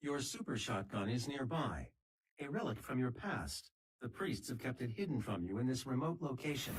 Your super shotgun is nearby. A relic from your past. The priests have kept it hidden from you in this remote location.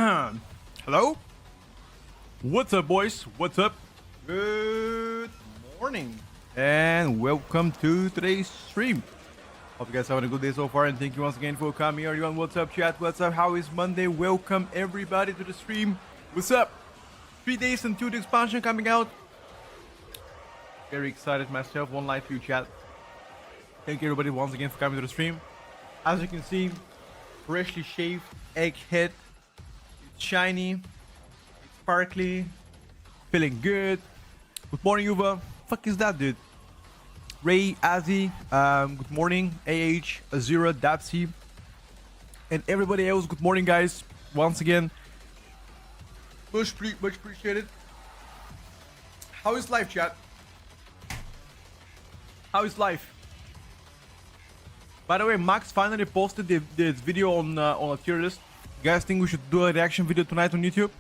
Hello? What's up, boys? What's up? Good morning. And welcome to today's stream. Hope you guys having a good day so far, and thank you once again for coming. Everyone, what's up, chat? What's up? How is Monday? Welcome everybody to the stream. What's up? 3 days until the expansion coming out. Very excited myself. One light for you, chat. Thank you everybody once again for coming to the stream. As you can see, freshly shaved egg head. It's shiny. It's sparkly. Feeling good. Good morning, Yuva. Fuck is that, dude? Ray, Azzy, good morning. AH, Azura, Dapsy, and everybody else. Good morning, guys. Once again, much appreciated. How is life, chat? How is life? By the way, Max finally posted this video on a tier list. You guys think we should do a reaction video tonight on YouTube?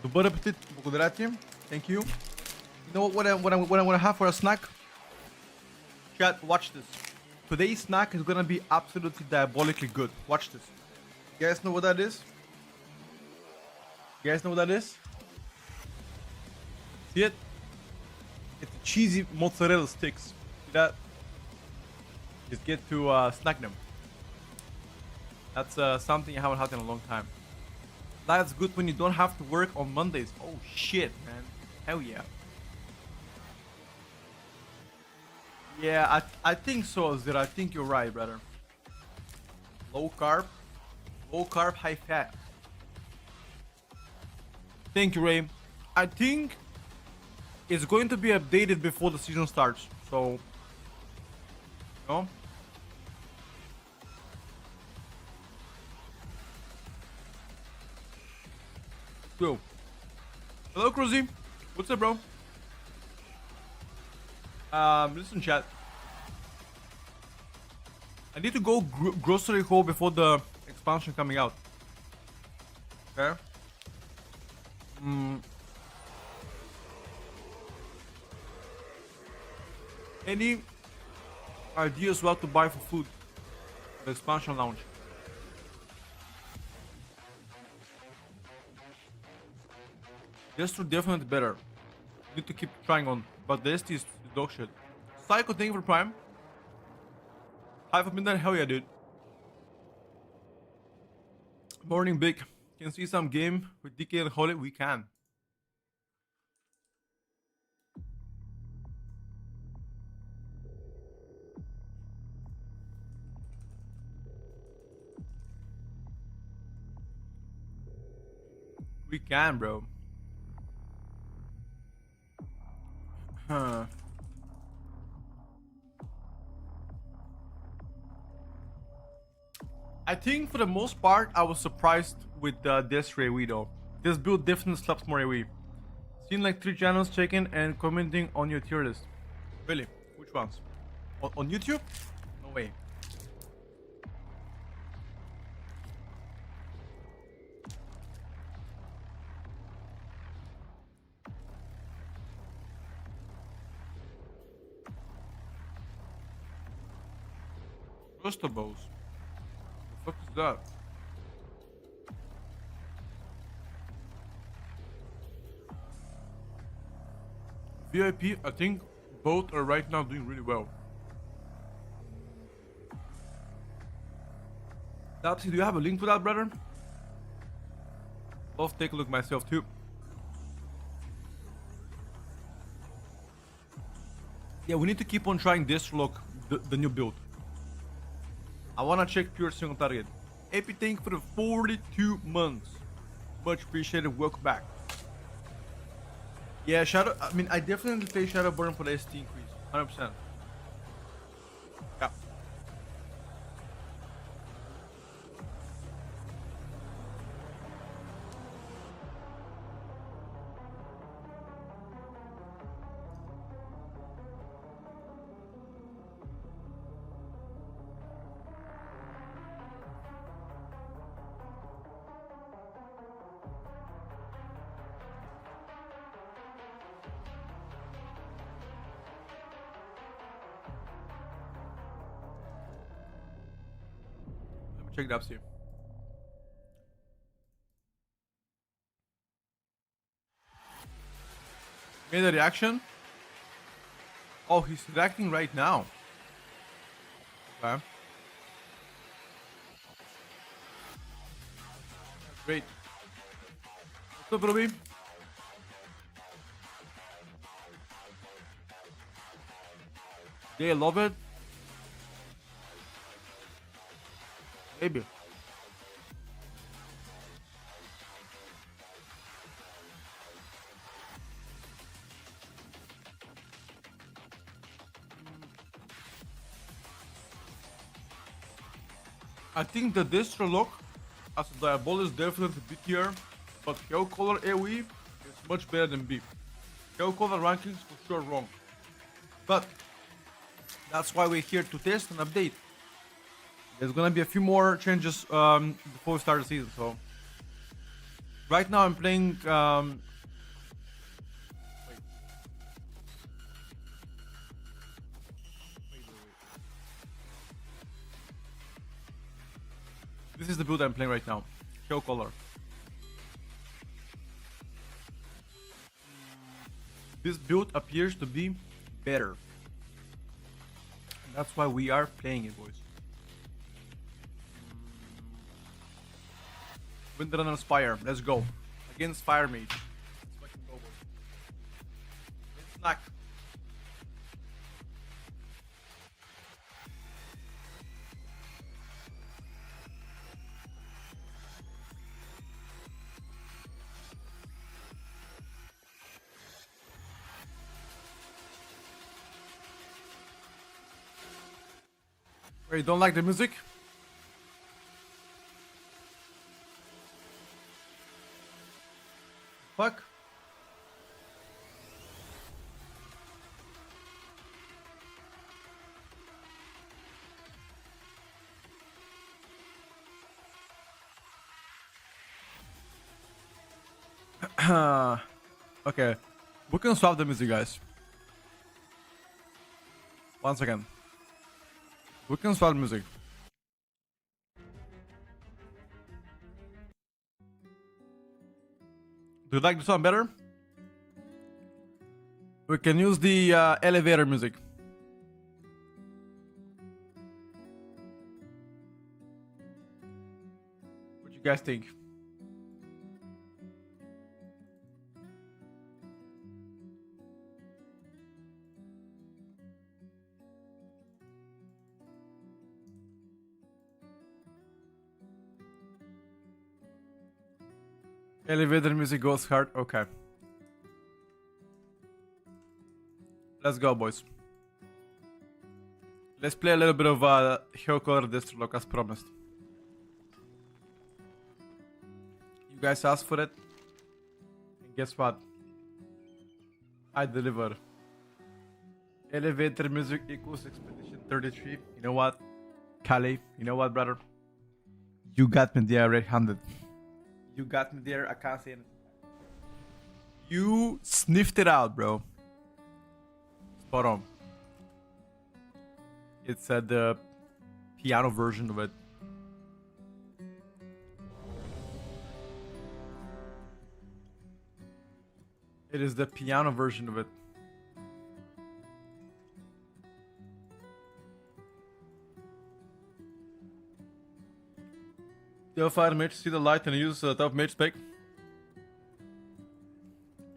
Добър апетит. Благодаря ти. Thank you. You know what I want to have for a snack? Chat, watch this. Today's snack is gonna be absolutely diabolically good. Watch this. You guys know what that is? You guys know what that is? See it? It's a cheesy mozzarella sticks. See that? Just get to snack them. That's something I haven't had in a long time. That's good when you don't have to work on Mondays. Oh shit, man. Hell yeah. Yeah, I think so, Zira. I think you're right, brother. Low carb, high fat. Thank you, Ray. I think it's going to be updated before the season starts, so no. Go. Hello, Cruzy. What's up, bro? Listen, chat. I need to go grocery haul before the expansion coming out. Okay. Any ideas what to buy for food? The expansion launch. Destro definitely better. Need to keep trying on, but the ST is dog shit. Psycho, thank you for Prime. Half a midnight, hell yeah, dude. Morning, Big. Can see some game with DK and Holly? We can. We can, bro. Huh. I think for the most part, I was surprised with this AoE though. This build definitely slaps more AoE. Seen like 3 channels checking and commenting on your tier list. Really? Which ones? On YouTube? No way. Roastabos. The fuck is that? VIP, I think both are right now doing really well. Dapsy, do you have a link for that, brother? I'll take a look myself too. Yeah, we need to keep on trying this to look the new build. I wanna check pure single target. Epi, thank you for the 42 months. Much appreciated. Welcome back. Yeah, Shadow. I mean, I definitely play Shadowburn for the ST increase. 100%. Yeah. Check it up, see. Made a reaction. Oh, he's reacting right now. Okay. Great. What's up, Ruby? They love it. Maybe. I think the distro look as a Diabol is definitely BTR, but Hell Color AoE is much better than B. Hell Color rankings for sure wrong. But that's why we're here to test and update. There's gonna be a few more changes before we start the season, so right now I'm playing This is the build I'm playing right now. Hell Color. This build appears to be better. And that's why we are playing it, boys. Windrunner Spire, let's go. Against Fire Mage. Let's fucking go, boys. Let's snack. Wait, you don't like the music? Fuck. Okay, we can swap the music, guys. Once again. We can swap music. Do you like this one better? We can use the elevator music. What you guys think? Elevator music goes hard. Okay. Let's go, boys. Let's play a little bit of Hell Color Destrolok as promised. You guys asked for it. And guess what? I deliver. Elevator music equals Expedition 33. You know what? Kali, you know what, brother? You got me there red-handed. You got me there, I can't say anything. You sniffed it out, bro. Spot on. It's the piano version of it. It is the piano version of it. The fire mage see the light and use top mage spec.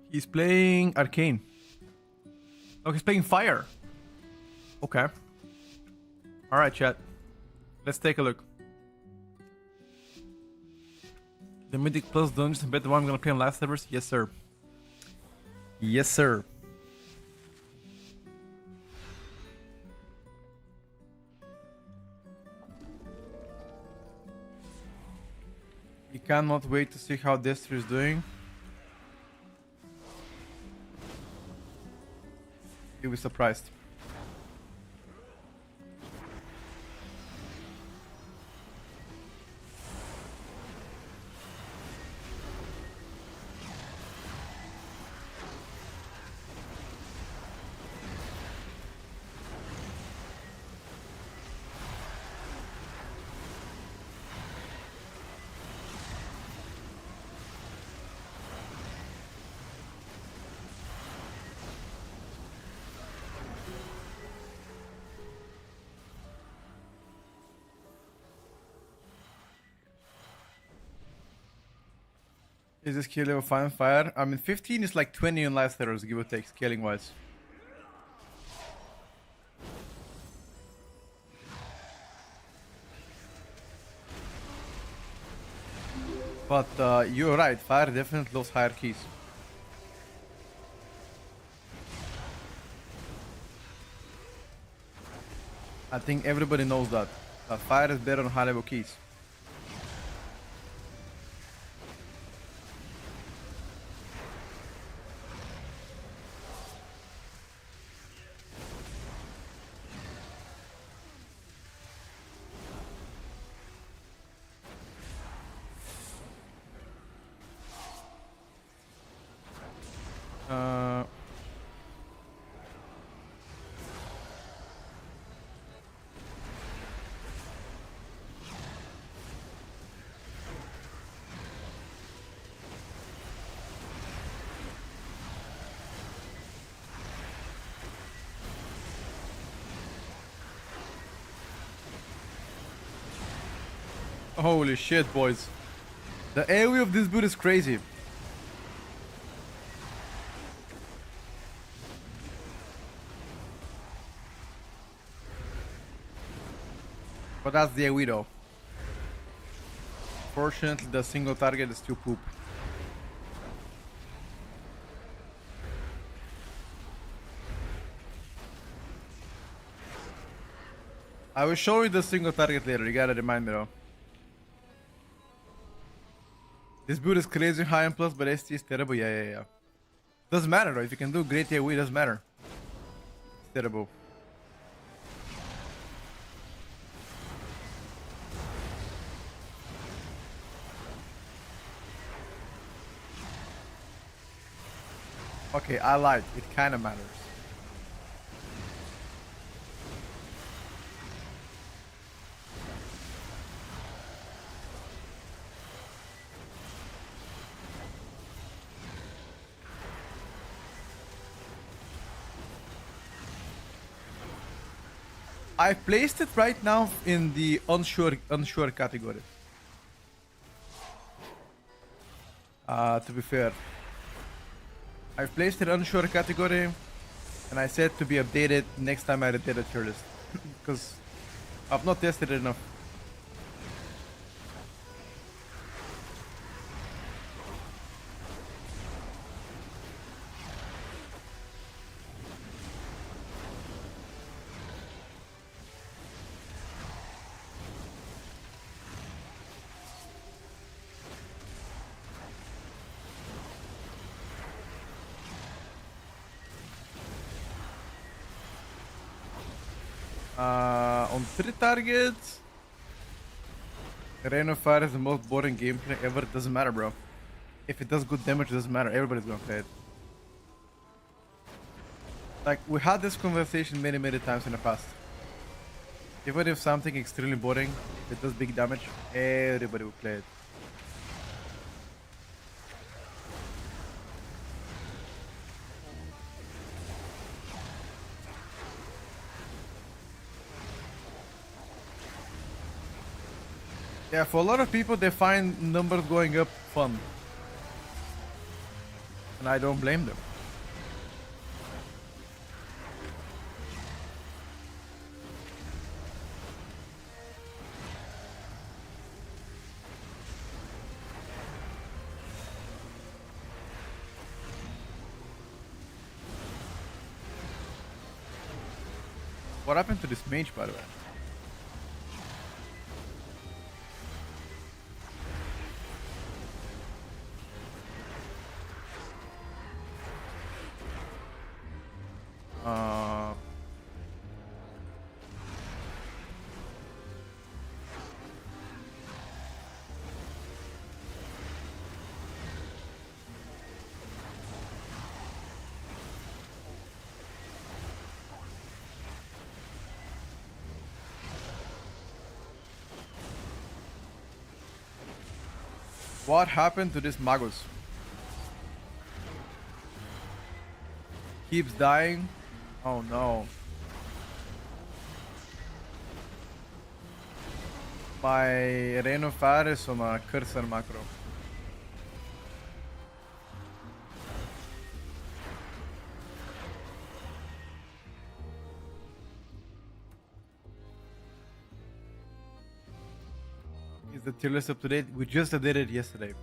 He's playing arcane. Oh, he's playing fire. Okay. Alright, chat. Let's take a look. The Mythic Plus Dungeons, bet the one I'm gonna play on last servers? Yes, sir. Yes, sir. You cannot wait to see how Destro is doing. You'll be surprised. Is the skill level 5 on fire? I mean, 15 is like 20 on life terrors, give or take, scaling wise. But you're right, fire definitely loves higher keys. I think everybody knows that. Fire is better on high level keys. Holy shit, boys. The AoE of this build is crazy. But that's the AoE though. Fortunately, the single target is still poop. I will show you the single target later, you gotta remind me though. This build is crazy high and plus, but ST is terrible. Yeah. Doesn't matter though. If you can do great AoE, doesn't matter. It's terrible. Okay, I lied. It kind of matters. I placed it right now in the unsure category. To be fair, I've placed it unsure category, and I said to be updated next time I update a tier list because I've not tested it enough. On 3 targets, Rain of Fire is the most boring gameplay ever. It doesn't matter, bro. If it does good damage, it doesn't matter. Everybody's gonna play it. Like, we had this conversation many times in the past. Even if something extremely boring, if it does big damage, everybody will play it. Yeah, for a lot of people, they find numbers going up fun. And I don't blame them. What happened to this mage, by the way? What happened to this Magus? Keeps dying? Oh no. My Reign of Fire is on a cursor macro. the tier list up to date? We just did it yesterday.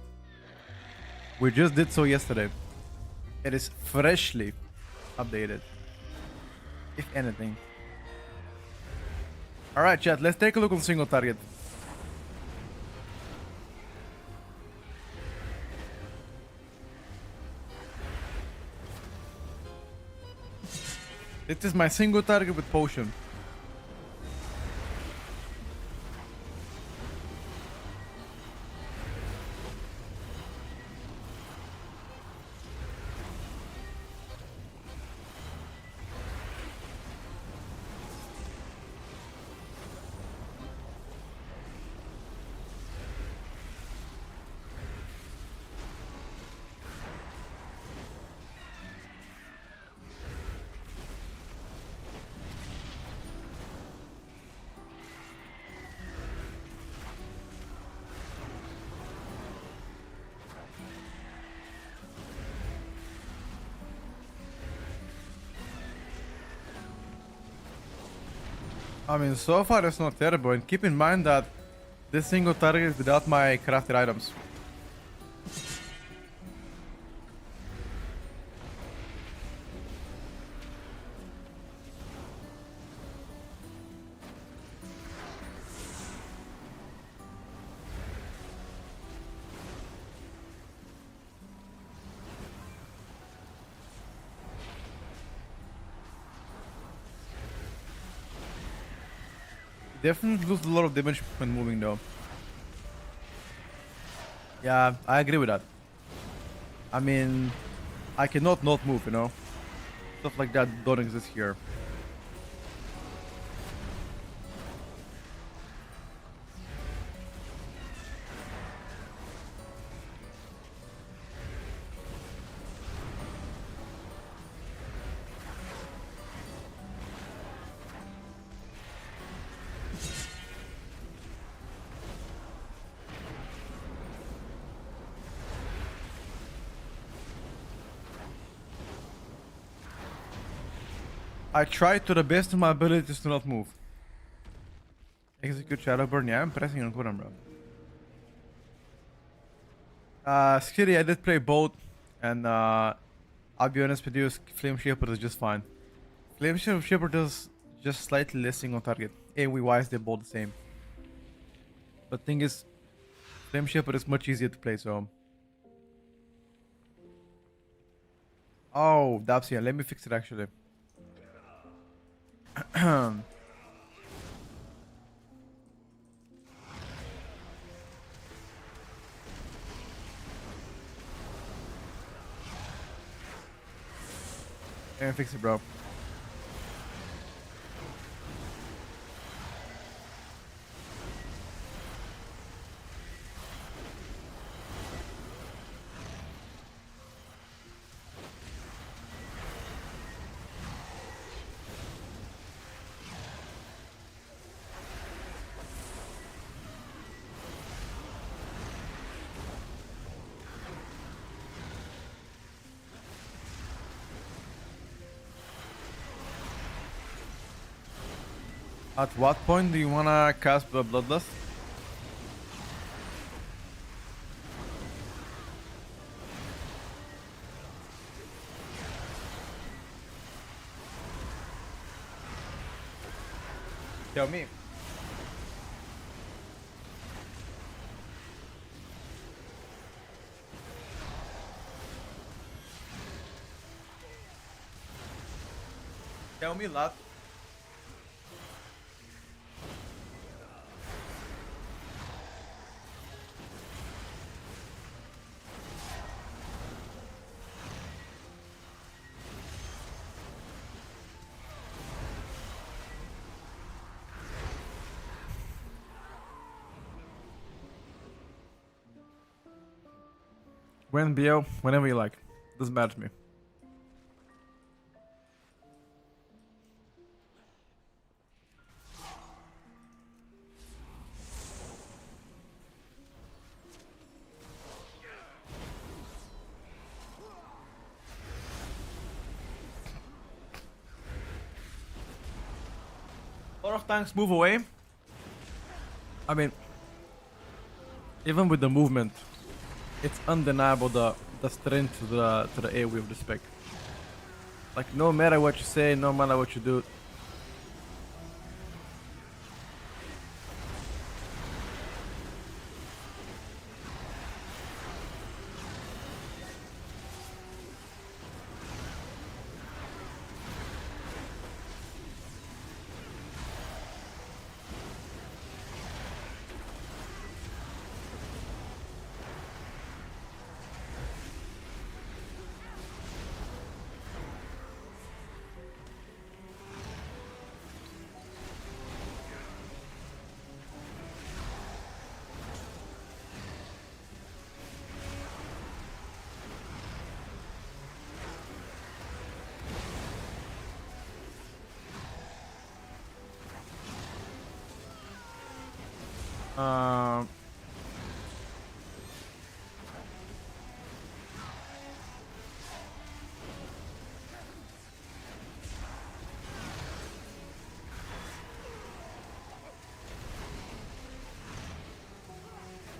We just did so yesterday. It is freshly updated, if anything. Alright, chat, let's take a look on single target. This is my single target with potion. I mean, so far it's not terrible, and keep in mind that this single target is without my crafted items. Definitely lose a lot of damage when moving though. Yeah, I agree with that. I mean, I cannot not move, you know? Stuff like that don't exist here. I tried to the best of my abilities to not move. Execute Shadow Burn, yeah, I'm pressing on Kuram, bro. Skitty, I did play both, and I'll be honest with you, Flame Shepherd is just fine. Flame Shepherd does just slightly less single target. AoE wise, they're both the same. But thing is, Flame Shepherd is much easier to play, so. Oh, Dapsia, let me fix it actually. Let me fix it, bro. At what point do you wanna cast the Bloodlust? Tell me. Tell me, lad. When BO, whenever you like. Doesn't matter to me. A lot of tanks move away. I mean, Even with the movement, it's undeniable the strength to the AoE of the spec. Like no matter what you say, no matter what you do.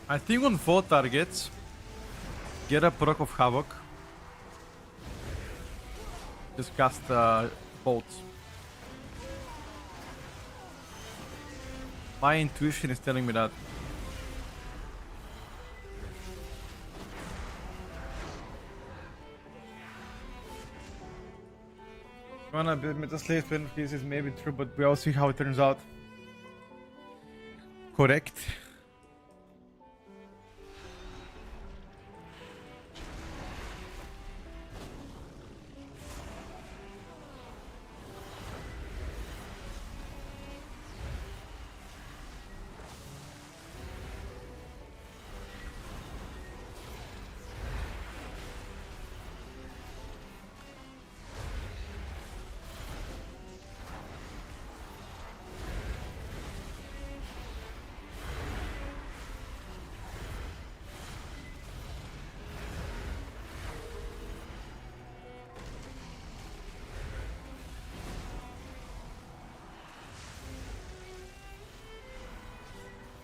I think on 4 targets, get a proc of Havoc. Just cast bolts. My intuition is telling me that. Wanna build Meta Slave 12 pieces maybe true, but we'll see how it turns out. Correct.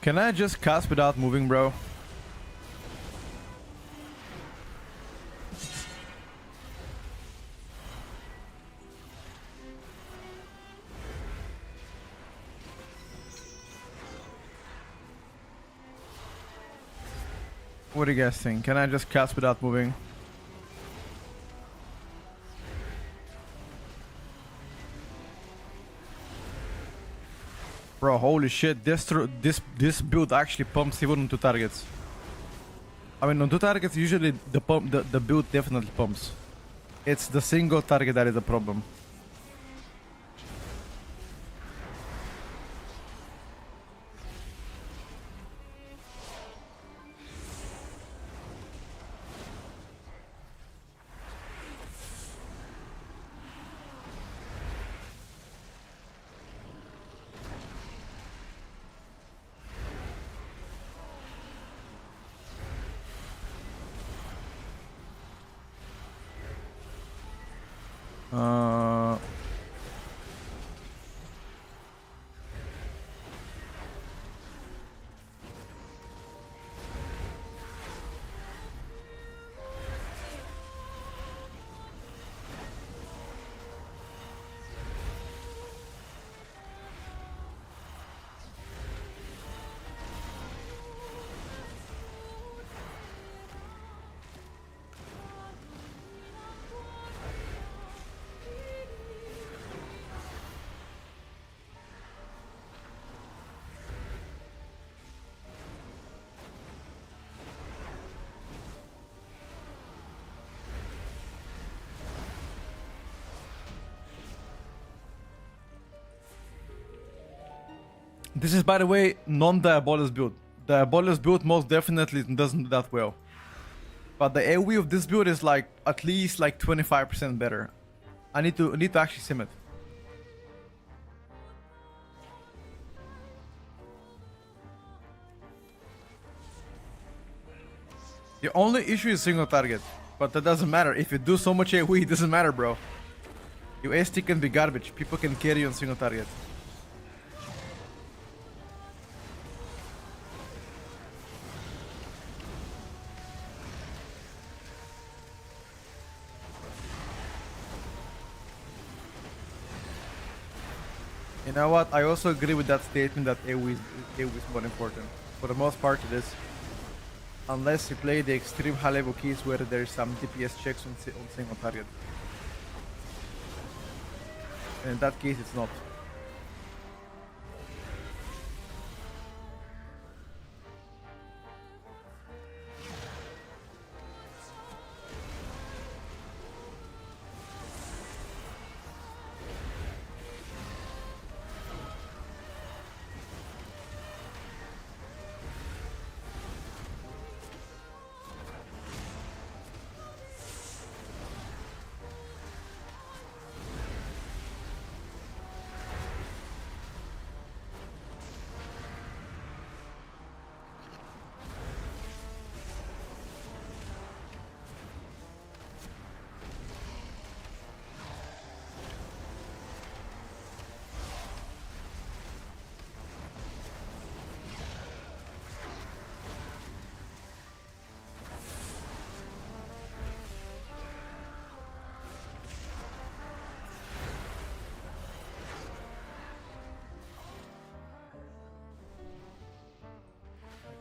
Can I just cast without moving, bro? What do you guys think? Can I just cast without moving? Bro, holy shit, this build actually pumps even on 2 targets. I mean, on 2 targets, usually the build definitely pumps. It's the single target that is the problem. This is, by the way, non-Diabolus build. Diabolus build most definitely doesn't do that well. But the AoE of this build is like at least like 25% better. I need to actually sim it. The only issue is single target, but that doesn't matter. If you do so much AoE, it doesn't matter, bro. Your ST can be garbage. People can carry you on single target. You know what? I also agree with that statement that AoE is more important. For the most part, it is. Unless you play the extreme high level keys where there's some DPS checks on single target. And in that case, it's not.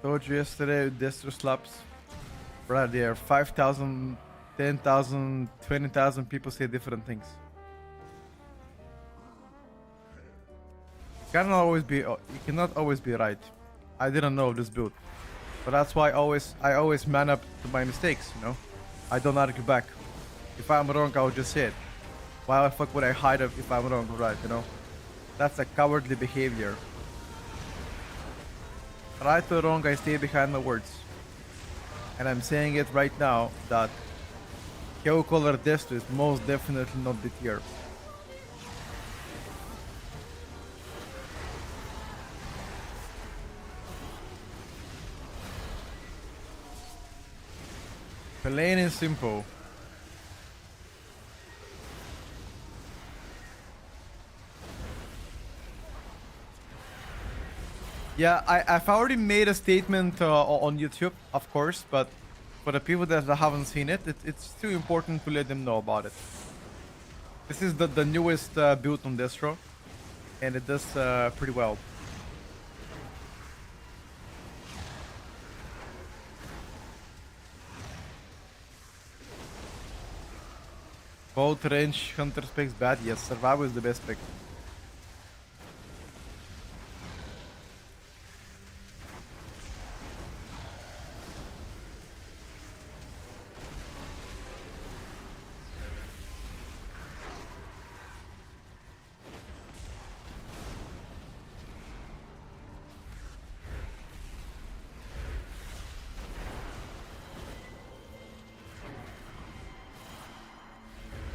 Told you yesterday, Destro slaps. Right there, 5,000, 10,000, 20,000 people say different things. You cannot always be right. I didn't know this build, but that's why I always man up to my mistakes. You know, I don't argue back. If I'm wrong, I'll just say it. Why the fuck would I hide if I'm wrong or right? You know, that's a cowardly behavior. Right or wrong, I stay behind my words. And I'm saying it right now that Hero Color Destro is most definitely not the tier. Plain and simple. Yeah, I've already made a statement on YouTube, of course, but for the people that haven't seen it, it's too important to let them know about it. This is the newest build on Destro, and it does pretty well. Both range hunter specs bad, yes, survival is the best pick.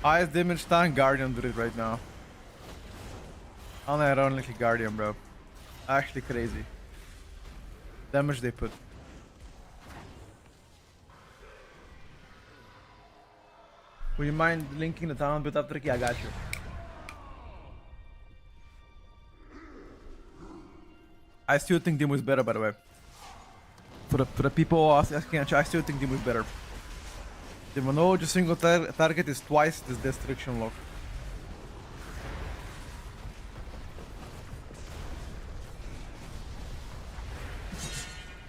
Highest damage tank Guardian Druid right now. Unironically Guardian, bro. Actually crazy. Damage they put. Would you mind linking the talent bit up, Tricky? I got you. I still think Demo is better, by the way. For the people asking, I still think Demo is better. Demonology single target is twice this destruction lock.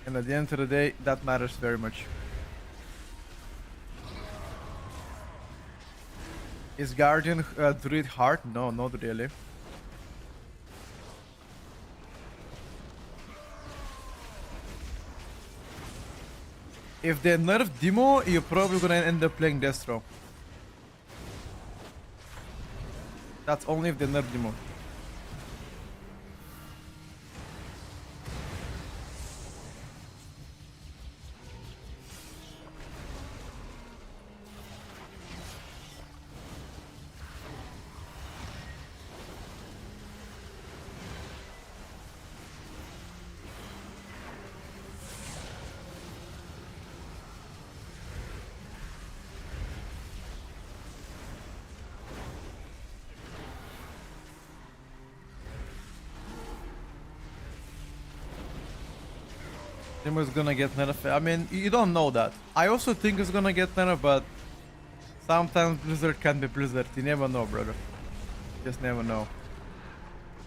And at the end of the day, that matters very much. Is Guardian Druid hard? No, not really. If they nerf Demo, you're probably gonna end up playing Destro. That's only if they nerf Demo. Demo is gonna get nerfed. I mean, you don't know that. I also think it's gonna get nerfed, but sometimes Blizzard can be Blizzard. You never know, brother. Just never know.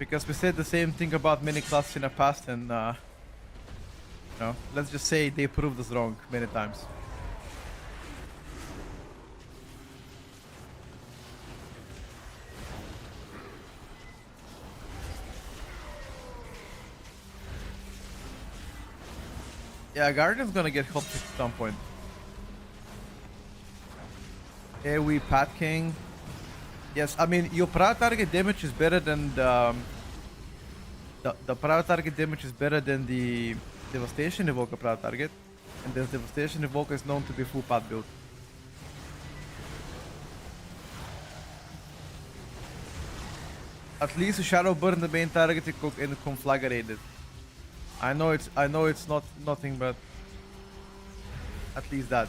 Because we said the same thing about many classes in the past, and let's just say they proved us wrong many times. Yeah, Guardian's gonna get hot at some point. AoE Pat King. Yes, I mean your prior target damage is better than the prior target damage is better than the Devastation Evoker prior target, and this Devastation Evoker is known to be full pat build. At least a Shadow Burn the main target and conflagrated. I know it's not nothing, but at least that.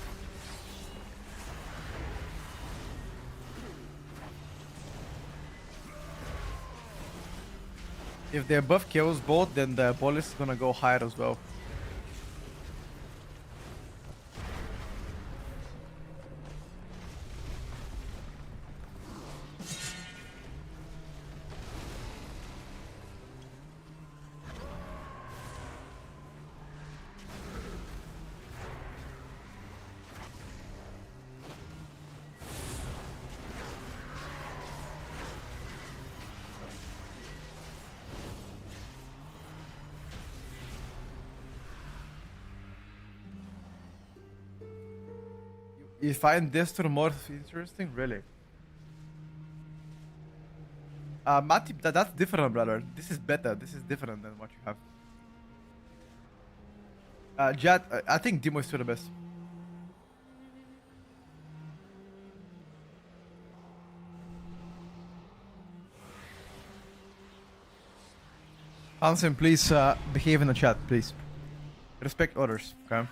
If their buff kills both, then the police is gonna go higher as well. You find this to more interesting, really? Mati, that's different, brother. This is better. This is different than what you have. Jad, I think Demo is still the best. Hansen, please behave in the chat, please. Respect others, okay?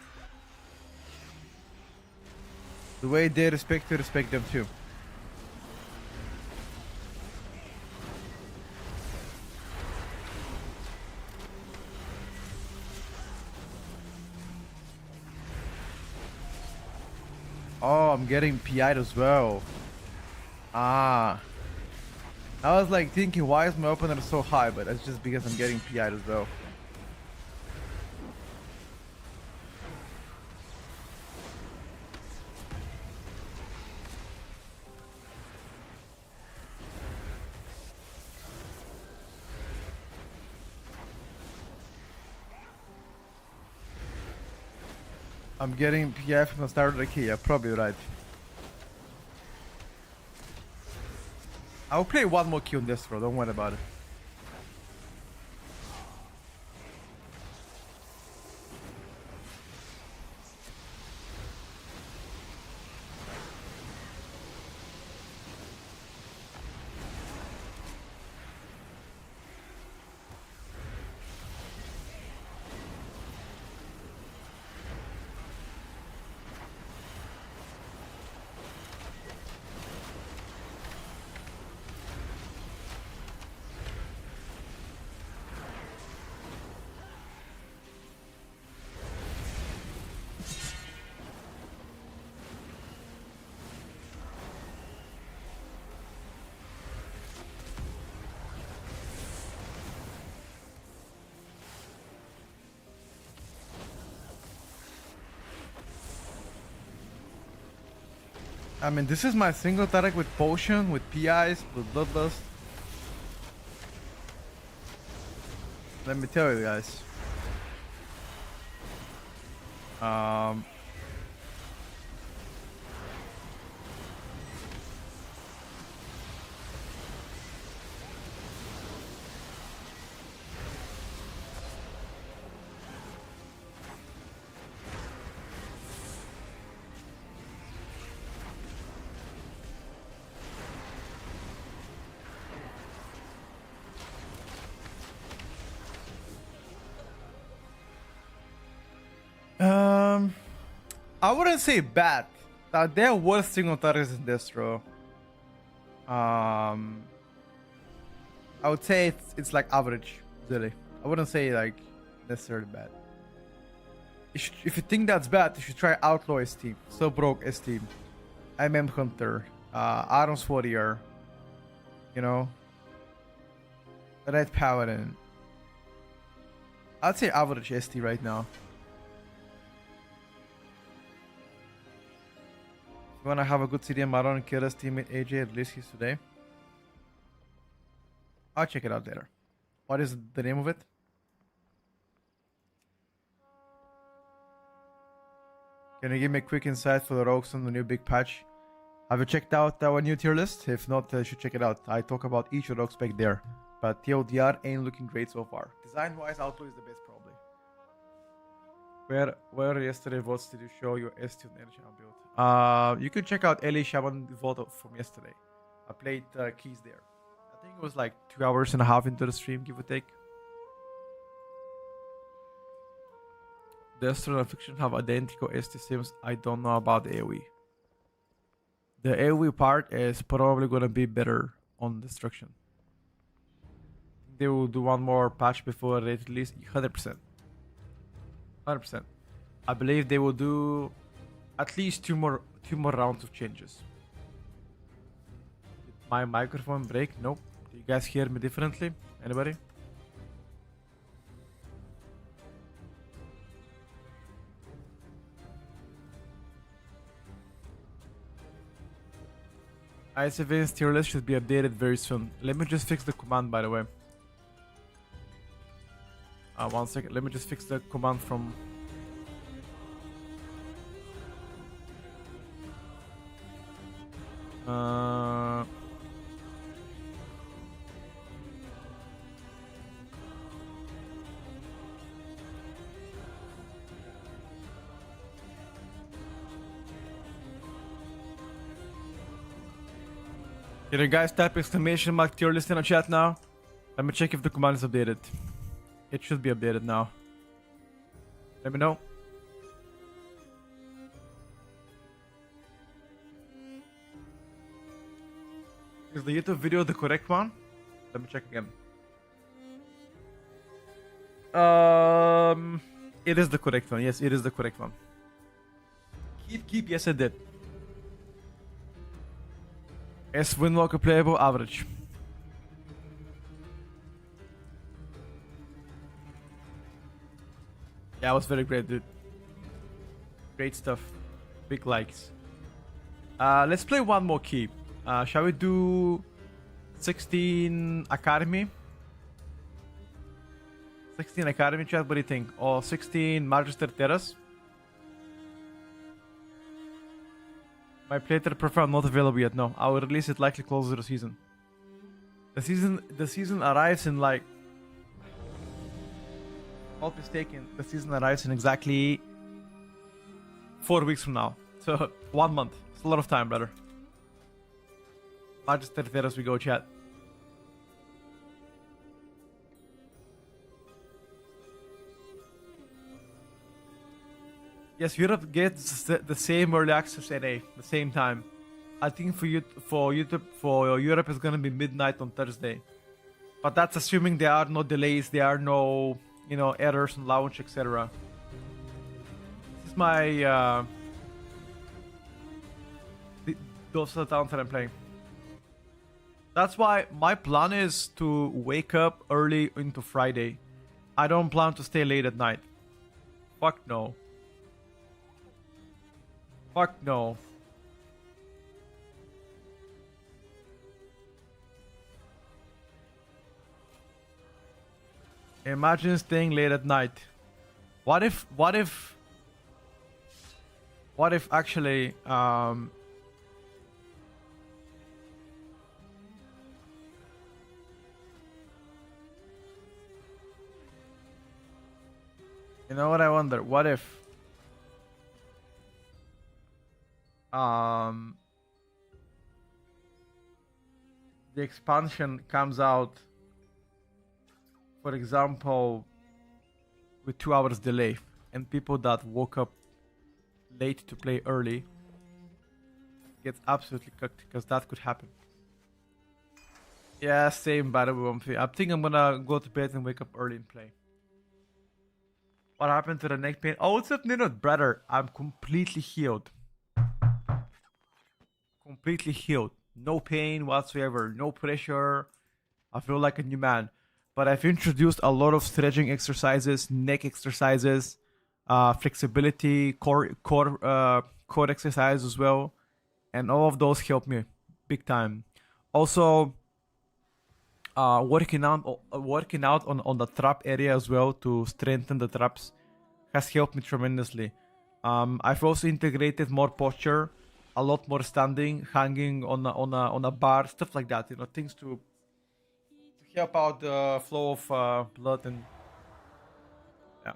The way they respect you, respect them too. Oh, I'm getting PI'd as well. Ah. I was like thinking, why is my opener so high? But it's just because I'm getting PI'd as well. I'm getting PI from the start of the key, yeah, probably right. I'll play one more key on this throw, don't worry about it. I mean, this is my single attack with potion, with PIs, with bloodlust. Let me tell you guys. I wouldn't say bad. There are worse single targets in this row. I would say it's like average, really. I wouldn't say like necessarily bad. If you think that's bad, you should try Outlaw S-Team, So Broke S-Team, Hunter, Arms Warrior. You know, Red Paladin. I'd say average ST right now. If you wanna have a good CDM Maron and Kira's teammate AJ release his today. I'll check it out later. What is the name of it? Can you give me a quick insight for the rogues on the new big patch? Have you checked out our new tier list? If not, you should check it out. I talk about each rogue spec there. But TLDR ain't looking great so far. Design-wise, Outlaw is the best probably. Where yesterday votes did you show your ST on Energy build? You can check out Eli Shaman vote from yesterday. I played keys there. I think it was like 2 hours and a half into the stream, give or take. Destro and Fiction have identical ST sims. I don't know about the AoE. The AoE part is probably gonna be better on Destruction. They will do one more patch before they release 100%. 100%. I believe they will do at least two more rounds of changes. Did my microphone break? Nope. Do you guys hear me differently? Anybody? ISFN's tier list should be updated very soon. Let me just fix the command, by the way. 1 second. Let me just fix the command from... Can you guys type exclamation mark tier list in the chat now? Let me check if the command is updated. It should be updated now. Let me know. Is the YouTube video the correct one? Let me check again. It is the correct one. Yes, it is the correct one. Keep. Yes, I did. S Windwalker playable average. Yeah, it was very great, dude. Great stuff. Big likes. Let's play one more key. Shall we do 16 Academy? 16 Academy chat, what do you think? Or 16 Magister Terrace? My playthrough profile not available yet. No, I will release it likely closer to the season. The season arrives in like... Not mistaken, the season arrives in exactly 4 weeks from now. So 1 month. It's a lot of time, brother. Magister Terrace we go, chat. Yes, Europe gets the same early access NA, the same time. I think for Europe is gonna be midnight on Thursday, but that's assuming there are no delays, there are no, errors on launch, etc. This is my those are the towns that I'm playing. That's why my plan is to wake up early into Friday. I don't plan to stay late at night. Fuck no. Fuck no. Imagine staying late at night. What if actually you know what I wonder? What if the expansion comes out, for example, with 2 hours delay, and people that woke up late to play early gets absolutely cooked, because that could happen. Yeah, same, by the way. I think I'm gonna go to bed and wake up early and play. What happened to the neck pain? Oh, what's up, Nino? Brother, I'm completely healed. Completely healed. No pain whatsoever. No pressure. I feel like a new man. but I've introduced a lot of stretching exercises, neck exercises, flexibility, core exercise as well, and all of those help me big time. Also, working out on the trap area as well to strengthen the traps has helped me tremendously. I've also integrated more posture, a lot more standing, hanging on a bar, stuff like that. You know, things to help out the flow of blood and yeah.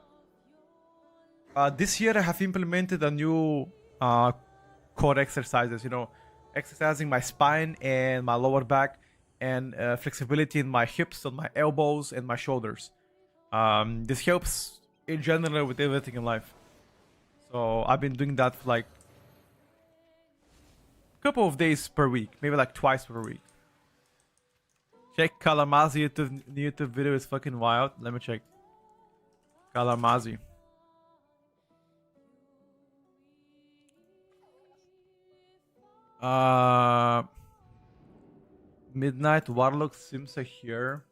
This year I have implemented a new core exercises. You know, exercising my spine and my lower back, and flexibility in my hips, on my elbows, and my shoulders. This helps in general with everything in life. So I've been doing that for like a couple of days per week, maybe like twice per week. Check Kalamazi YouTube video is fucking wild. Let me check. Kalamazi. Midnight Warlock Sims are here.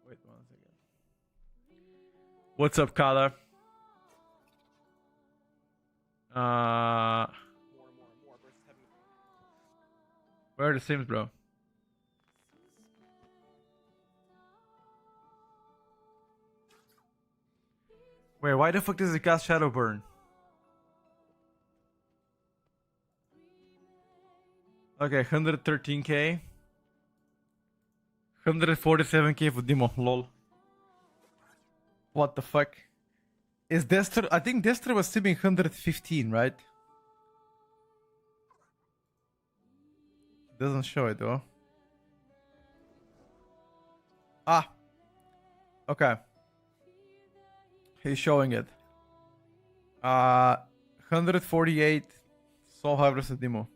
Wait 1 second. What's up, Kala? Where are the Sims, bro? Wait, why the fuck does it cast Shadowburn? Okay, 113k. 147k for Demo, lol. What the fuck? Is Destro? I think Destro was simming 115, right? Doesn't show it though. Ah. Okay. He's showing it. 148 Soul Harvest Demo.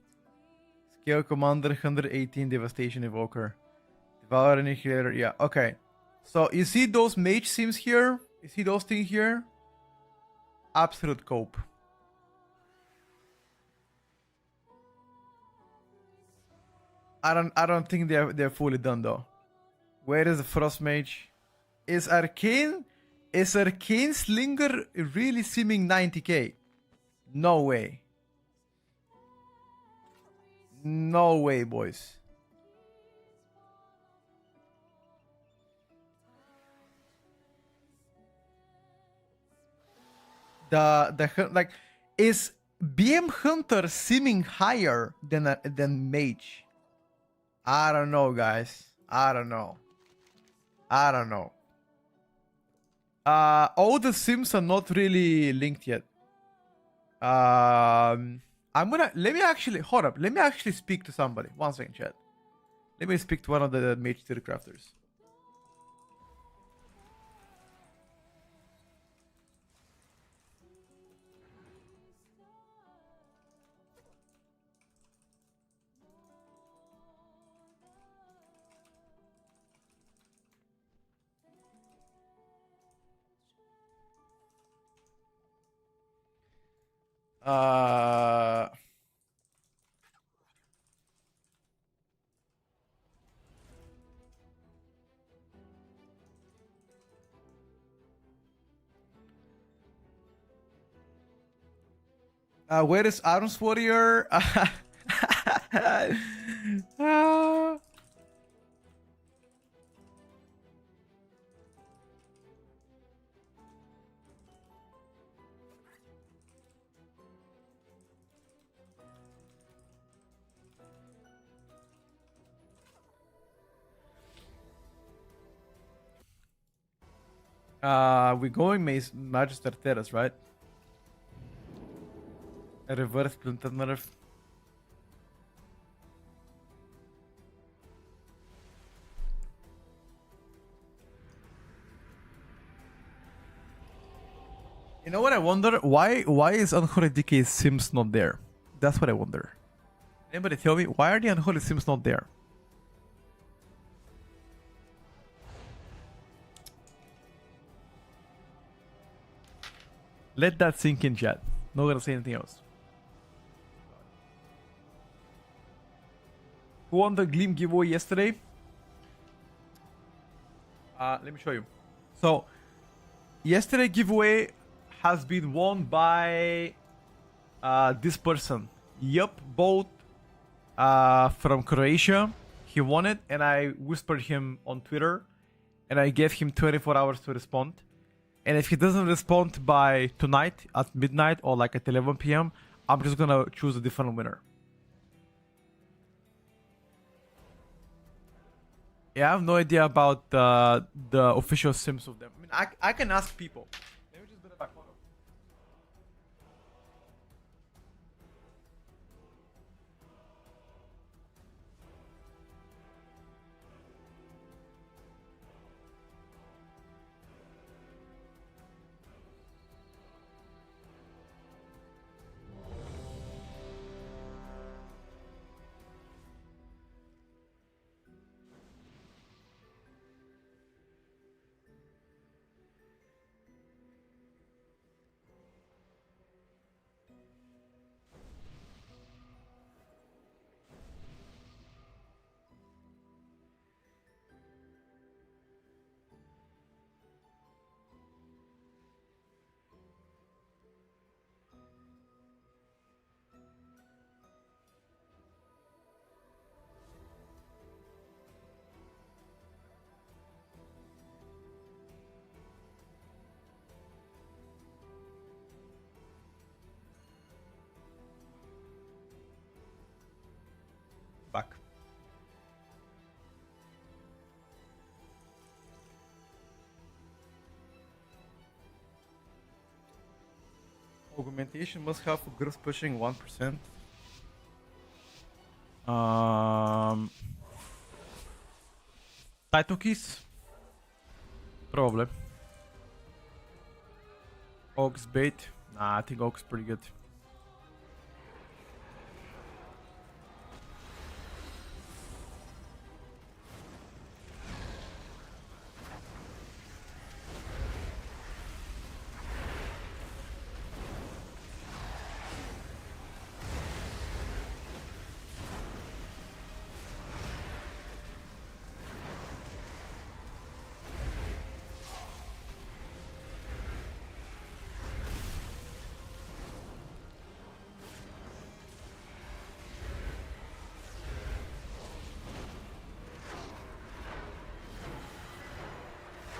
Scale Commander, 118 Devastation Evoker. Devour Annihilator, yeah, okay. So, you see those mage sims here? You see those things here? Absolute cope. I don't think they're fully done though. Where is the Frost Mage? Is Arcane Slinger really simming 90k? No way. No way, boys. The like, is BM Hunter simming higher than Mage? I don't know, guys. I don't know. All the sims are not really linked yet. Let me actually speak to somebody. 1 second, chat. Let me speak to one of the mage tier crafters. Where is Arms Warrior? We're going Magister Terrace, right? A reverse splinter nerf. You know what I wonder? Why is Unholy DK Sims not there? That's what I wonder. Anybody tell me, why are the Unholy Sims not there? Let that sink in, chat. Not gonna say anything else. Who won the Gleam giveaway yesterday? Let me show you. So, yesterday giveaway has been won by this person. Yup, boat from Croatia. He won it, and I whispered him on Twitter, and I gave him 24 hours to respond. And if he doesn't respond by tonight at midnight or like at 11 p.m., I'm just gonna choose a different winner. Yeah, I have no idea about the official sims of them. I mean, I can ask people. Let me just put it back. Back. Augmentation must have girls pushing 1%. Title keys? Probably. Oaks bait? Nah, I think Oaks pretty good.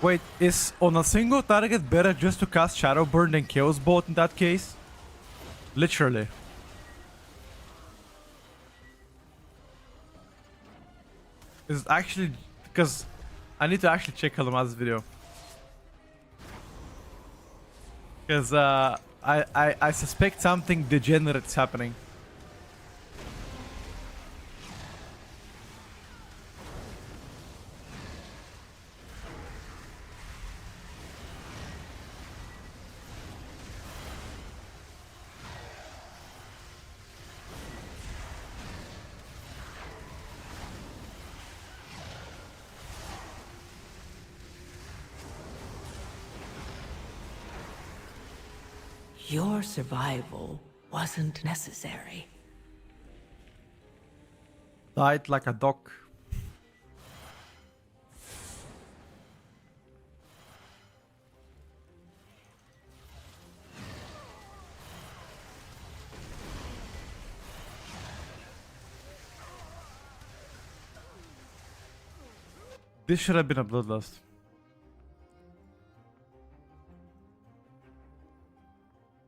Wait, is on a single target better just to cast Shadowburn than Chaos Bolt in that case? Literally. Is actually because I need to actually check Kalamaz's video. Because I suspect something degenerate's happening. Your survival wasn't necessary. Died like a dog. This should have been a bloodlust.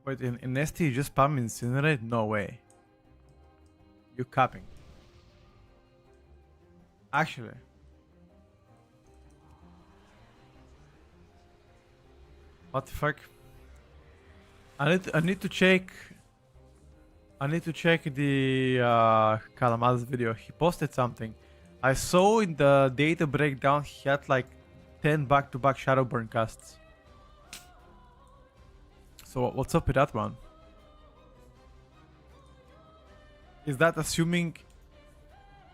Wait, in ST you just spam Incinerate? No way. You're capping. Actually. What the fuck? I need to check. I need to check the Kalamaz's video. He posted something. I saw in the data breakdown he had like 10 back-to-back Shadowburn casts. So what's up with that one? Is that assuming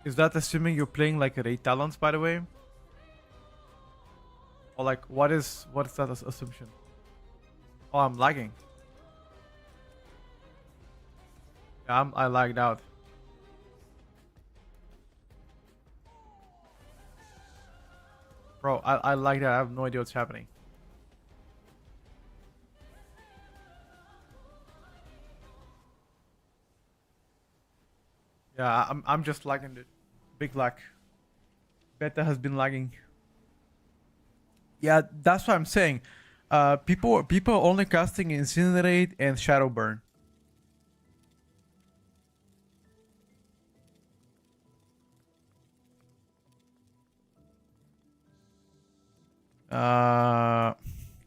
you're playing like Ray Talons, by the way? Or like what is that assumption? Oh, I'm lagging. Yeah, I lagged out. Bro, I like that. I have no idea what's happening. Yeah, I'm just lagging, dude. Big lag. Beta has been lagging. Yeah, that's what I'm saying. People only casting Incinerate and Shadow Burn.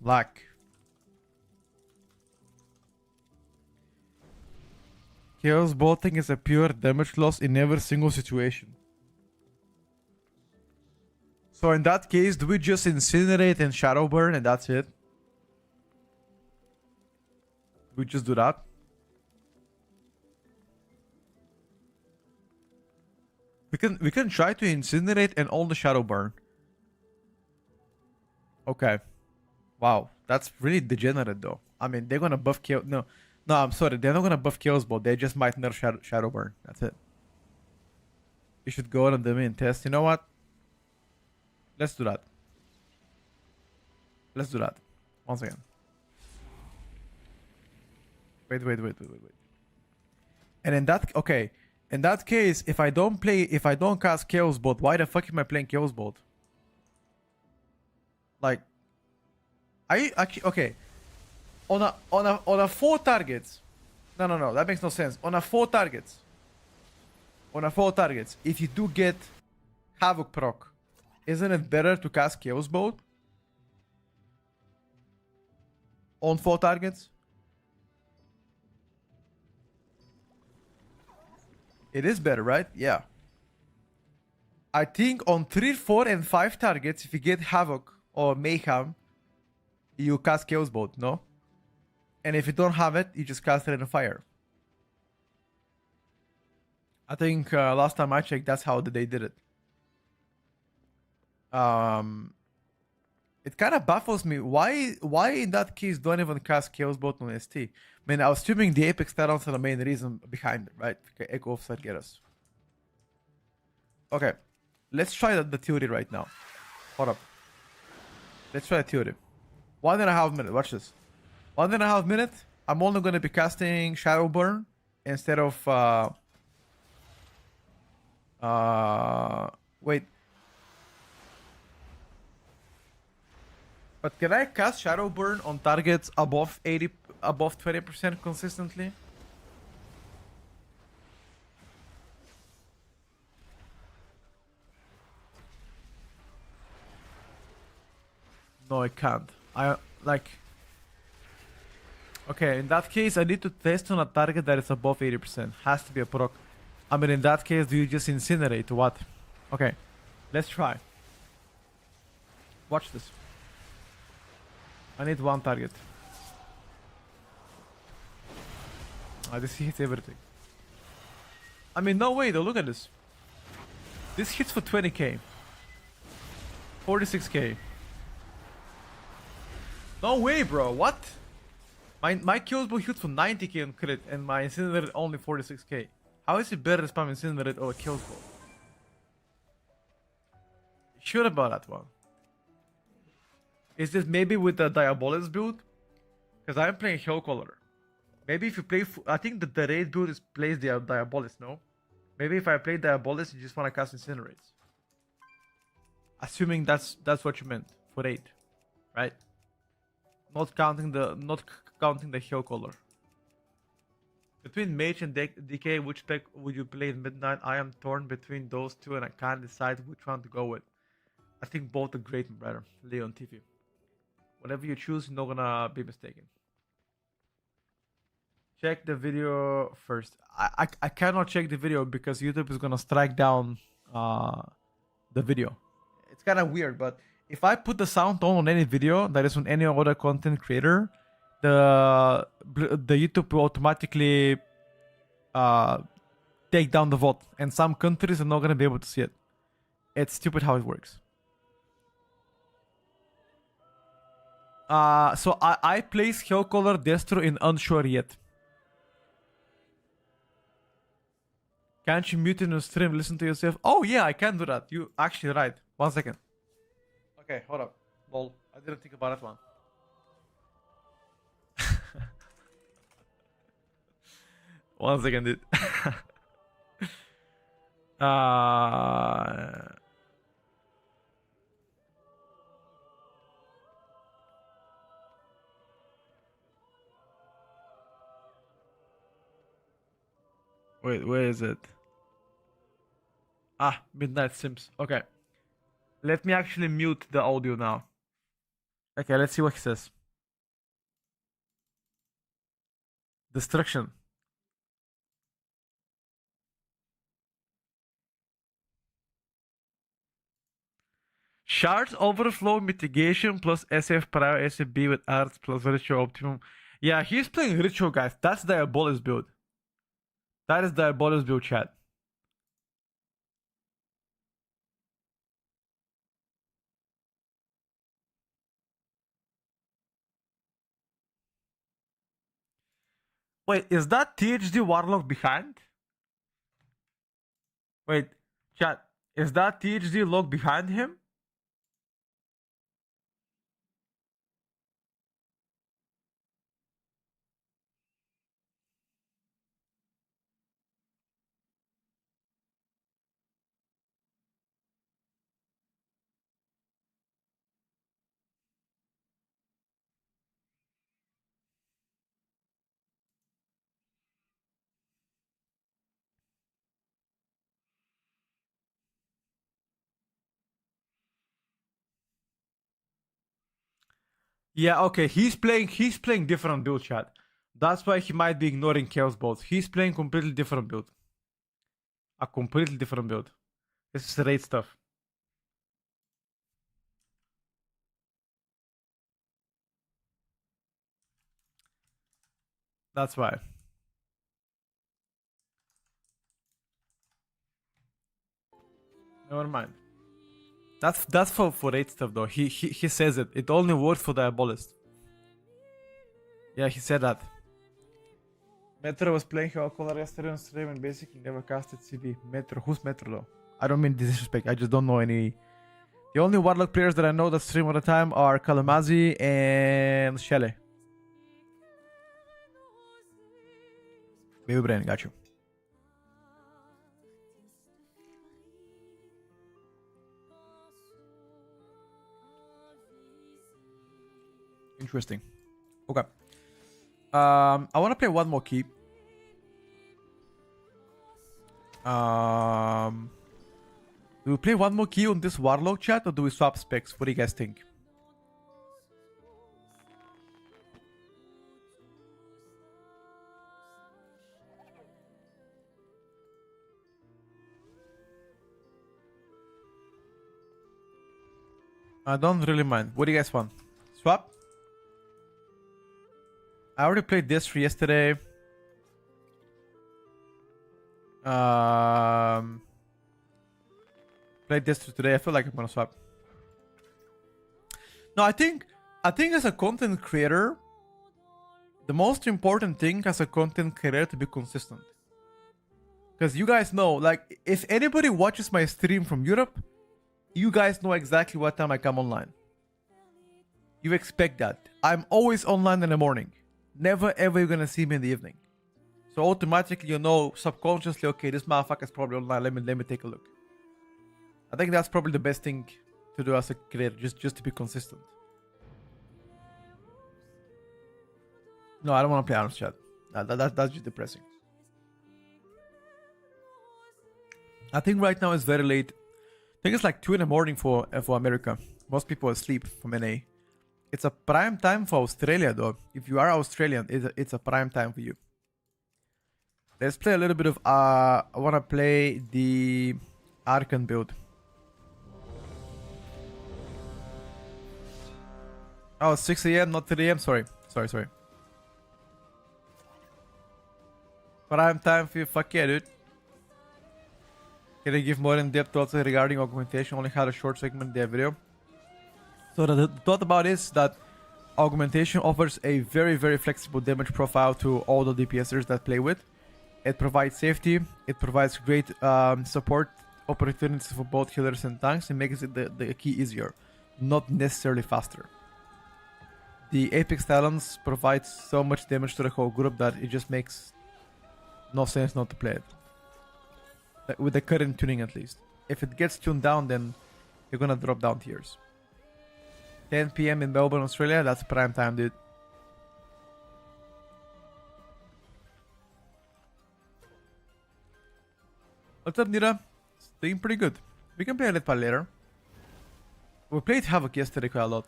Lag. Chaos bolting is a pure damage loss in every single situation. So in that case, do we just Incinerate and Shadow Burn and that's it? We just do that? We can try to Incinerate and all the Shadow Burn. Okay. Wow, that's really degenerate though. I mean, they're gonna buff Chaos. No, I'm sorry. They're not gonna buff Chaos Bolt. They just might nerf Shadow Burn. That's it. You should go on the main test. You know what? Let's do that. Let's do that. Once again. Wait. And in that case, if I don't cast Chaos Bolt, why the fuck am I playing Chaos Bolt? Like, I actually okay. On a 4 targets. No, that makes no sense. On a 4 targets, if you do get Havoc proc, isn't it better to cast Chaos Bolt on 4 targets? It is better, right? Yeah. I think on 3, 4, and 5 targets, if you get Havoc or Mayhem, you cast Chaos Bolt, no? And if you don't have it, you just cast it in a fire. I think last time I checked, that's how they did it. It kind of baffles me. Why in that case don't even cast Chaos Bolt on ST? I mean, I was assuming the Apex Talons are the main reason behind it, right? Okay, Echo Offside get us. Okay, let's try the theory right now. Hold up. Let's try the theory. 1.5 minutes. Watch this. 1.5 minutes. I'm only going to be casting Shadow Burn instead of wait. But can I cast Shadow Burn on targets above 20% consistently? No, I can't. Okay, in that case, I need to test on a target that is above 80%. Has to be a proc. I mean, in that case, do you just incinerate? What? Okay, let's try. Watch this. I need 1 target. This hits everything. I mean, no way though, look at this. This hits for 20k. 46k. No way, bro, what? My kills will hit for 90k on crit and my incinerate only 46k. How is it better to spam incinerate or kills bow? Sure about that one. Is this maybe with the Diabolist build? Because I'm playing Hellcaller. Maybe if you play... I think the raid build plays the Diabolist, no? Maybe if I play Diabolist, you just want to cast Incinerates. Assuming that's what you meant for raid, right? Not counting the Hellcaller. Between Mage and DK, which deck would you play in Midnight? I am torn between those two and I can't decide which one to go with. I think both are great, brother. Leon TV. Whatever you choose, you're not gonna be mistaken. Check the video first. I cannot check the video because YouTube is gonna strike down the video. It's kind of weird, but if I put the sound on any video that is on any other content creator, the YouTube will automatically take down the vote, and some countries are not gonna be able to see it. It's stupid how it works. So I place Hellcaller Destro in unsure yet. Can't you mute in your stream, listen to yourself? Oh yeah, I can do that. You actually right. 1 second. Okay, hold up. Lol, I didn't think about that one. One second, dude. Wait, where is it? Ah, Midnight Sims. Okay. Let me actually mute the audio now. Okay, let's see what he says. Destruction. Shards overflow mitigation plus SF prior SFB with arts plus ritual optimum. Yeah, he's playing ritual, guys. That's Diabolus build. That is Diabolus build, chat. Wait, is that THD Warlock behind? Wait, chat. Is that THD log behind him? Yeah, okay. He's playing different build, chat. That's why he might be ignoring Chaos Balls. He's playing completely different build. A completely different build. This is raid stuff. That's why. Never mind. That's for raid stuff though. He says it. It only works for Diabolist. Yeah, he said that. Metro was playing Hell Color yesterday on stream and basically never casted CB. Metro, who's Metro though? I don't mean disrespect. I just don't know any. The only Warlock players that I know that stream all the time are Kalamazi and Shelley. Baby Brain, got you. Interesting. Okay. I want to play one more key. Do we play one more key on this Warlock, chat, or do we swap specs? What do you guys think? I don't really mind. What do you guys want? Swap? I already played this for yesterday. Played this for today. I feel like I'm gonna swap. No, I think as a content creator, the most important thing as a content creator to be consistent. Because you guys know, like, if anybody watches my stream from Europe, you guys know exactly what time I come online. You expect that. I'm always online in the morning. Never ever you're gonna see me in the evening. So automatically you know subconsciously, okay, this motherfucker's probably online. Let me take a look. I think that's probably the best thing to do as a creator, just to be consistent. No, I don't want to play Arms chat. That's just depressing. I think right now it's very late. I think it's like 2 in the morning for America. Most people are asleep from NA. It's a prime time for Australia though. If you are Australian, it's a prime time for you. Let's play a little bit of I wanna play the Archon build. Oh, 6 AM, not 3 AM. Sorry. Prime time for you. Fuck yeah, dude. Can I give more in-depth thoughts regarding augmentation? Only had a short segment in their video. So the thought about is that augmentation offers a very, very flexible damage profile to all the DPSers that play with. It provides safety. It provides great support opportunities for both healers and tanks. It makes it the key easier. not necessarily faster. The Apex Talons provide so much damage to the whole group that it just makes no sense not to play it. With the current tuning at least. If it gets tuned down, then you're gonna drop down tiers. 10 PM in Melbourne, Australia, that's prime time, dude. What's up, Nira? It's doing pretty good. We can play a little later. We played Havoc yesterday quite a lot.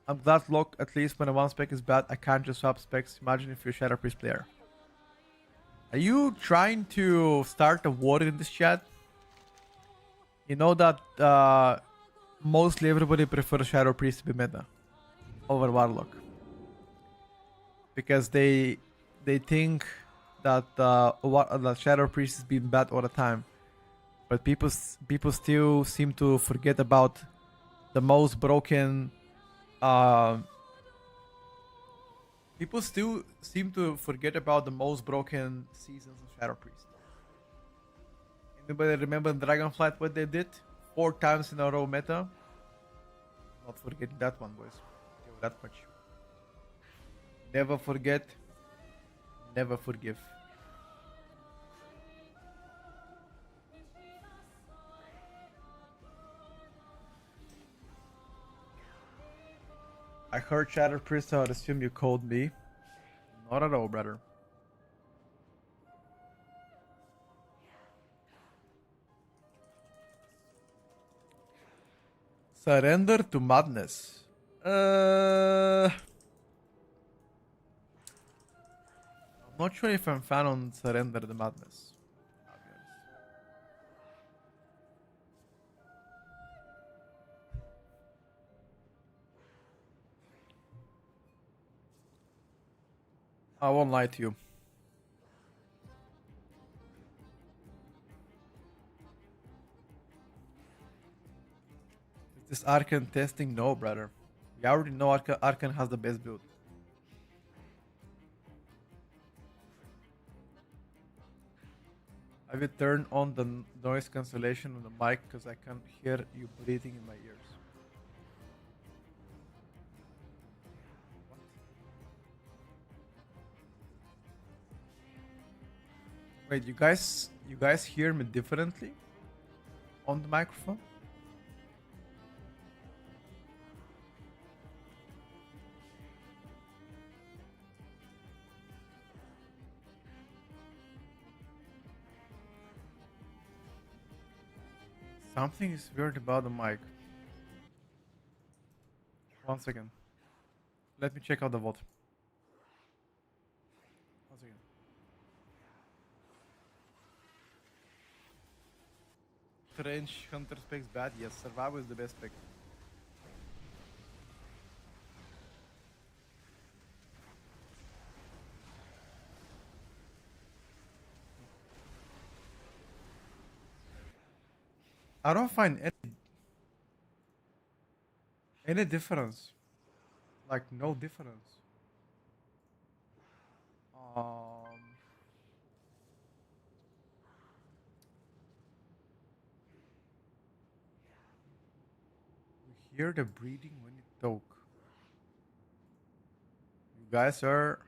I'm glad lock, at least when one spec is bad, I can't just swap specs. Imagine if you're a Shadow Priest player. Are you trying to start a war in this chat? You know that mostly everybody prefers Shadow Priest to be meta over Warlock. Because they think that the Shadow Priest is being bad all the time. But people still seem to forget about the most broken... people still seem to forget about the most broken seasons of Shadow Priest. Anybody remember in Dragonflight what they did? 4 times in a row meta? Not forgetting that one, boys. Tell you that much. Never forget. Never forgive. I heard Shadow Priest, so I'd assume you called me. Not at all, brother. Surrender to madness. I'm not sure if I'm fan on Surrender to Madness. I'll be honest. I won't lie to you. Is this Arcan testing? No, brother. We already know Arcan has the best build. I will turn on the noise cancellation on the mic because I can hear you breathing in my ears. Wait, you guys hear me differently on the microphone? Something is weird about the mic. 1 second. Let me check out the VOD. 1 second. Range Hunter specs bad? Yes, Survival is the best spec. I don't find any difference. Like no difference. We hear the breathing when you talk. You guys are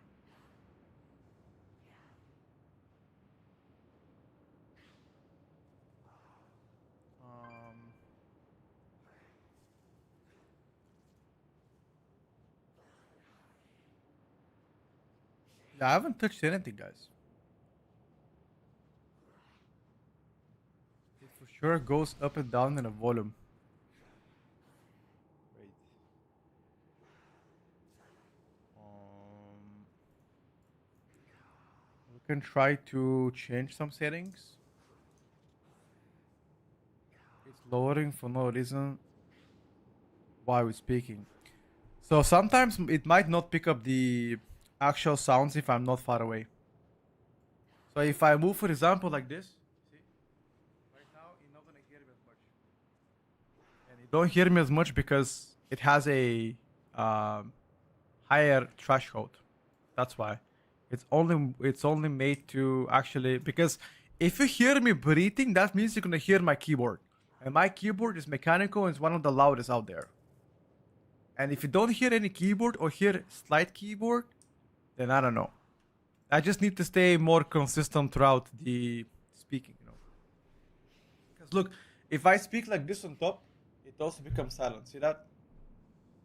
yeah, I haven't touched anything, guys. It for sure goes up and down in a volume. Wait. We can try to change some settings. It's lowering for no reason while we're speaking. So sometimes it might not pick up the actual sounds if I'm not far away. So if I move, for example, like this, see? Right now, you're not gonna hear me as much. And you don't hear me as much because it has a higher threshold. That's why. It's only made to actually, because if you hear me breathing, that means you're gonna hear my keyboard. And my keyboard is mechanical and it's one of the loudest out there. And if you don't hear any keyboard or hear slight keyboard, then I don't know. I just need to stay more consistent throughout the speaking, you know. Because look, if I speak like this on top, it also becomes silent. See that?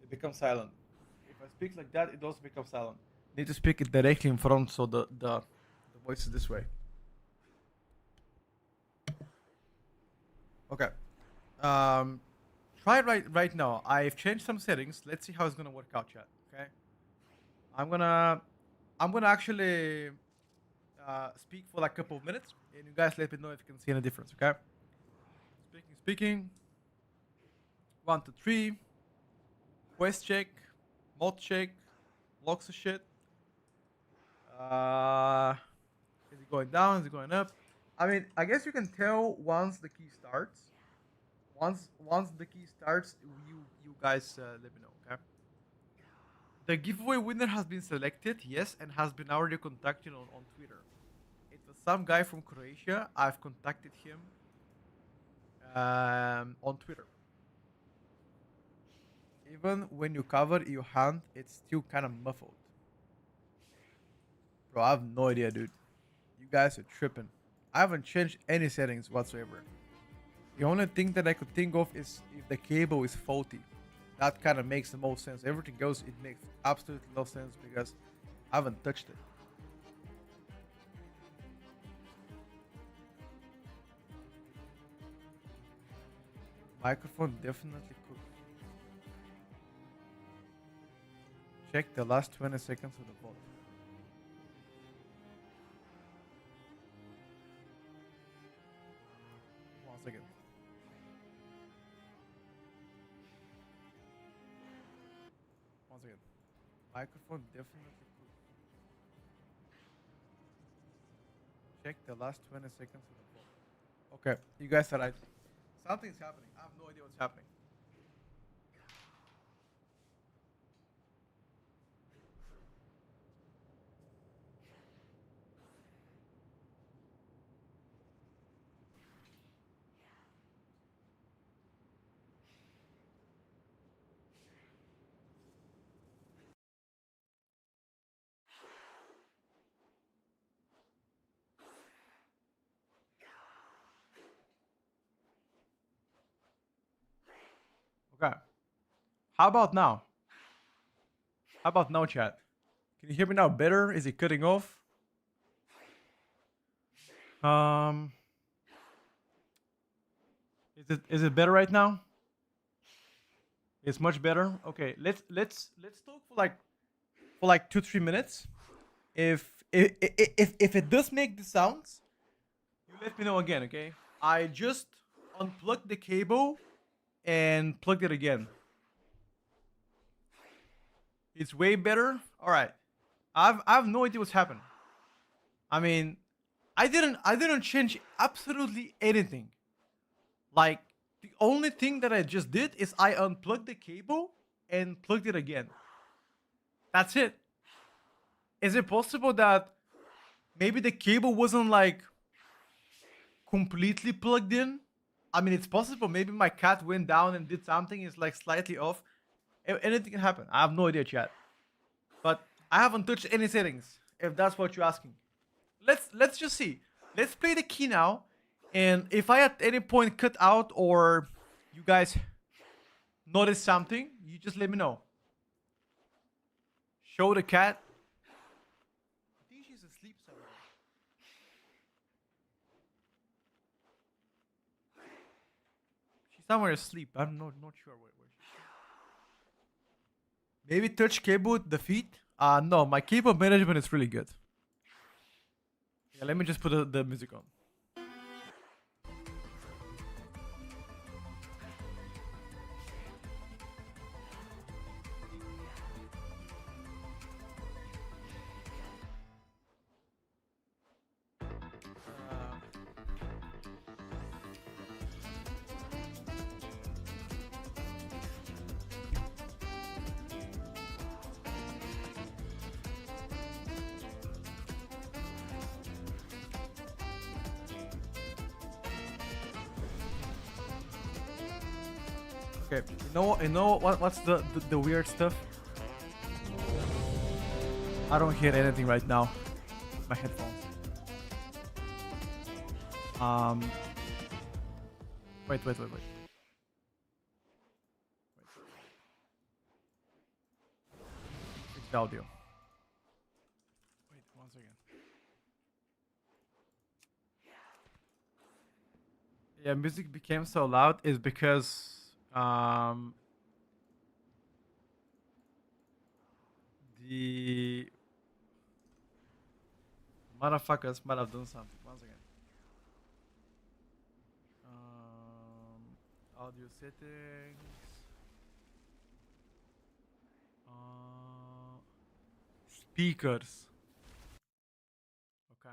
It becomes silent. If I speak like that, it also becomes silent. Need to speak it directly in front so the voice is this way. Okay. Try it right now. I've changed some settings. Let's see how it's gonna work out, chat. Okay. I'm gonna actually speak for like a couple of minutes, and you guys let me know if you can see any difference. Okay. Speaking. 1, 2, 3. Quest check. Mod check. Logs of shit. Is it going down? Is it going up? I mean, I guess you can tell once the key starts. Once the key starts, you guys let me know, okay? The giveaway winner has been selected, yes, and has been already contacted on Twitter. It was some guy from Croatia. I've contacted him on Twitter. Even when you cover your hand, it's still kind of muffled. Bro, I have no idea, dude. You guys are tripping. I haven't changed any settings whatsoever. The only thing that I could think of is if the cable is faulty. That kind of makes the most sense. Everything else, it makes absolutely no sense because I haven't touched it. Microphone definitely cooked. Check the last 20 seconds of the vote. One second. Once again, microphone definitely cooked. Check the last 20 seconds of the vote. Okay, you guys are right. Something's happening. I have no idea what's happening. Okay. How about now? How about now, chat? Can you hear me now better? Is it cutting off? Is it better right now? It's much better. Okay, let's talk for like 2-3 minutes. If it does make the sounds, you let me know again, okay? I just unplugged the cable and plugged it again. It's way better. All right. I have no idea what's happened. I mean, I didn't change absolutely anything. Like the only thing that I just did is I unplugged the cable and plugged it again. That's it. Is it possible that maybe the cable wasn't like completely plugged in? I mean, it's possible. Maybe my cat went down and did something. It's like slightly off. Anything can happen. I have no idea, chat. But I haven't touched any settings, if that's what you're asking. Let's just see. Let's play the key now. And if I at any point cut out or you guys notice something, you just let me know. Show the cat. I think she's asleep somewhere. She's somewhere asleep. I'm not sure where she is. Maybe touch cable with the feet? No, my cable management is really good. Yeah, let me just put the music on. Okay, you know what's the weird stuff? I don't hear anything right now. My headphones. Wait. Fix the audio. Wait, 1 second. Yeah, music became so loud is because the motherfuckers might have done something. 1 second. Audio settings. Speakers. Okay.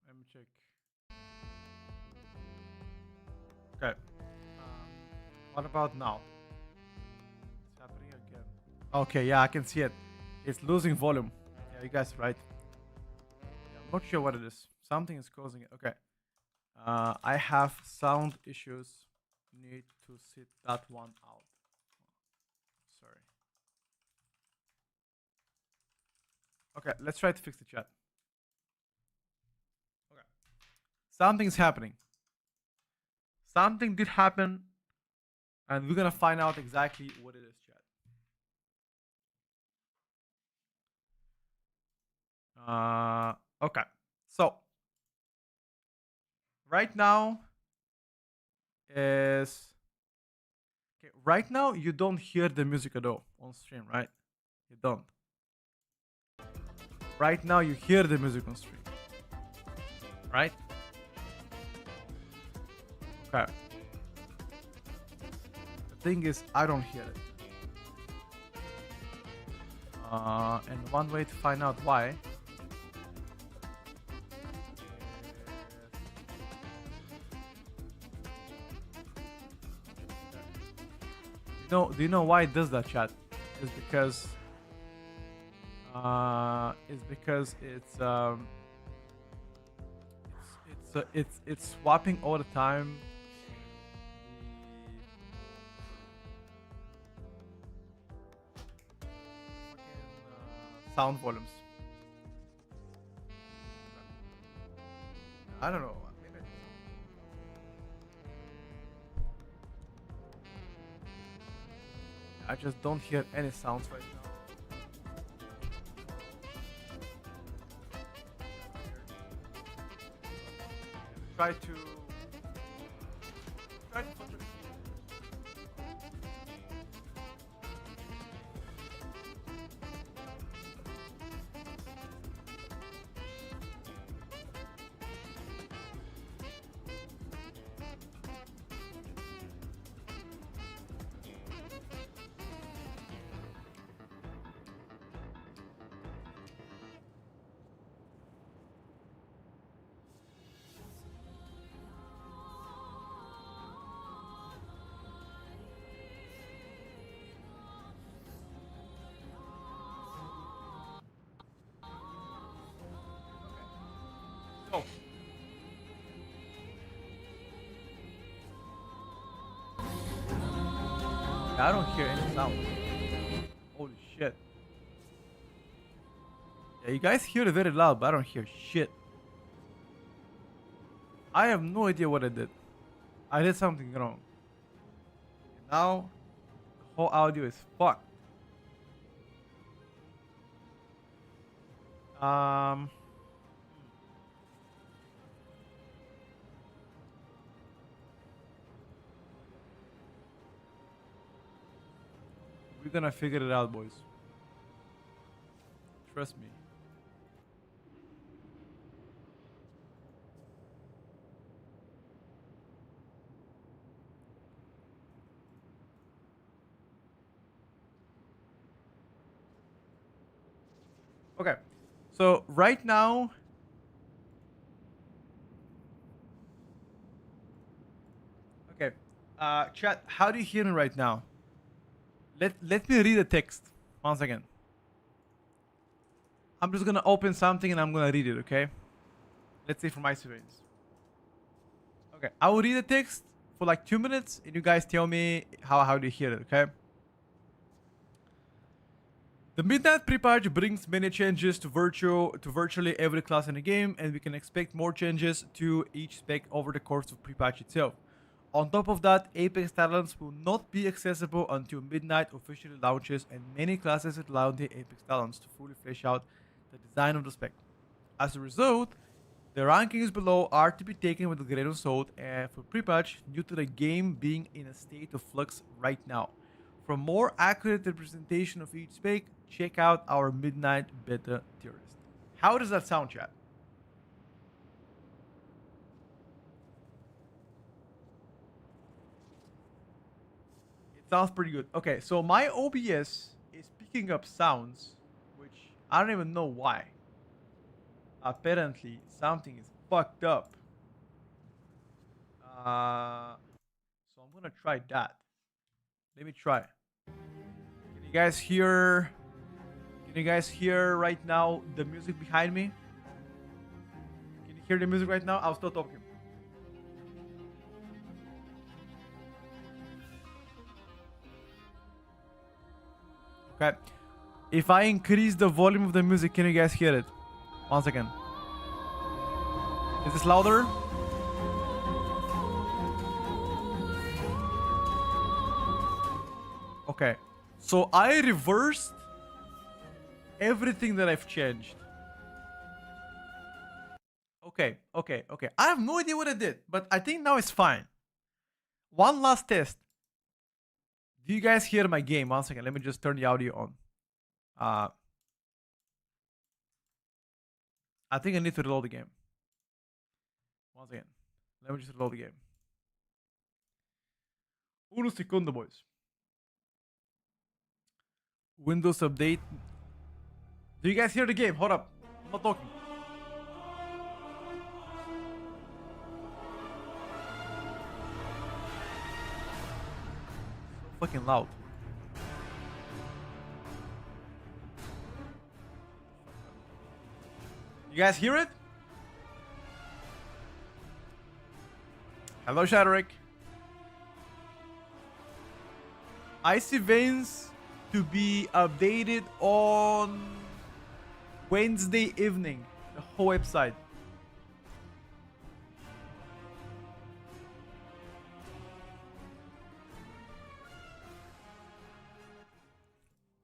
Let me check. Okay. What about now? It's happening again. Okay, yeah, I can see it. It's losing volume. Yeah, you guys are right. Yeah, I'm not sure what it is. Something is causing it. Okay. I have sound issues. Need to sit that one out. Sorry. Okay, let's try to fix the chat. Okay. Something's happening. Something did happen, and we're gonna find out exactly what it is, chat. Okay. So right now is okay. Right now you don't hear the music at all on stream, right? You don't. Right now you hear the music on stream, right? Okay. The thing is, I don't hear it. And one way to find out why. Do you know why it does that, chat? It's because it's swapping all the time the sound volumes. I don't know. Maybe I just don't hear any sounds right now. Try to put it. So, I don't hear any sound. Holy shit. Yeah, you guys hear it very loud, but I don't hear shit. I have no idea what I did. I did something wrong. Now, the whole audio is fucked. We're gonna figure it out, boys. Trust me. Okay, so right now, Chat, how do you hear me right now? Let me read the text once again. I'm just gonna open something and I'm gonna read it, okay? Let's say for my surveillance. Okay, I will read the text for like 2 minutes and you guys tell me how do you hear it, okay? The Midnight Pre-patch brings many changes to virtually every class in the game, and we can expect more changes to each spec over the course of pre-patch itself. On top of that, Apex Talents will not be accessible until Midnight officially launches, and many classes allow the Apex Talents to fully flesh out the design of the spec. As a result, the rankings below are to be taken with a grain of salt for pre-patch due to the game being in a state of flux right now. For more accurate representation of each spec, check out our Midnight Beta tier list. How does that sound, chat? It sounds pretty good. Okay, so my OBS is picking up sounds, which I don't even know why. Apparently, something is fucked up. So I'm gonna try that. Let me try. Can you guys hear? Can you guys hear right now the music behind me? Can you hear the music right now? I'll still talking. Okay. If I increase the volume of the music, can you guys hear it? Once again. Is this louder? Okay. So I reversed everything that I've changed. Okay. I have no idea what I did, but I think now it's fine. One last test. Do you guys hear my game? One second. Let me just turn the audio on. I think I need to reload the game. Once again. Let me just reload the game. Uno segundo, boys. Windows update. Do you guys hear the game? Hold up. I'm not talking. So fucking loud. You guys hear it? Hello, Shaderick. Icy Veins to be updated on Wednesday evening. The whole website.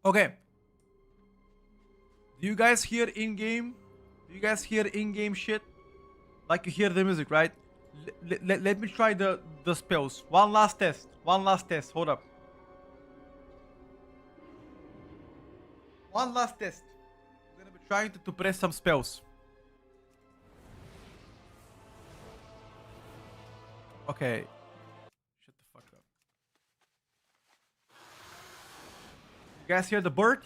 Okay. Do you guys hear in-game? Do you guys hear in-game shit? Like you hear the music, right? Let me try the spells. One last test. Hold up. One last test. I'm gonna be trying to press some spells. Okay. Shut the fuck up. You guys hear the bird?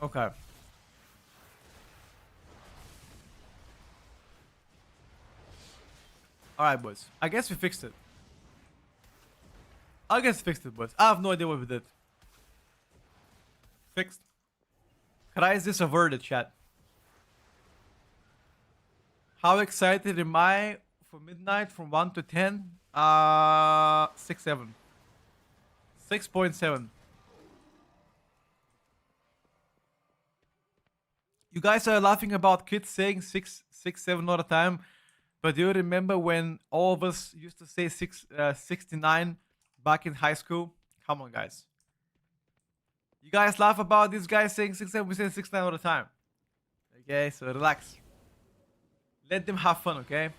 Okay. Alright, boys. I guess we fixed it. Boys. I have no idea what we did. Fixed. Crisis averted, chat. How excited am I for Midnight from 1 to 10? 6, 7. 6.7. You guys are laughing about kids saying 6, 7 all the time. But do you remember when all of us used to say 69 back in high school? Come on, guys. You guys laugh about these guys saying 6, 7. We say 69 all the time. Okay, so relax. Let them have fun, okay?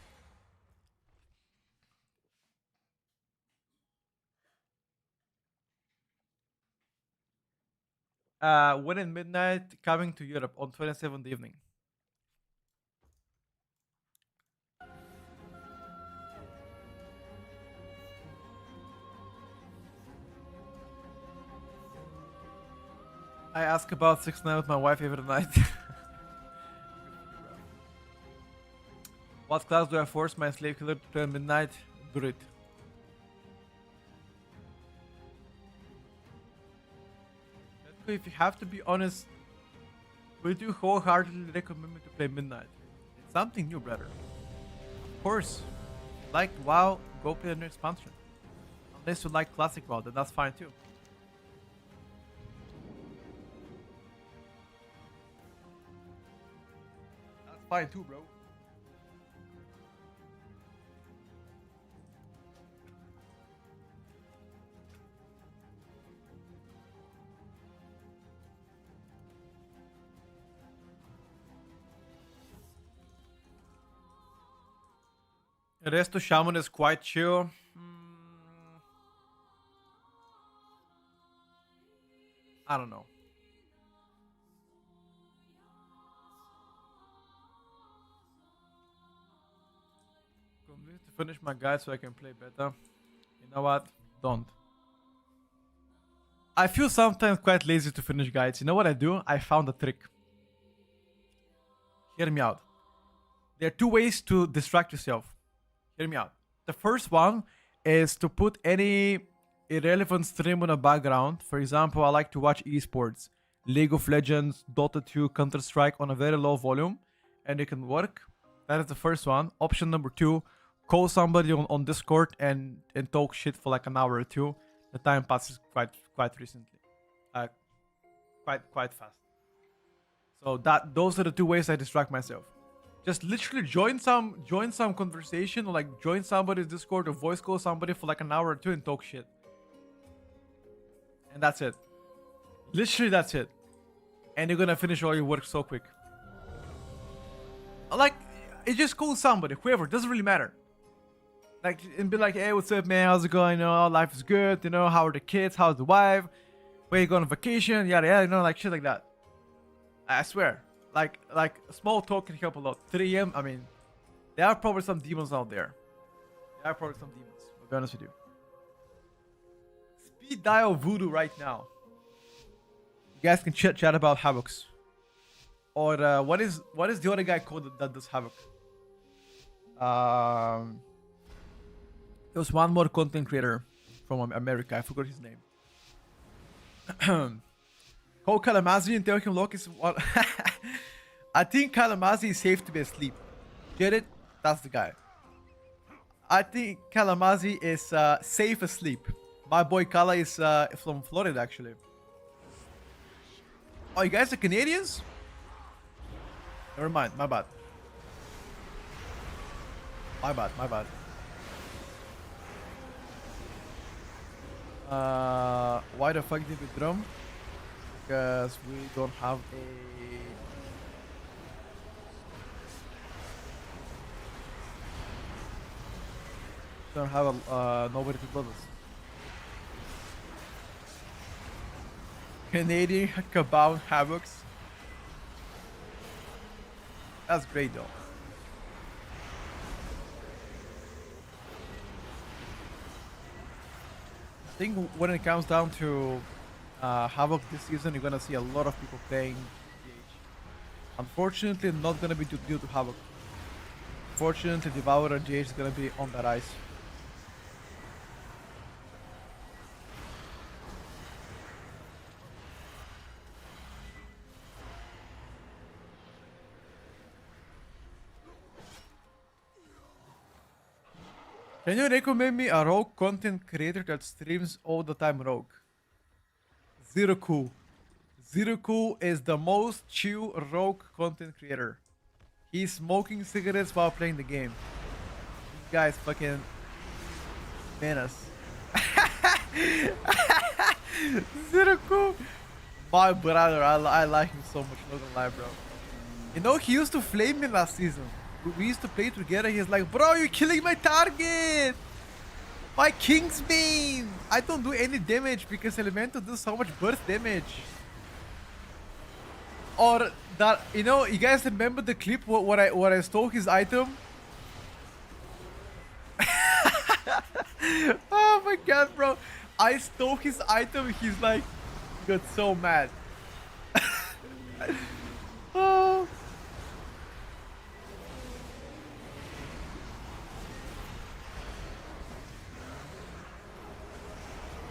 When in Midnight coming to Europe on 27th evening. I ask about 6ix9ine with my wife every night. What class do I force my slave killer to play at midnight? Do it. If you have to be honest, would you wholeheartedly recommend me to play midnight? It's something new, brother. Of course. Like WoW, go play the new expansion. Unless you like classic WoW, then that's fine too. That's fine too, bro. Resto Shaman is quite chill. I don't know. Convinced to finish my guide so I can play better. You know what? Don't. I feel sometimes quite lazy to finish guides. You know what I do? I found a trick. Hear me out. There are two ways to distract yourself. Hear me out. The first one is to put any irrelevant stream on the background. For example, I like to watch esports, League of Legends, Dota 2, Counter-Strike on a very low volume, and it can work. That is the first one. Option number two, call somebody on Discord and talk shit for like an hour or two. The time passes quite recently, quite fast. So those are the two ways I distract myself. Just literally join some conversation, or like join somebody's Discord or voice call somebody for like an hour or two and talk shit. And that's it. Literally that's it. And you're gonna finish all your work so quick. Like, it just calls somebody, whoever, doesn't really matter. Like, and be like, hey, what's up, man? How's it going? You know, life is good. You know, how are the kids? How's the wife? Where you going on vacation? Yada yada. You know, like shit like that. I swear. Like small talk can help a lot. 3 AM, I mean, there are probably some demons out there. I'll be honest with you. Speed dial voodoo right now. You guys can chat about Havocs. Or what is the other guy called that does Havoc? There was one more content creator from America. I forgot his name. Call Kalamazi and tell him lock is what. I think Kalamazi is safe to be asleep. Get it? That's the guy. I think Kalamazi is safe asleep. My boy Kala is from Florida, actually. Oh, you guys are Canadians? Never mind, my bad. My bad. Why the fuck did we drum? Because we don't have a... Don't have a nobody to build us. Canadian Kabound Havocs. That's great though. I think when it comes down to Havoc this season, you're gonna see a lot of people playing DH. Unfortunately, not gonna be due to Havoc. Fortunately, Devourer and DH is gonna be on that ice. Can you recommend me a rogue content creator that streams all the time rogue? Zero Cool. Zero Cool is the most chill rogue content creator. He's smoking cigarettes while playing the game. This guy's fucking menace. Zero Cool. My brother, I like him so much, not gonna lie, bro. You know, he used to flame me last season. We used to play together. He's like, bro, you're killing my target. My Kingsbane. I don't do any damage because Elemental does so much burst damage. Or that, you know, you guys remember the clip where I stole his item? Oh my god, bro. I stole his item. He's like, got so mad. Oh.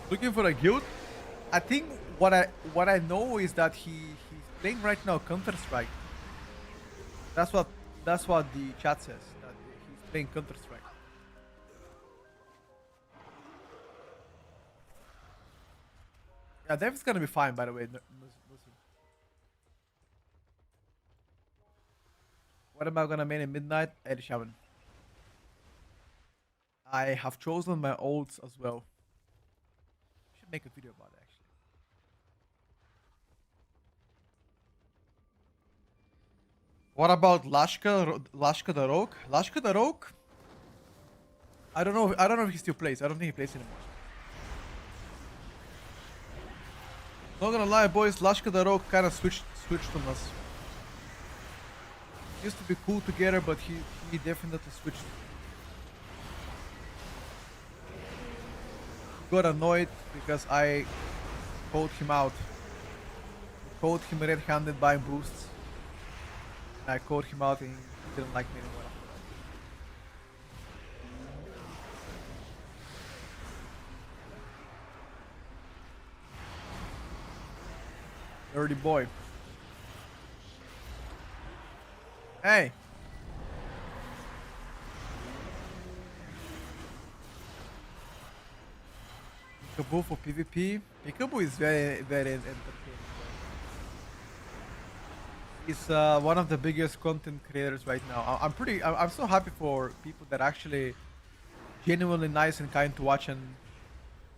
Looking for a guild? I think what I know is that he's playing right now Counter Strike. That's what the chat says. That he's playing Counter Strike. Yeah, Dev's gonna be fine, by the way. What am I gonna main in midnight? Ed Shaman. I have chosen my ults as well. Should make a video about it actually. What about Lashka the Rogue? Lashka the Rogue? I don't know if he still plays. I don't think he plays anymore. Not gonna lie, boys, Lashka the Rogue kind of switched on us. Used to be cool together, but he definitely switched. Got annoyed because I called him out. Called him red-handed buying boosts. And I called him out and he didn't like me anymore. Dirty boy. Hey. Peekaboo for PvP. Peekaboo is very entertaining. He's one of the biggest content creators right now. I'm so happy for people that actually genuinely nice and kind to watch and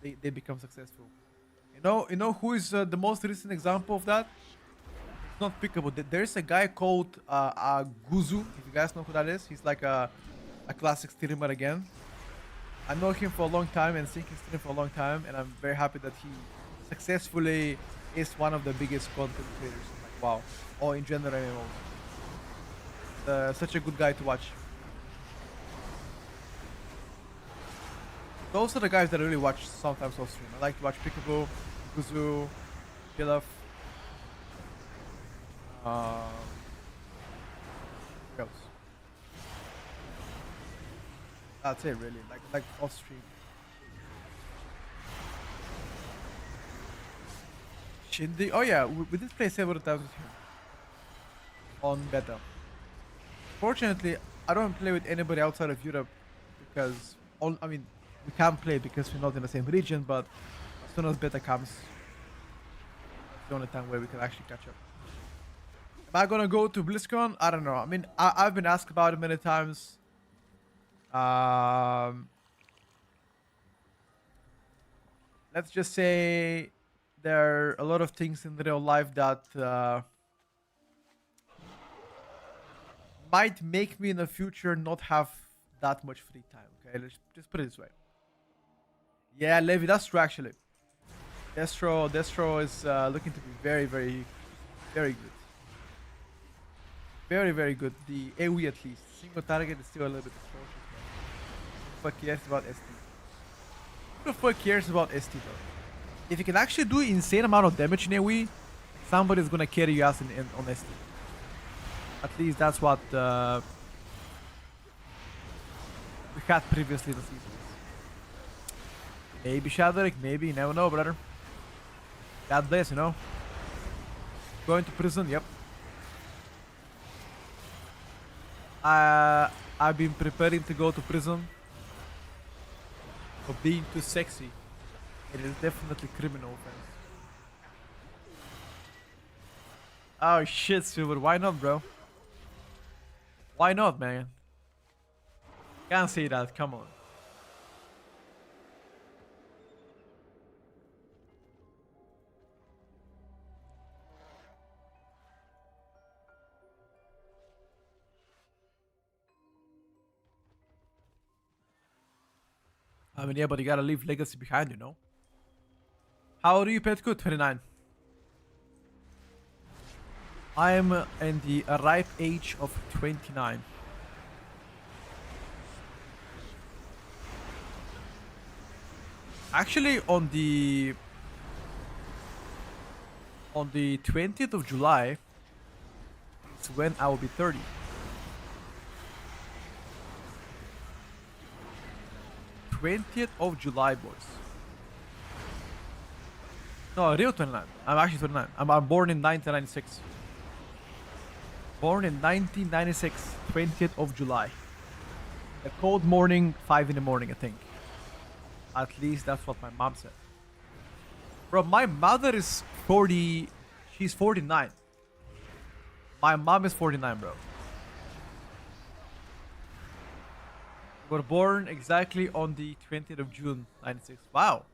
they become successful. You know who is the most recent example of that? It's not Peekaboo. There's a guy called Guzu. If you guys know who that is, he's like a classic streamer again. I know him for a long time and seen his stream for a long time, and I'm very happy that he successfully is one of the biggest content creators. Like, wow. Or in general, such a good guy to watch. Those are the guys that I really watch sometimes off stream. I like to watch Peekaboo, Guzu, Pilaf. Who else? That's it, really. Like off stream. Shindy. Oh yeah, we did play several times with him on beta. Fortunately, I don't play with anybody outside of Europe because we can't play because we're not in the same region. But as soon as beta comes, that's the only time where we can actually catch up. Am I gonna go to BlizzCon? I don't know. I mean, I've been asked about it many times. Let's just say there are a lot of things in real life that might make me in the future not have that much free time. Okay, let's just put it this way. Yeah, Levi, that's true actually. Destro is looking to be very, very, very good. Very, very good. The AoE at least. Single target is still a little bit atrocious. Who the fuck cares about ST? Who the fuck cares about ST though? If you can actually do insane amount of damage in AoE, somebody's gonna carry you ass on ST. At least that's what we had previously in the season. Maybe Shadrick, maybe, you never know, brother. God bless, you know. Going to prison, yep. I've been preparing to go to prison for being too sexy. It is definitely criminal offense. Oh shit, Silver, why not, bro? Why not, man? Can't say that, come on. I mean, yeah, but you gotta leave legacy behind, you know? How old are you, Petco? 29. I am in the ripe age of 29. Actually, on the 20th of July, It's when I will be 30. July 20th, boys. No, real 29. I'm actually 29. I'm born in 1996. Born in 1996, 20th of July. A cold morning, 5 in the morning, I think. At least that's what my mom said. Bro, my mother is 40. She's 49. My mom is 49, bro. We were born exactly on the 20th of June, 96. Wow.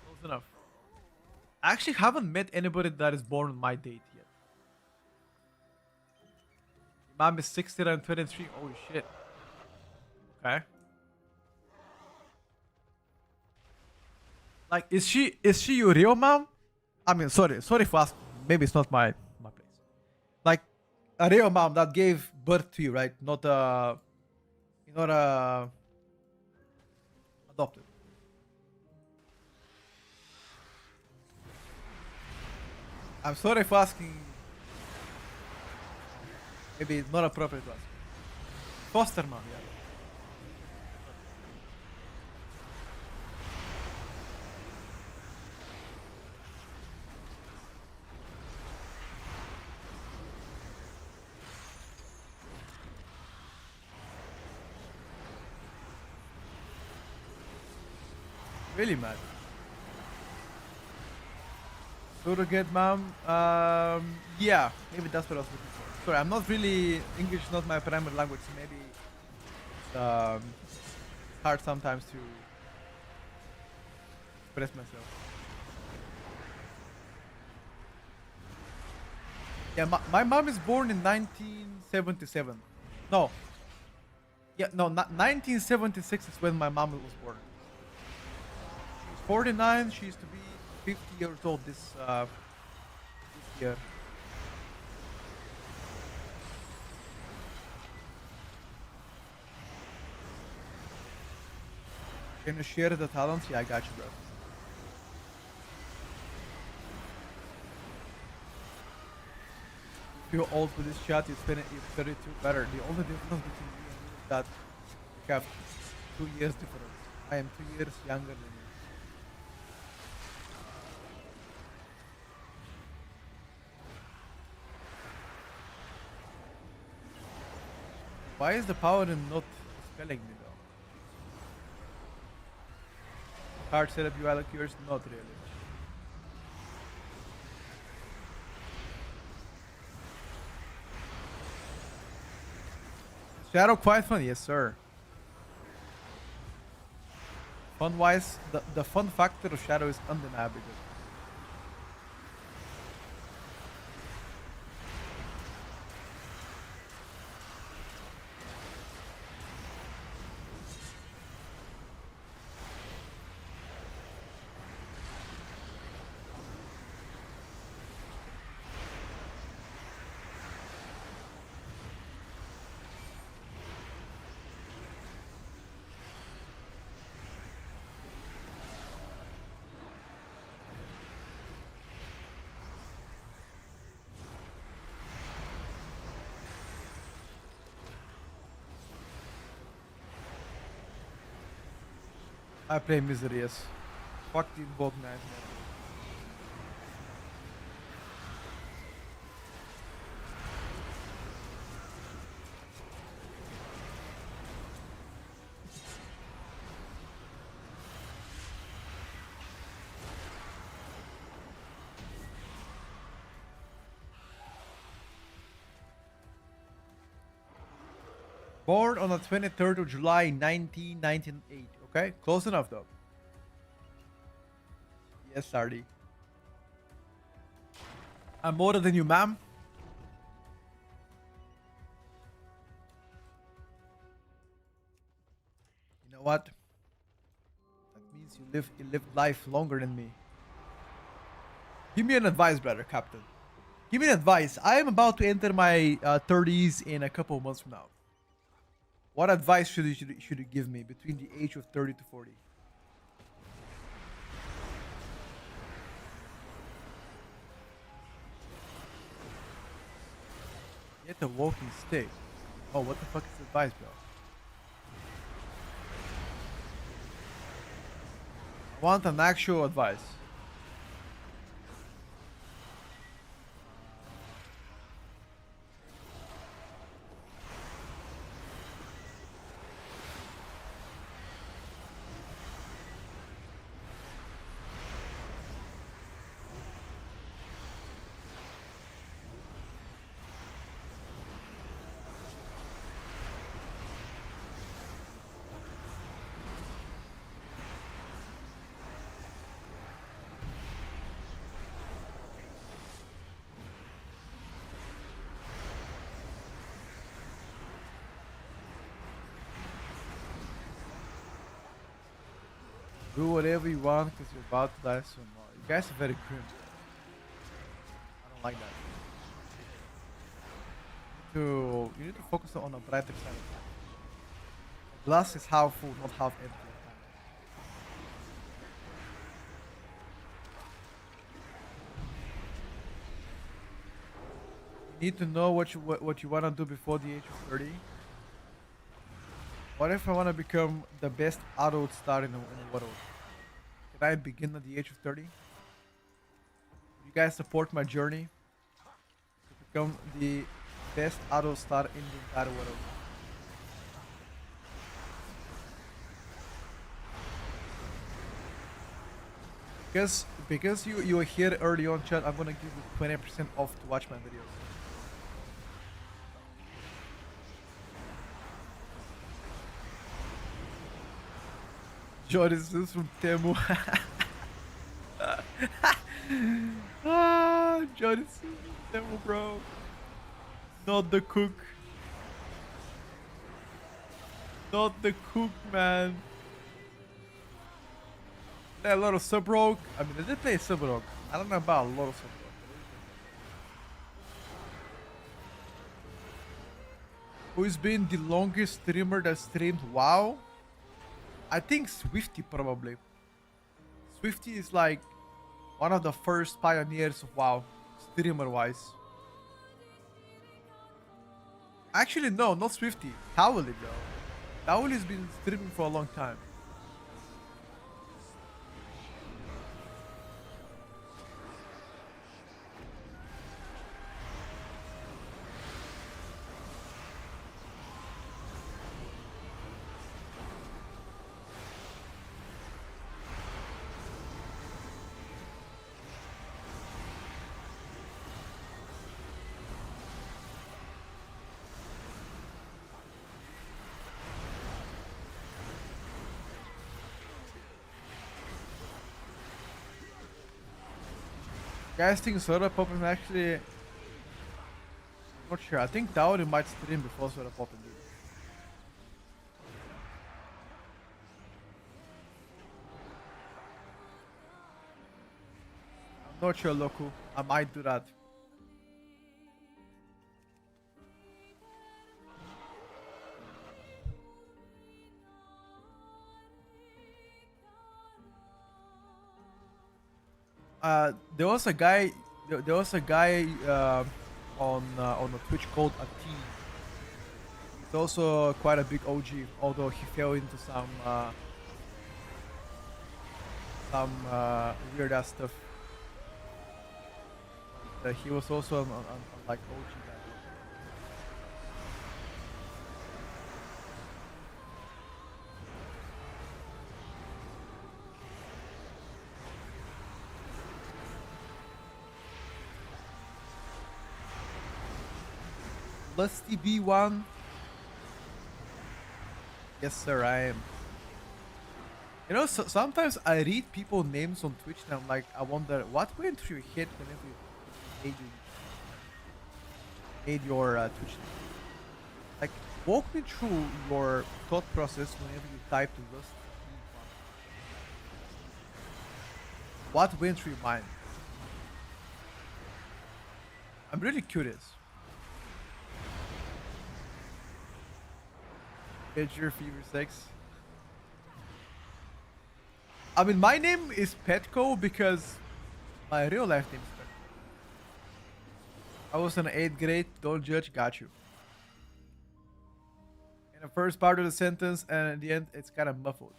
Close enough. I actually haven't met anybody that is born on my date yet. My mom is 60 and 23. Holy shit. Okay. Like, is she your real mom? I mean, sorry for asking. Maybe it's not my place. Like, a real mom that gave birth to you, right? Not adopted. I'm sorry for asking. Maybe it's not appropriate to ask. Foster mom, yeah. Really mad. Surrogate mom. Yeah, maybe that's what I was looking for. Sorry, I'm not really English, is not my primary language. So maybe it's hard sometimes to express myself. Yeah, my mom is born in 1977. No. Yeah, no, 1976 is when my mom was born. 49. She used to be 50 years old this year. Can you share the talents? Yeah, I got you, bro. If you're old for this chat, you're 32 better. The only difference between you and me is that we have 2 years difference. I am 2 years younger than you. Why is the power in not spelling me though? Hard setup UI like yours? Not really. Shadow quite fun, yes sir. Fun wise, the fun factor of Shadow is undeniable. I play Misery, yes. Fuck the Invoke Nightmare. Born on the 23rd of July, 1998. Okay, close enough though. Yes, Sardi. I'm older than you, ma'am. You know what? That means you lived life longer than me. Give me an advice, brother, Captain. Give me an advice. I am about to enter my 30s in a couple of months from now. What advice should you give me between the age of 30 to 40? Get a walking stick. Oh, what the fuck is advice, bro? I want an actual advice. Do whatever you want because you're about to die soon. Well, you guys are very grim. I don't like that. You need to focus on a brighter side of life. The glass is half full, not half empty. You need to know what you want to do before the age of 30. What if I want to become the best adult star in the world? Can I begin at the age of 30? You guys support my journey to become the best adult star in the entire world. Because you were here early on, chat, I'm gonna give you 20% off to watch my videos. Joris is from Temu. Joris is from Temu, bro. Not the cook. Not the cook, man. Play a lot of Sub Rogue. I mean, I did play Sub Rogue. I don't know about a lot of Sub Rogue. Who's been the longest streamer that streamed WoW? I think Swifty probably. Swifty is like one of the first pioneers of WoW, streamer wise. Actually, no, not Swifty. Cowley, bro. Cowley's been streaming for a long time. Guys think Soda Pop is actually... Not sure. I think Dowdy might stream before Soda Pop indeed. I'm not sure, Loku. I might do that. There was a guy. There was a guy on a Twitch called Ati. He's also quite a big OG, although he fell into some weird ass stuff. He was also on like OG guy. Lusty B1. Yes, sir, I am. You know, sometimes I read people's names on Twitch and I'm like, I wonder what went through your head whenever you made your Twitch name. Like, walk me through your thought process whenever you typed Lusty B1. What went through your mind? I'm really curious. Get your fever 6. I mean, my name is Petco because my real life name is Petco. I was in 8th grade. Don't judge. Got you. In the first part of the sentence and at the end, it's kind of muffled.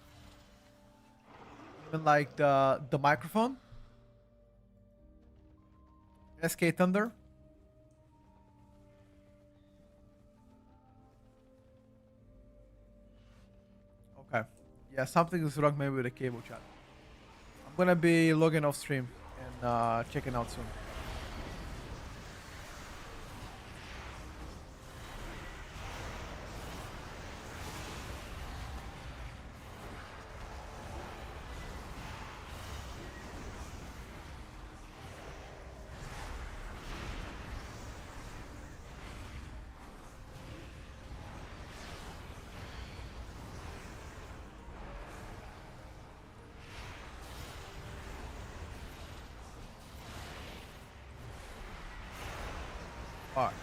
Even like the microphone. SK Thunder. Okay. Yeah, something is wrong maybe with the cable chat. I'm gonna be logging off stream and checking out soon. Alright.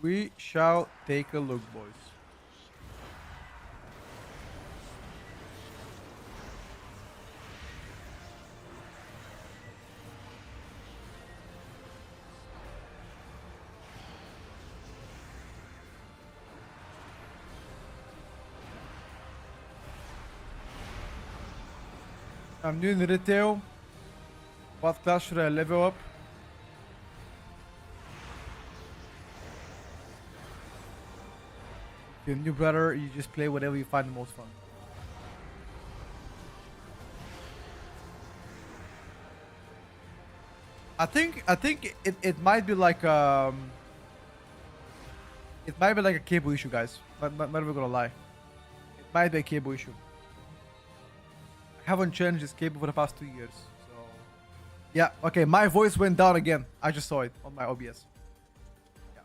We shall take a look, boys. I'm doing retail. What class should I level up? If you're a new brother, you just play whatever you find the most fun. I think it might be like it might be like a cable issue, guys. Not even gonna lie. It might be a cable issue. I haven't changed this cable for the past 2 years, so yeah. Okay, my voice went down again. I just saw it on my OBS. Yeah,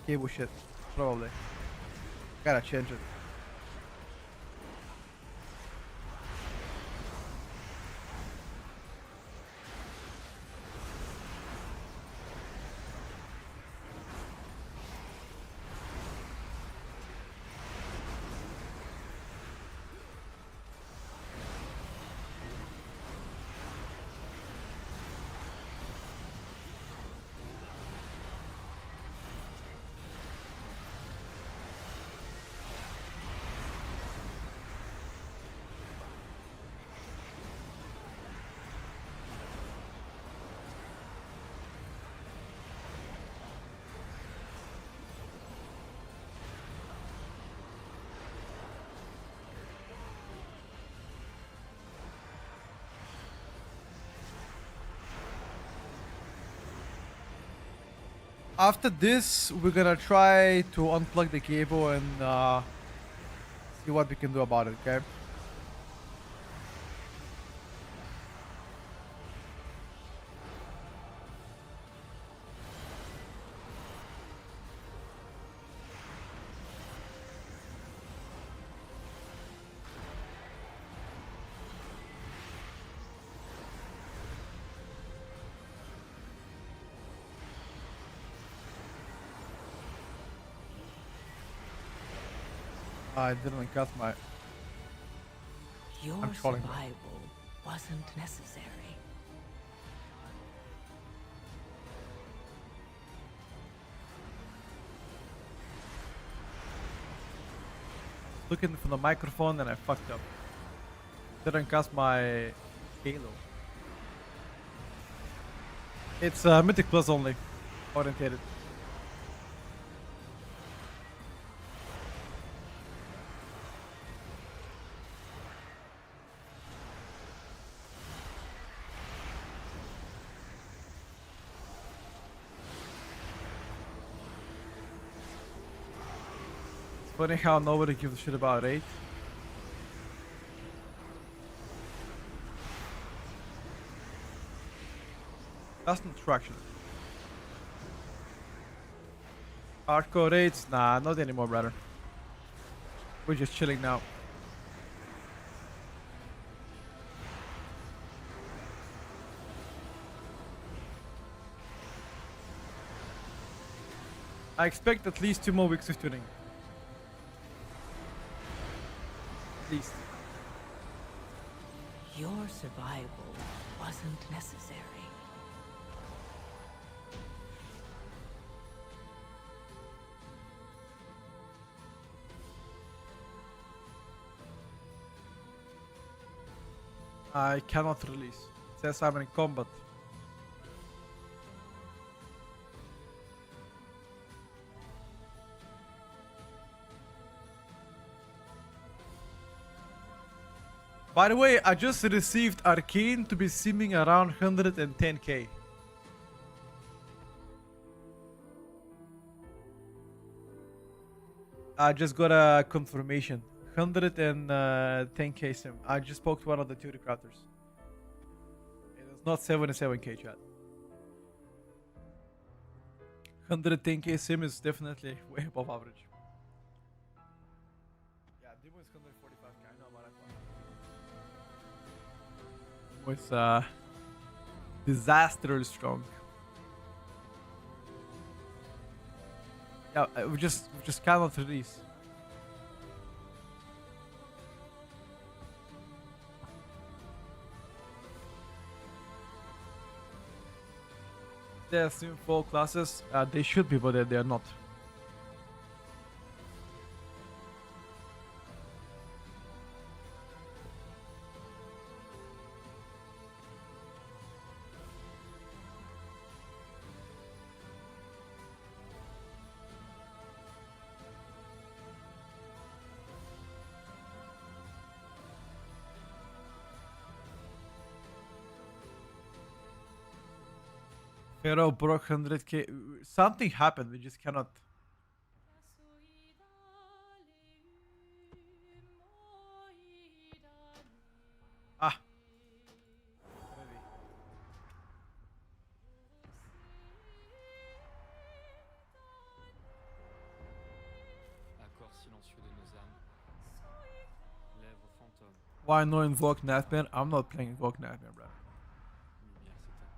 cable shit, probably. Gotta change it. After this, we're gonna try to unplug the cable and see what we can do about it, okay? I didn't cut my... Your trolling. survival wasn't necessary. Looking for the microphone and I fucked up. Didn't cast my Halo. It's Mythic Plus only. Orientated. Funny how nobody gives a shit about 8. Custom traction. Hardcore 8s? Nah, not anymore, brother. We're just chilling now. I expect at least 2 more weeks of tuning. At least. Your survival wasn't necessary. I cannot release. It says I'm in combat. By the way, I just received Arcane to be simming around 110k. I just got a confirmation. 110k sim. I just spoke to one of the tutor crafters. It was not 77k chat. 110k sim is definitely way above average. Yeah, Demo is 145k. I know about that one. Demo is disastrously strong. Yeah, we just cannot release. They're sim 4 classes. They should be, but they are not. Pharaoh broke 100k. Something happened. We just cannot. Ah. Maybe. Accord silencieux de nos âmes. Lèvres fantômes. Why no invoke Nightmare? I'm not playing invoke Nightmare, bro. Lumière s'éteint.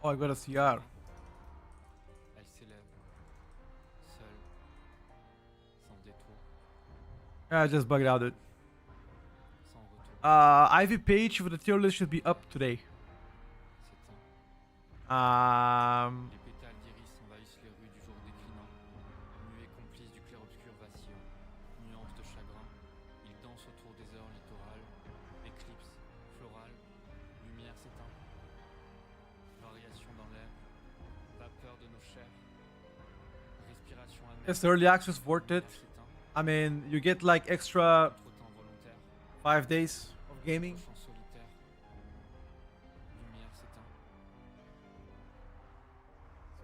Oh, I got a CR. Elle s'élève. Seule. Sans détour. I just bugged out it. Sans retour. Ivy page for the tier list should be up today. S'éteint. Um, Les pétales d'iris envahissent les rues du jour déclinant. Nuées complices du clair-obscur vacillant. Nuances de chagrin. Ils dansent autour des heures littorales. Éclipse. Florale. Lumière s'éteint. Variation dans l'air. Vapeur de nos chairs. Respiration amère. yes, early access worth it. Lumière s'éteint. I mean, you get like extra Trottin volontaire. 5 days of gaming. Chant solitaire. Lumière s'éteint.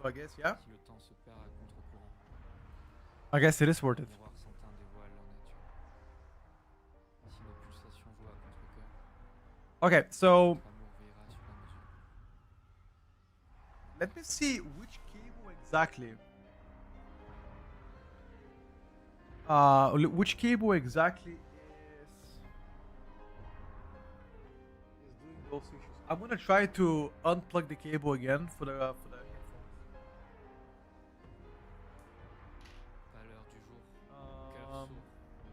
So I guess, yeah. Si le temps se perd à contre-courant. I guess it is worth it. Miroir sans teint dévoile leur nature. Si nos pulsations jouent à contre-cœur, Okay, so notre amour veillera sur la mesure. let me see which cable exactly. Which cable exactly is doing those issues? I'm gonna try to unplug the cable again for the headphones. Pâleur du jour, cœur sourd,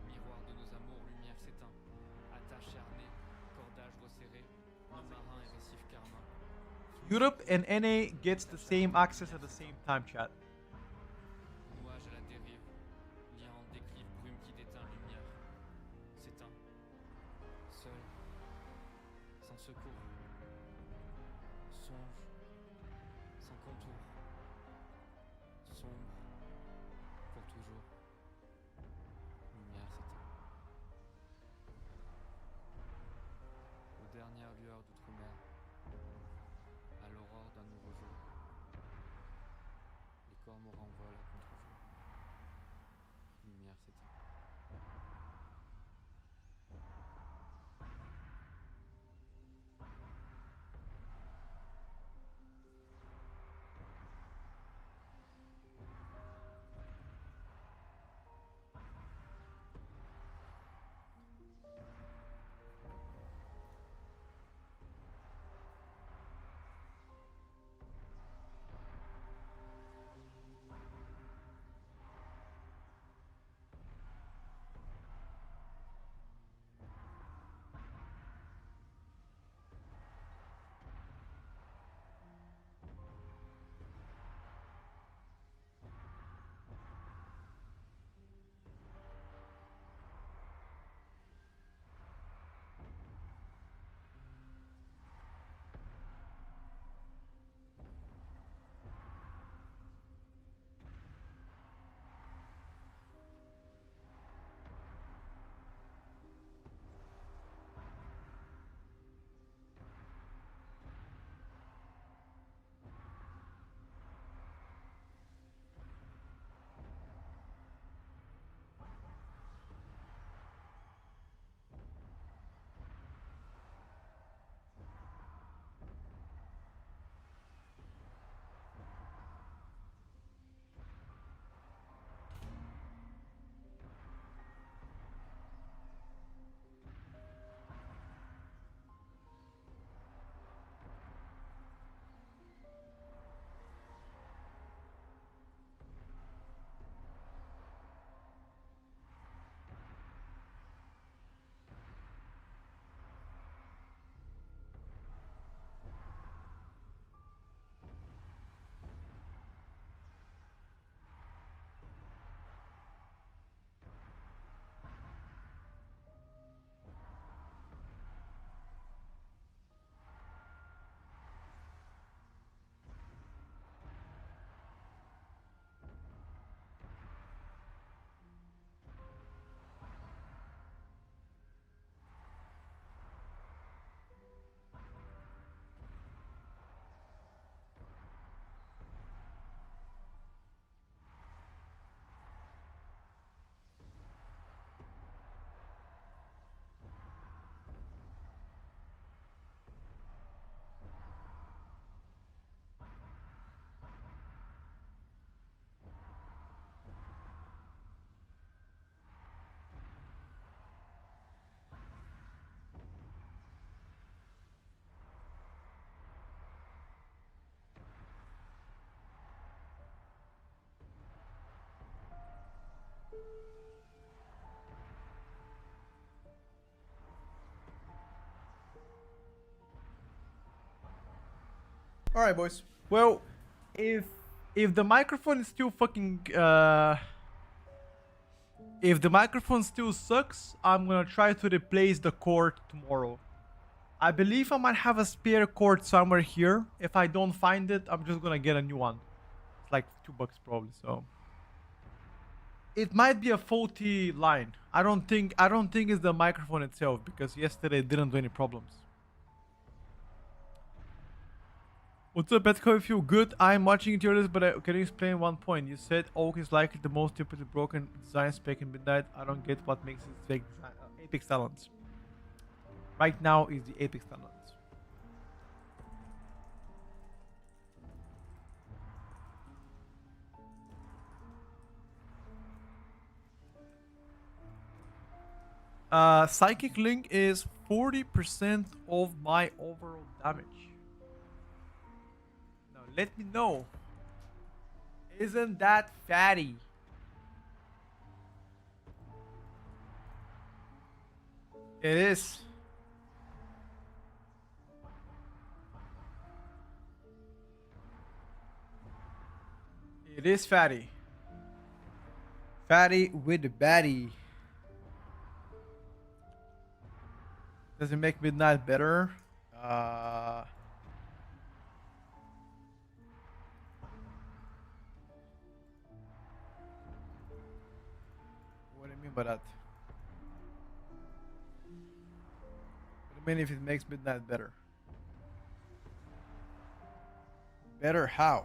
miroir de nos amours, lumière s'éteint. Attache charnée, cordage resserré, nos marins et récifs carmin. Europe and NA gets the same access at the same time, chat. Nuage à la dérive, lien en déclive, brume qui déteint, lumière s'éteint. Seul, sans secours. Songe, sans contour. Sombre, pour toujours. Lumière s'éteint. Aux dernières lueurs d'outre-mer, à l'aurore d'un nouveau jour, les All right, boys. Well, if the microphone is still fucking if the microphone still sucks, I'm gonna try to replace the cord tomorrow. I believe I might have a spare cord somewhere here. If I don't find it, I'm just gonna get a new one. It's like $2 probably. So it might be a faulty line. I don't think it's the microphone itself, because yesterday it didn't do any problems. What's up, Petco? I feel good. I'm watching Tierlist, but can you explain one point? You said Oak is likely the most typically broken design spec in Midnight. I don't get what makes it fake design. Apex Talents. Right now is the Apex Talents. Psychic Link is 40% of my overall damage. Now let me know. Isn't that fatty? It is. It is fatty. Fatty with the baddie. Does it make Midnight better? What do you mean by that? What do you mean if it makes Midnight better? Better how?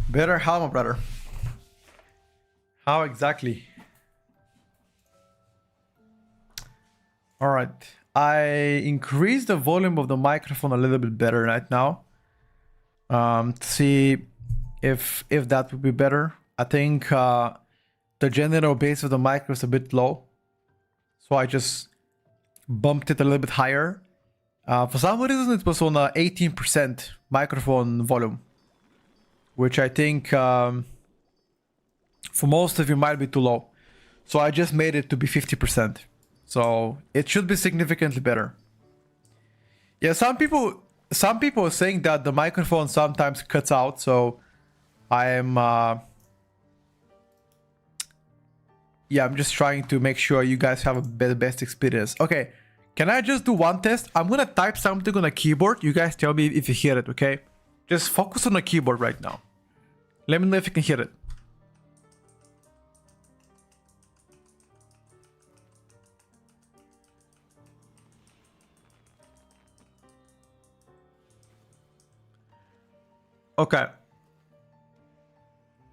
Better how, my brother? How exactly? All right. I increased the volume of the microphone a little bit better right now. To see if that would be better. I think the general bass of the mic was a bit low, so I just bumped it a little bit higher. For some reason, it was on 18% microphone volume, which I think for most of you might be too low. So I just made it to be 50%. So it should be significantly better. Yeah, some people are saying that the microphone sometimes cuts out. So I am yeah, I'm just trying to make sure you guys have the best experience. Okay, can I just do one test? I'm gonna type something on a keyboard. You guys tell me if you hear it, okay? Just focus on the keyboard right now. Let me know if you can hear it. Okay.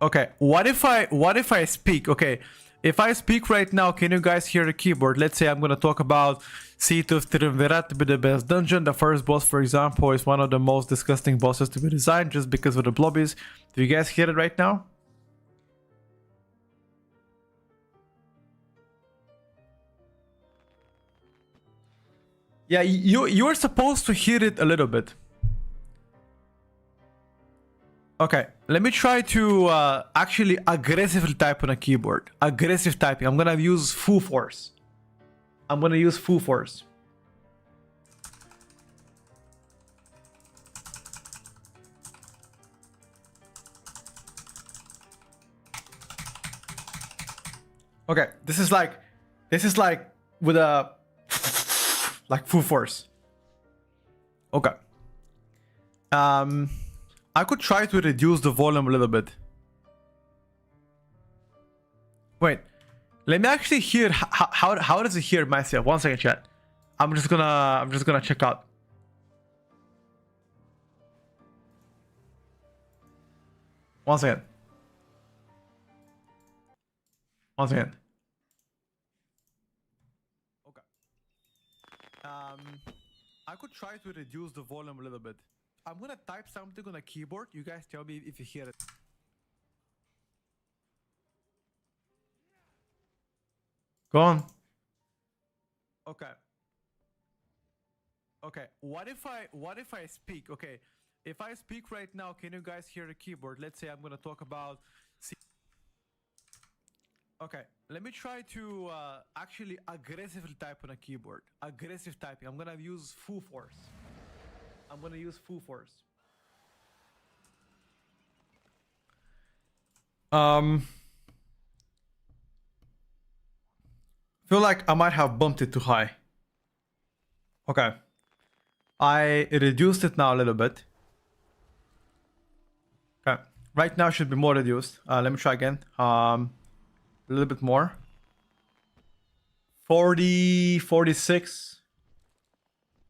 Okay. What if I speak? Okay. If I speak right now, can you guys hear the keyboard? Let's say I'm gonna talk about Seat of Triumvirat to be the best dungeon. The first boss, for example, is one of the most disgusting bosses to be designed just because of the blobbies. Do you guys hear it right now? Yeah, you're supposed to hear it a little bit. Okay, let me try to actually aggressively type on a keyboard. Aggressive typing. I'm gonna use full force. I'm gonna use full force. Okay, this is like with a like full force. Okay. I could try to reduce the volume a little bit. Wait, let me actually hear how does it hear myself? 1 second, chat. I'm just gonna check out. One second. Okay. I could try to reduce the volume a little bit. I'm gonna type something on a keyboard. You guys tell me if you hear it. Go on. Okay. Okay, what if I speak? Okay, if I speak right now, can you guys hear the keyboard? Let's say I'm gonna talk about. Okay, let me try to actually aggressively type on a keyboard. Aggressive typing. I'm gonna use full force. I'm gonna use full force. Feel like I might have bumped it too high. Okay. I reduced it now a little bit. Okay. Right now should be more reduced. Let me try again. A little bit more. 40, 46.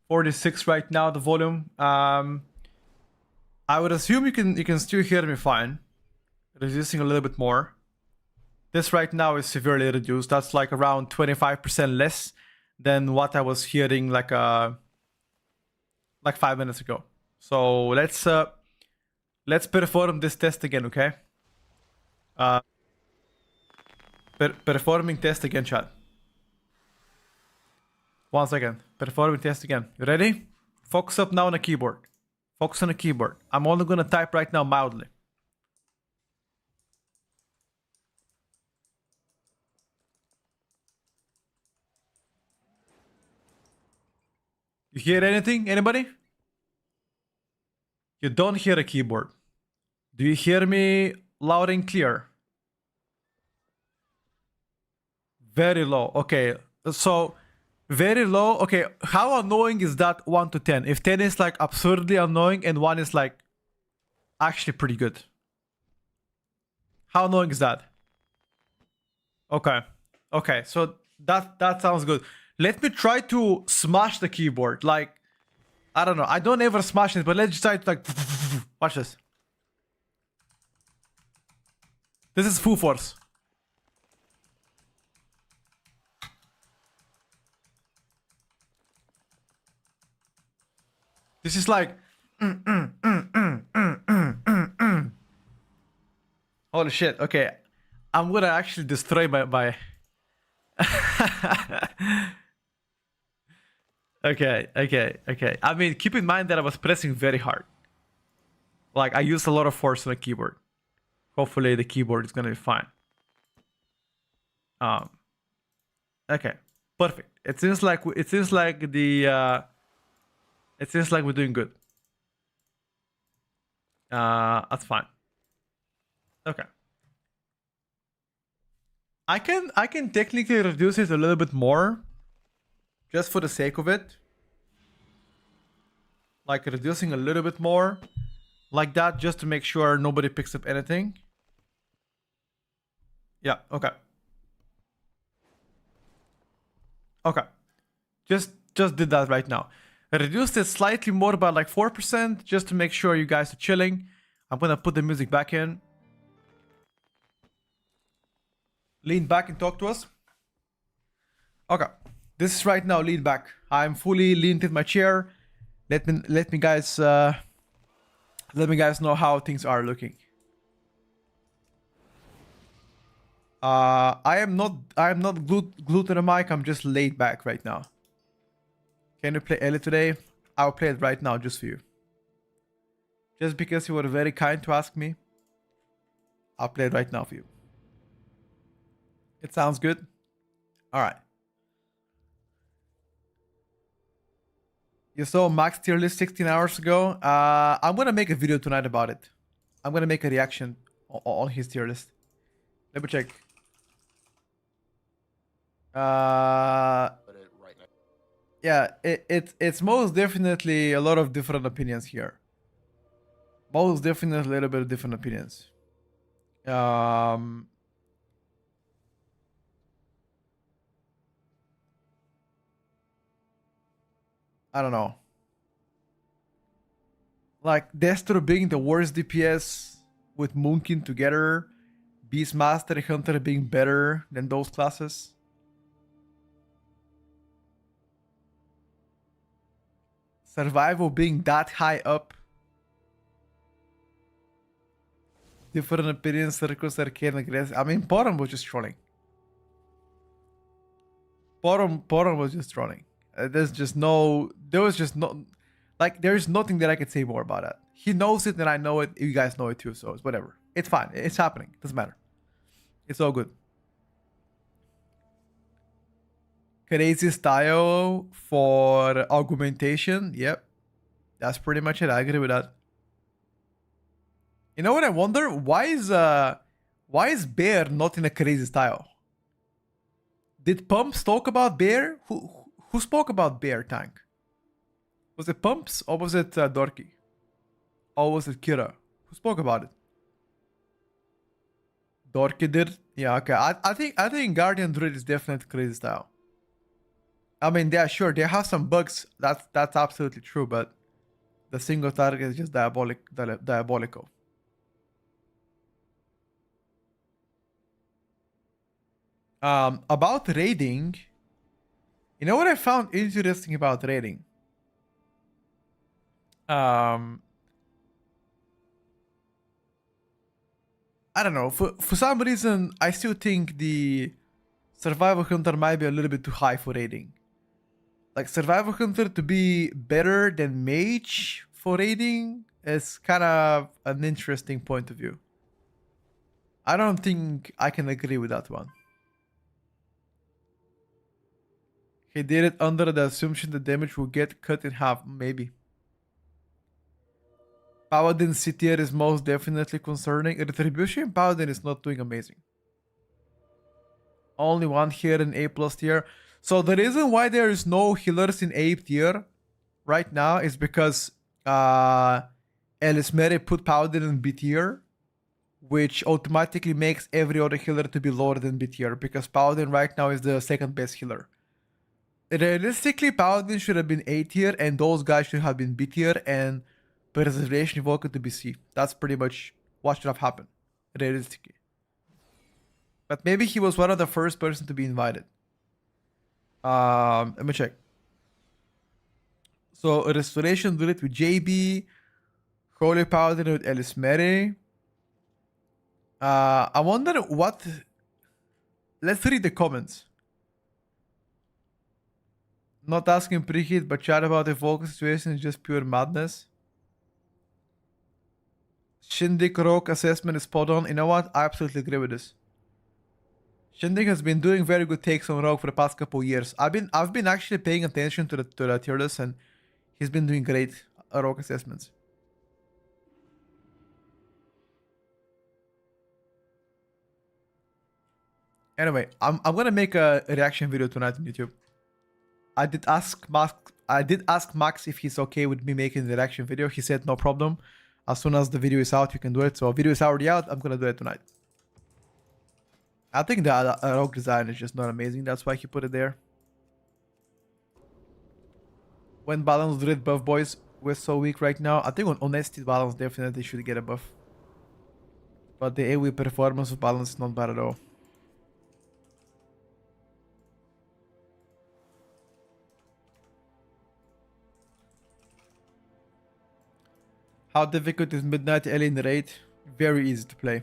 46 right now, the volume. I would assume you can still hear me fine. Reducing a little bit more. This right now is severely reduced. That's like around 25% less than what I was hearing like 5 minutes ago. So let's perform this test again, okay? Performing test again, chat. 1 second. Performing test again. You ready? Focus up now on the keyboard. Focus on the keyboard. I'm only gonna type right now mildly. You hear anything? Anybody? You don't hear a keyboard. Do you hear me loud and clear? Very low. Okay. So very low. Okay. How annoying is that 1 to 10? If 10 is like absurdly annoying and 1 is like actually pretty good. How annoying is that? Okay. Okay. So that sounds good. Let me try to smash the keyboard. Like, I don't know. I don't ever smash it, but let's just try to like... Watch this. This is full force. This is like... Holy shit. Okay. I'm gonna actually destroy my... Okay. I mean, keep in mind that I was pressing very hard. Like, I used a lot of force on the keyboard. Hopefully the keyboard is gonna be fine. Okay, perfect. It seems like we're doing good. That's fine. Okay. I can technically reduce it a little bit more. Just for the sake of it. Like reducing a little bit more. Like that, just to make sure nobody picks up anything. Yeah, okay. Okay. Just did that right now. I reduced it slightly more by like 4%, just to make sure you guys are chilling. I'm gonna put the music back in. Lean back and talk to us. Okay. This is right now lean back. I'm fully leaned in my chair. Let me guys know how things are looking. I am not glued to the mic. I'm just laid back right now. Can you play Ellie today? I'll play it right now just for you. Just because you were very kind to ask me. I'll play it right now for you. It sounds good. All right. You saw Max tier list 16 hours ago. I'm gonna make a video tonight about it. I'm gonna make a reaction on his tier list. Let me check. Yeah, it's most definitely a lot of different opinions here. Most definitely a little bit of different opinions. I don't know. Like Destro being the worst DPS with Moonkin together, Beastmaster and Hunter being better than those classes. Survival being that high up. Different opinions, circles, arcane, aggressive. I mean, Porum was just trolling. Porum was just trolling. There's just no, there was just no, like, there's nothing that I could say more about that. He knows it and I know it. You guys know it too, so it's whatever. It's fine. It's happening. Doesn't matter. It's all good. Crazy style for augmentation. Yep. That's pretty much it. I agree with that. You know what I wonder? Why is Bear not in a crazy style? Did Pumps talk about Bear? Who spoke about Bear Tank? Was it Pumps or was it Dorky? Or was it Kira? Who spoke about it? Dorky did? Yeah, okay. I think Guardian Druid is definitely crazy style. I mean, yeah, sure, they have some bugs. That's absolutely true, but the single target is just diabolical. About raiding, you know what I found interesting about raiding? I don't know. For some reason, I still think the Survival Hunter might be a little bit too high for raiding. Like, Survival Hunter to be better than Mage for raiding is kind of an interesting point of view. I don't think I can agree with that one. He did it under the assumption the damage will get cut in half, maybe. Paladin C tier is most definitely concerning. Retribution Paladin is not doing amazing. Only one here in A+ tier. So the reason why there is no healers in A tier right now is because Elismeri put Paladin in B tier, which automatically makes every other healer to be lower than B tier, because Paladin right now is the second best healer. Realistically, Paladin should have been A tier, and those guys should have been B tier, and Preservation Evoker to be C. That's pretty much what should have happened, realistically. But maybe he was one of the first person to be invited. Let me check. So Restoration did it with JB, Holy Paladin with Elismeri. I wonder what. Let's read the comments. Not asking preheat, but chat about the Evoker situation is just pure madness. Shindig Rogue assessment is spot on. You know what? I absolutely agree with this. Shindig has been doing very good takes on Rogue for the past couple years. I've been actually paying attention to the tier list, and he's been doing great Rogue assessments. Anyway, I'm gonna make a reaction video tonight on YouTube. I did ask Max if he's okay with me making the reaction video. He said no problem. As soon as the video is out, you can do it. So video is already out. I'm gonna do it tonight. I think the rogue design is just not amazing. That's why he put it there. When balance did buff, boys, we're so weak right now. I think on honesty balance definitely should get a buff. But the AoE performance of balance is not bad at all. How difficult is Midnight Alien Raid? Very easy to play.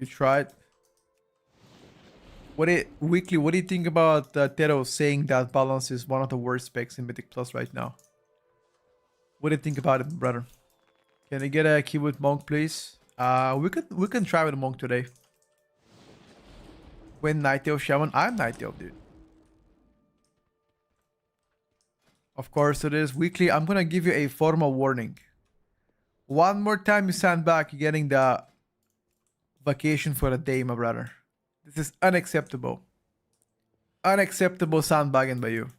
You tried. Weekly, what do you think about Tero saying that balance is one of the worst specs in Mythic Plus right now? What do you think about it, brother? Can I get a key with Monk, please? We can try with Monk today. When Nightale Shaman? I'm Nightale, dude. Of course it is. Weekly, I'm gonna give you a formal warning. One more time you stand back, you're getting the vacation for a day, my brother. This is unacceptable. Unacceptable sandbagging by you.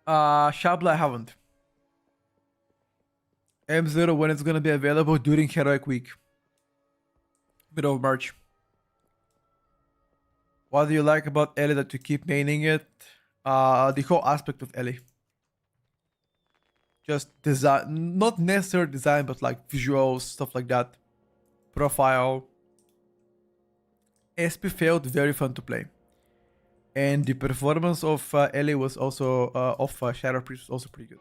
Shabla, I haven't. M0 when it's gonna be available during Heroic Week. Middle of March. What do you like about Ellie that you keep maining it? The whole aspect of Ellie. Just design, not necessarily design, but like visuals, stuff like that. Profile. SP felt very fun to play. And the performance of Ellie was also, Shadow Priest was also pretty good.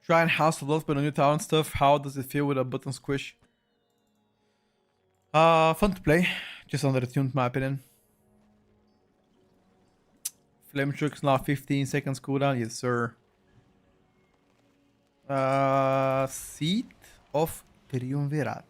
Try and house a lot with a new talent stuff. How does it feel with a button squish? Fun to play. Just undertuned, in my opinion. Flame Truck's now 15 seconds cooldown. Yes, sir. Seat of Triumvirat.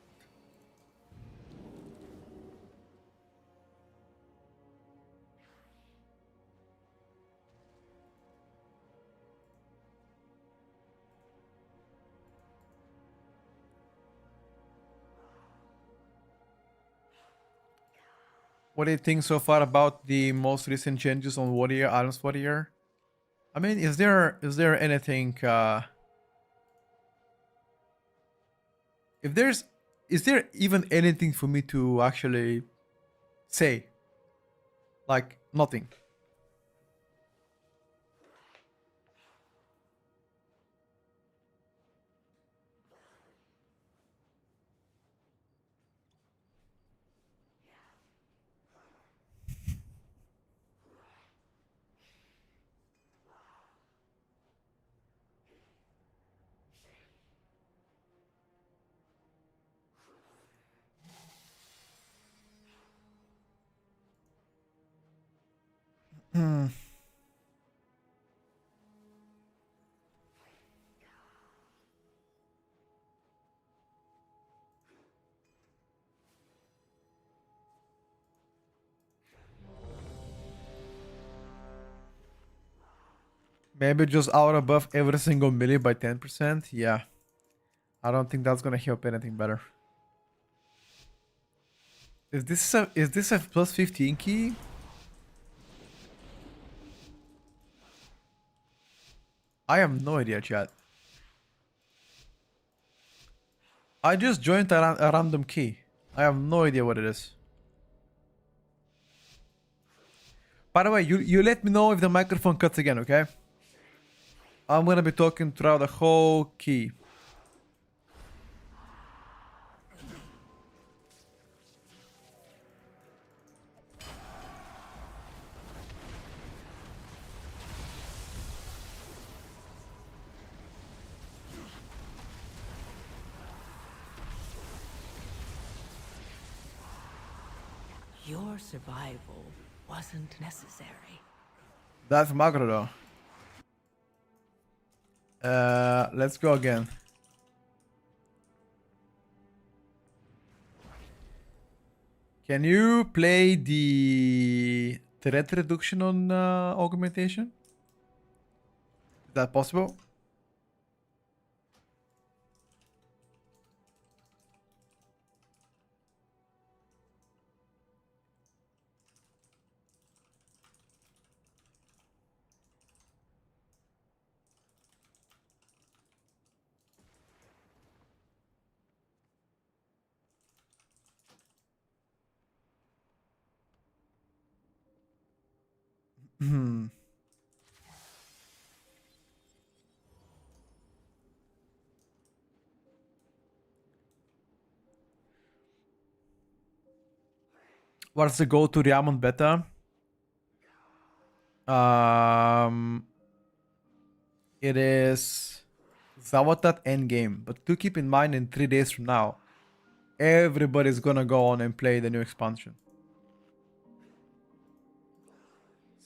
What do you think so far about the most recent changes on Warrior, Arms Warrior? I mean, is there anything is there even anything for me to actually say? Like nothing. Maybe just out above every single melee by 10%. Yeah. I don't think that's gonna help anything better. Is this a plus 15 key? I have no idea, chat. I just joined a random key. I have no idea what it is. By the way, you let me know if the microphone cuts again, okay? I'm gonna be talking throughout the whole key. Your survival wasn't necessary. That's macro though. Let's go again. Can you play the threat reduction on augmentation? Is that possible? Hmm. What's the go to Diamond Beta? It is Zawatat Endgame, but do keep in mind in 3 days from now, everybody's gonna go on and play the new expansion.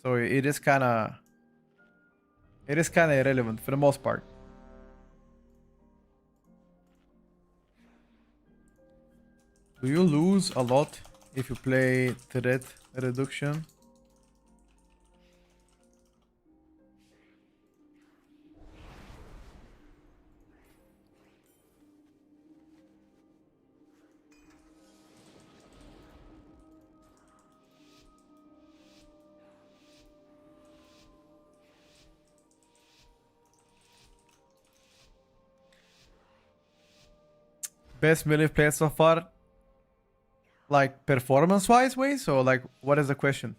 So it is kinda It is kind of irrelevant for the most part. Do you lose a lot if you play threat reduction? Best melee played so far? Like performance wise ways, or like what is the question?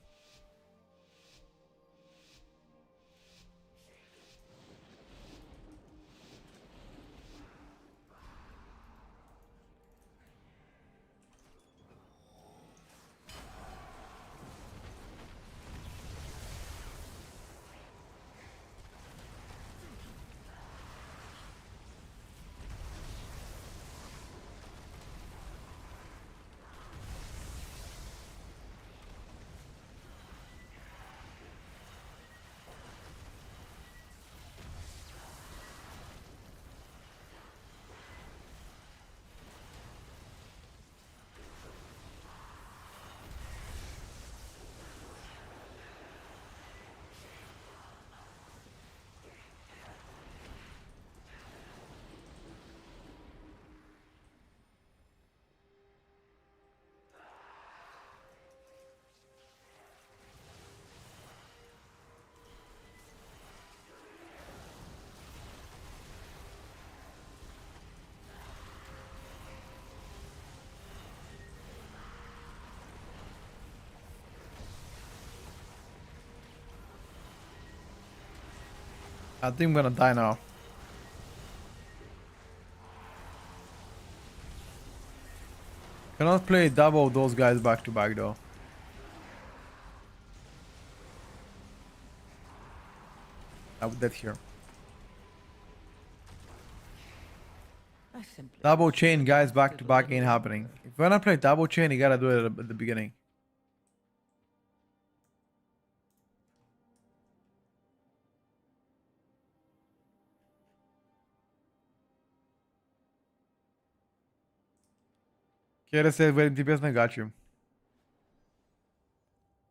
I think I'm gonna die now. Cannot play double those guys back to back though. I would dead here. I simply Double chain guys back to back ain't happening. If you wanna play double chain, you gotta do it at the beginning. Kira said waiting DPS, I got you.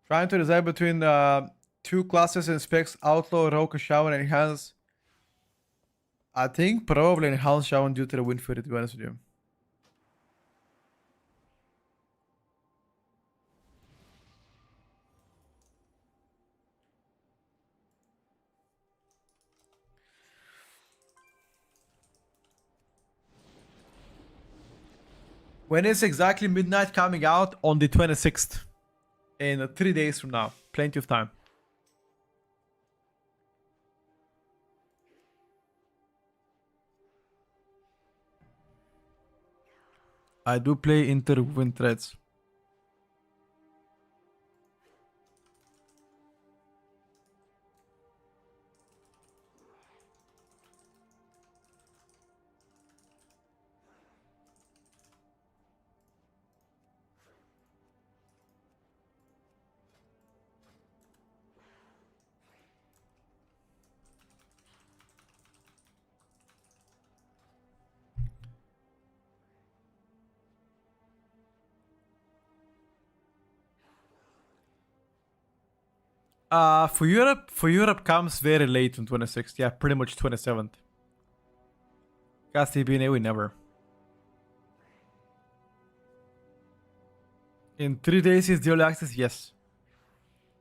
Trying to decide between two classes in specs, Outlaw, Roka, Shower, and Enhance. I think probably Enhance Shower due to the win for it, to be honest with you. When is exactly midnight coming out? On the 26th. In 3 days from now. Plenty of time. I do play interwoven threads. For Europe comes very late on 26th. Yeah, pretty much 27th. Gas TBNA, we never. In 3 days is the early access? Yes.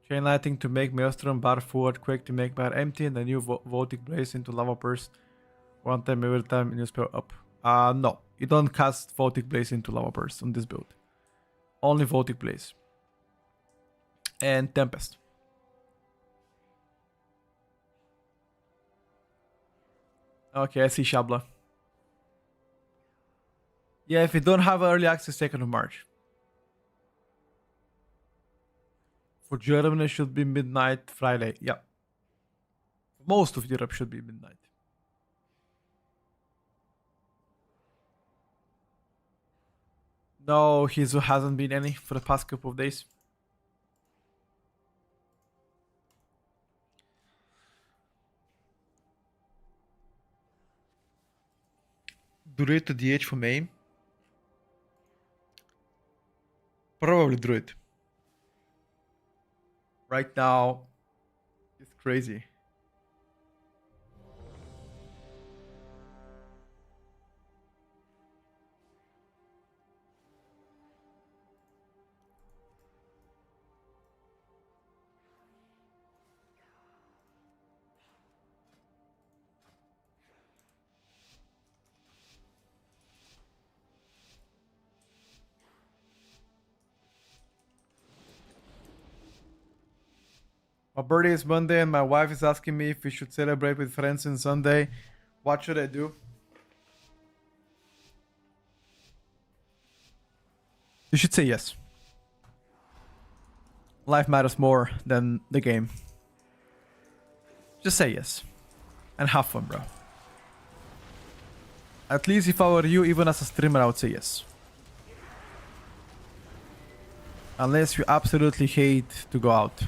Chain lighting to make Maelstrom bar forward, Quake to make bar empty, and the new Voltic Blaze into Lava Burst. One time every time new spell up. No. You don't cast Voltic Blaze into Lava Burst on this build. Only Voltic Blaze. And Tempest. Okay, I see Shabla. Yeah, if you don't have early access, 2nd of March. For Germany, it should be midnight Friday. Yeah. Most of Europe should be midnight. No, he hasn't been any for the past couple of days. Druid to DH for main? Probably Druid. Right now, it's crazy. My birthday is Monday and my wife is asking me if we should celebrate with friends on Sunday. What should I do? You should say yes. Life matters more than the game. Just say yes. And have fun, bro. At least if I were you, even as a streamer, I would say yes. Unless you absolutely hate to go out.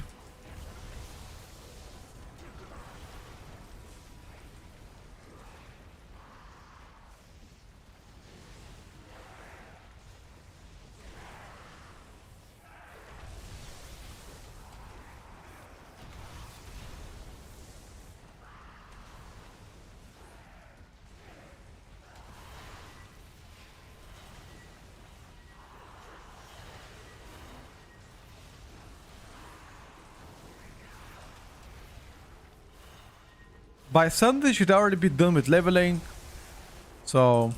By Sunday, you should already be done with leveling. So,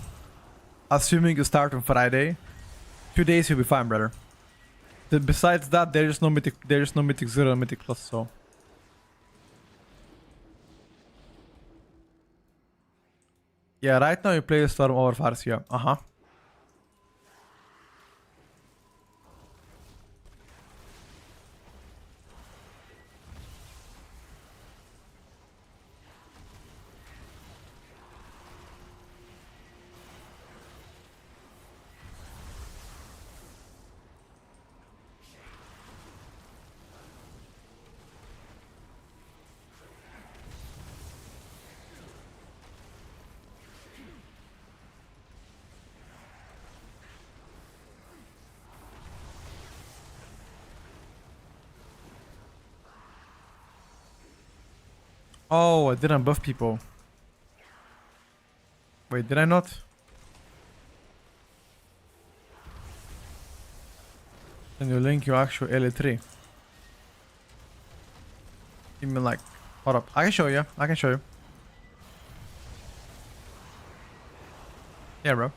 assuming you start on Friday, 2 days you'll be fine, brother. Besides that, there is no mythic 0 and mythic plus, so. Yeah, right now you play Storm over Farsia. Uh-huh. Oh, I didn't buff people. Wait, did I not? Can you link your actual LA3? You mean like, hold up, I can show you, I can show you. Yeah, bro.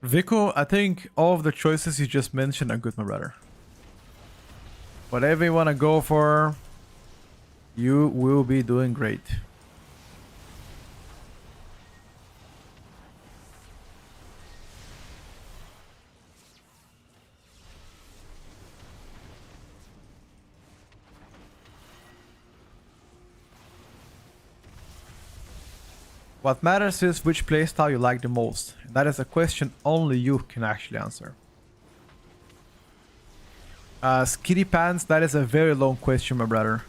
Vico, I think all of the choices you just mentioned are good, my brother. Whatever you want to go for, you will be doing great. What matters is which playstyle you like the most. That is a question only you can actually answer. Skitty Pants, that is a very long question, my brother.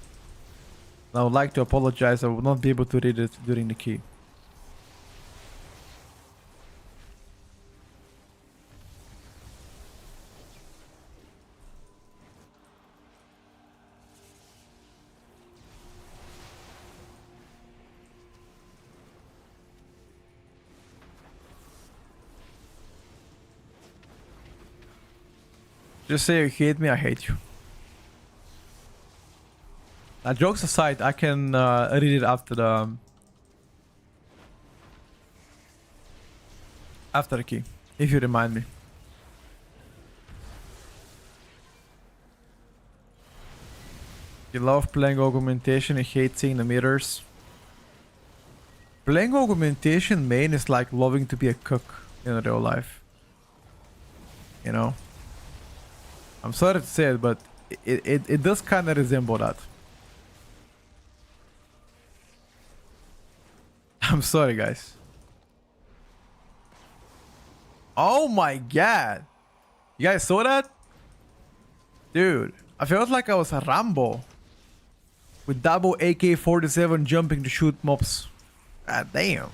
I would like to apologize, I will not be able to read it during the key. Just say you hate me, I hate you. Jokes aside, I can read it after the key, if you remind me. You love playing augmentation, you hate seeing the mirrors. Playing augmentation main is like loving to be a cook in real life. You know? I'm sorry to say it, but it does kind of resemble that. I'm sorry, guys. Oh my god. You guys saw that? Dude, I felt like I was a Rambo. with double AK-47 jumping to shoot mobs. God damn.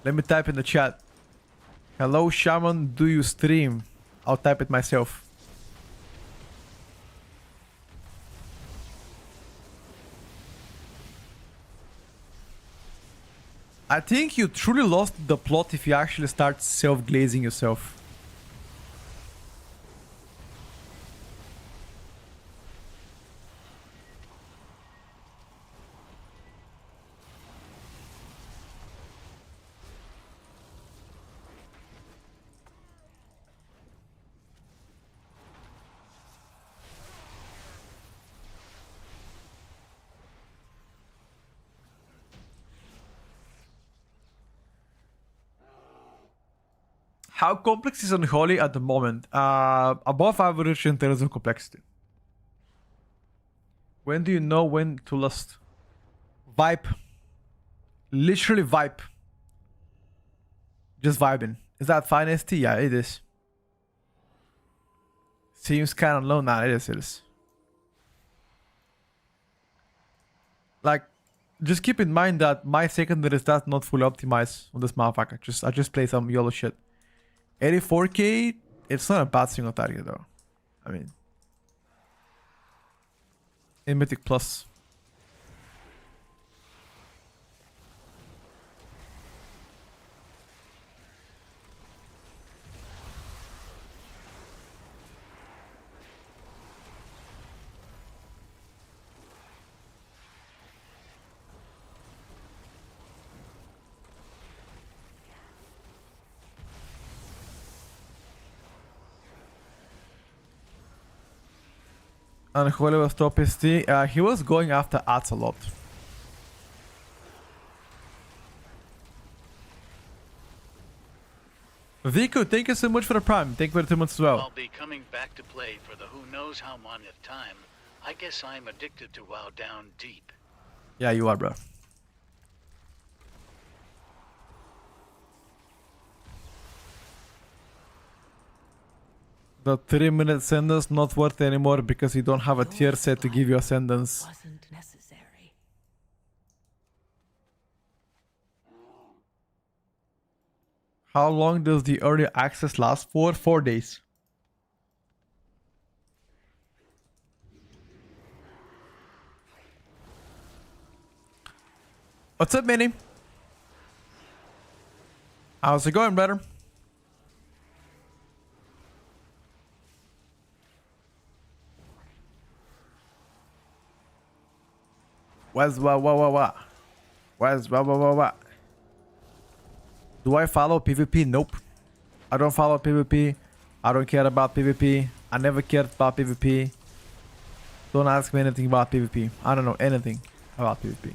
Let me type in the chat. Hello, Shaman, do you stream? I'll type it myself. I think you truly lost the plot if you actually start self-glazing yourself. How complex is Unholy at the moment? Above average in terms of complexity. When do you know when to lust? Vibe. Literally vibe. Just vibing. Is that fine, ST? Yeah, it is. Seems kind of low now. It is. Like, just keep in mind that my secondary is that's not fully optimized on this motherfucker. I just play some YOLO shit. 84k, it's not a bad single target though. I mean, in Mythic Plus. And Holy was top ST. He was going after ads a lot. Vico, thank you so much for the prime. Thank you for the 2 months as well. I'll be coming back to play for the who knows how month time. I guess I'm addicted to WoW down deep. Yeah, you are, bro. The 3-minute sentence not worth anymore because you don't have a tier set to give you a sentence. Wasn't necessary. How long does the early access last for? 4 days. What's up, Manny? How's it going, brother? Where's what? Where's what? Do I follow PvP? Nope. I don't follow PvP. I don't care about PvP. I never cared about PvP. Don't ask me anything about PvP. I don't know anything about PvP.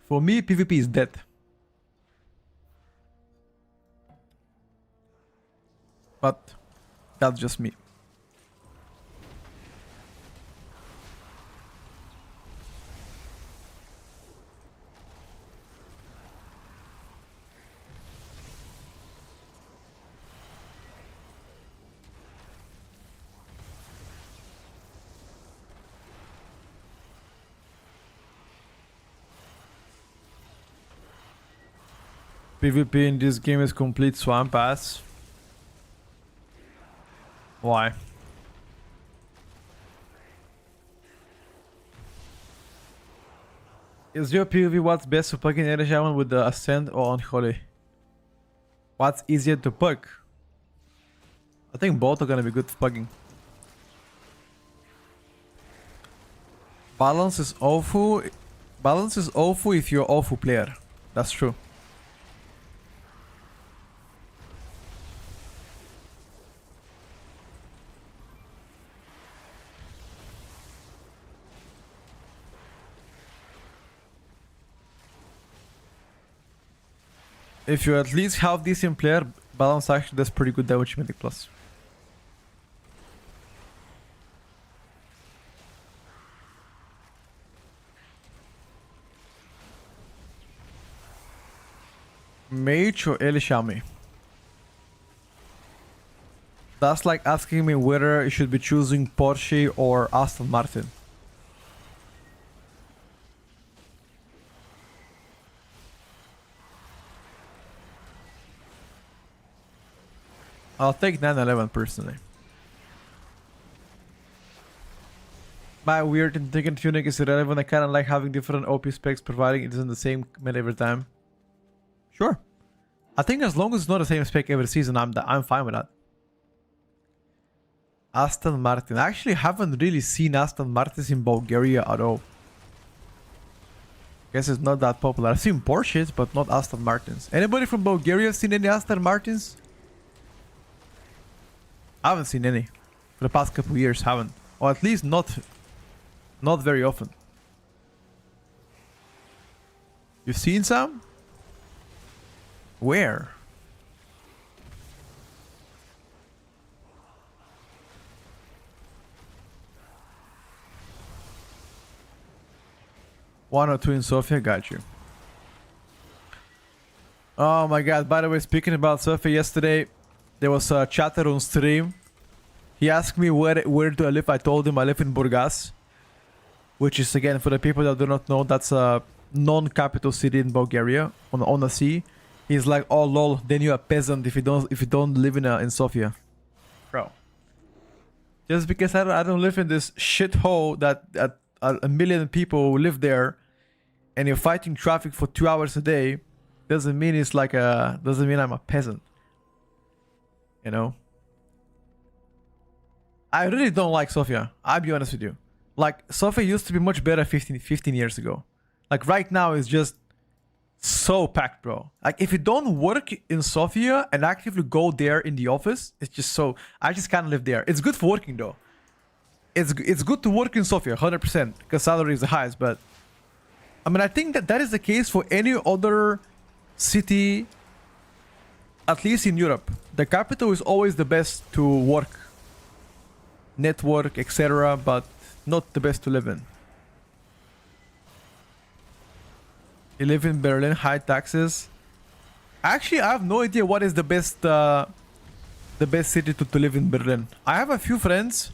For me, PvP is dead. But that's just me. PvP in this game is complete swamp ass. Why? Is your PvP what's best to plug in Area Shaman with the Ascend or Unholy? What's easier to plug? I think both are gonna be good for plugging. Balance is awful. Balance is awful if you're an awful player. That's true. If you're at least half decent player, balance actually does pretty good damage Mythic Plus. Mage or El Shami? That's like asking me whether you should be choosing Porsche or Aston Martin. I'll take 911 personally. My weird and thinking tuning is irrelevant. I kind of like having different OP specs, providing it isn't the same mid every time. Sure. I think as long as it's not the same spec every season, I'm fine with that. Aston Martin. I actually haven't really seen Aston Martins in Bulgaria at all. Guess it's not that popular. I've seen Porsches, but not Aston Martins. Anybody from Bulgaria seen any Aston Martins? I haven't seen any. For the past couple of years, haven't. Or at least not very often. You've seen some? Where? One or two in Sofia, got you. Oh my god, by the way, speaking about Sofia, yesterday there was a chatter on stream. He asked me where do I live. I told him I live in Burgas, which is, again, for the people that do not know, that's a non-capital city in Bulgaria on the sea. He's like, oh lol, then you're a peasant if you don't live in Sofia. Bro. Just because I don't live in this shithole that a million people live there, and you're fighting traffic for 2 hours a day, doesn't mean doesn't mean I'm a peasant. You know? I really don't like Sofia. I'll be honest with you. Like, Sofia used to be much better 15 years ago. Like, right now it's just so packed, bro. Like, if you don't work in Sofia and actively go there in the office, it's just so... I just can't live there. It's good for working, though. It's good to work in Sofia, 100%, because salary is the highest, but... I mean, I think that is the case for any other city, at least in Europe. The capital is always the best to work, network, etc., but not the best to live in. You live in Berlin, high taxes. Actually, I have no idea what is the best city to live in Berlin. I have a few friends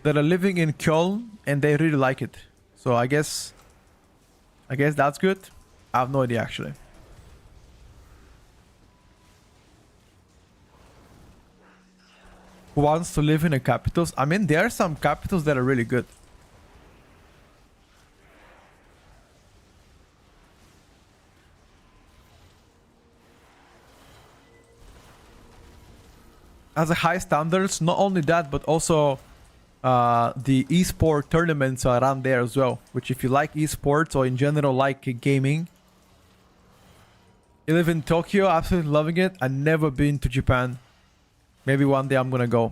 that are living in Köln and they really like it. So I guess that's good. I have no idea, actually. Who wants to live in the capitals? I mean, there are some capitals that are really good. Has a high standards. Not only that, but also the esport tournaments are around there as well. Which, if you like esports or in general like gaming, you live in Tokyo, absolutely loving it. I've never been to Japan. Maybe one day I'm gonna go,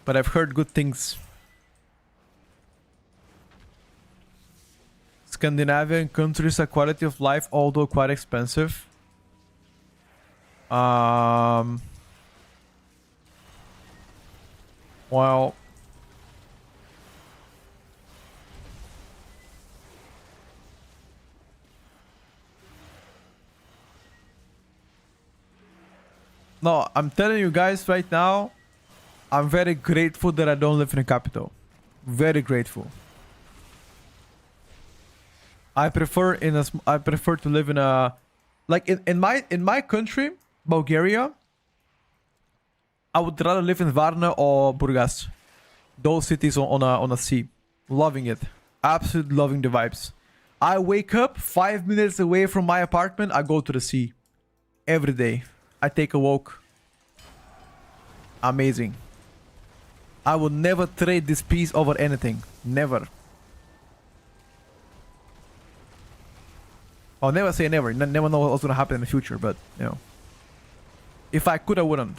but I've heard good things. Scandinavian countries are quality of life, although quite expensive. Well, no, I'm telling you guys right now, I'm very grateful that I don't live in a capital. Very grateful. I prefer to live in a, like, in my country, Bulgaria. I would rather live in Varna or Burgas. Those cities on a sea. Loving it. Absolutely loving the vibes. I wake up 5 minutes away from my apartment. I go to the sea. Every day. I take a walk. Amazing. I would never trade this piece over anything. Never. I'll never say never. Never know what's gonna happen in the future, but, you know. If I could, I wouldn't.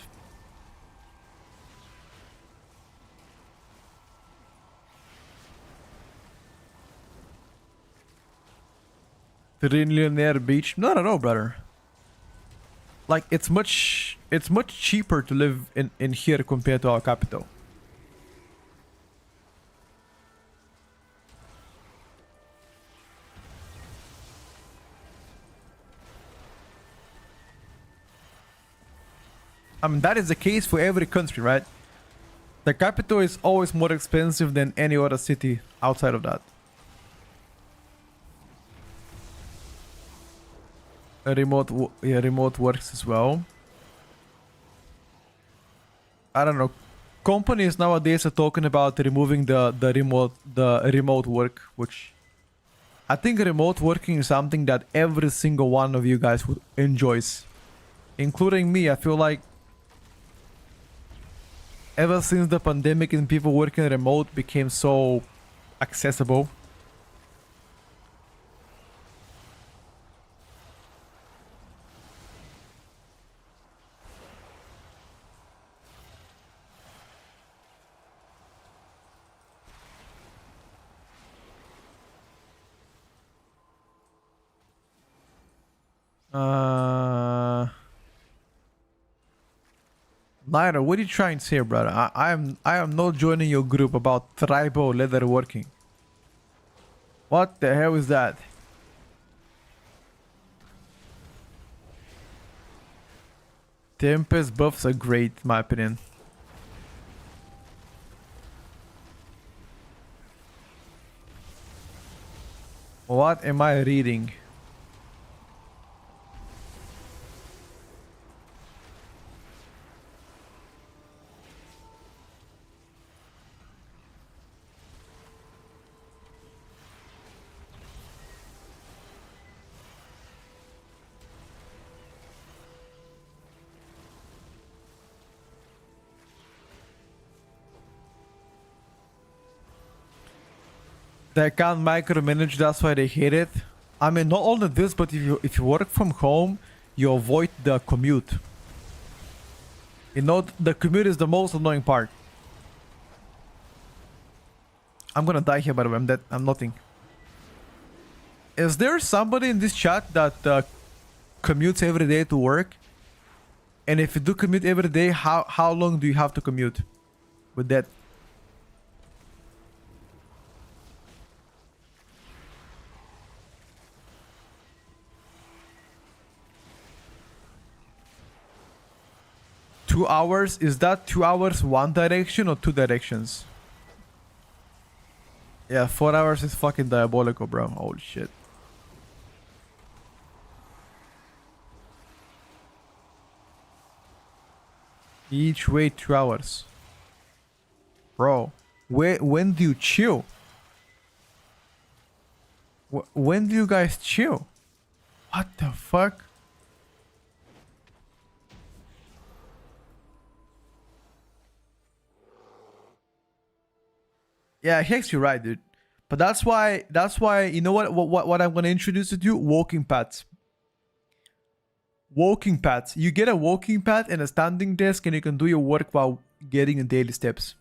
Trillionaire Beach? Not at all, brother. Like, it's much cheaper to live in here compared to our capital. I mean, that is the case for every country, right? The capital is always more expensive than any other city outside of that. Remote works as well. I don't know. Companies nowadays are talking about removing the remote work, which I think remote working is something that every single one of you guys would enjoys, including me. I feel like ever since the pandemic and people working remote became so accessible. Naira, what are you trying to say, brother? I am not joining your group about tribal leather working. What the hell is that? Tempest buffs are great, in my opinion. What am I reading? They can't micromanage, that's why they hate it. I mean, not only this, but if you work from home, you avoid the commute. You know, the commute is the most annoying part. I'm gonna die here, by the way. I'm dead. I'm nothing. Is there somebody in this chat that commutes every day to work? And if you do commute every day, how long do you have to commute with that? Two hours? Is that 2 hours one direction or two directions? Yeah, 4 hours is fucking diabolical, bro. Holy shit. Each way 2 hours. Bro, when do you chill? When do you guys chill? What the fuck? Yeah, Hex, you're right, dude. But that's why you know what I'm gonna introduce you to? Walking pads. Walking pads. You get a walking pad and a standing desk, and you can do your work while getting in daily steps.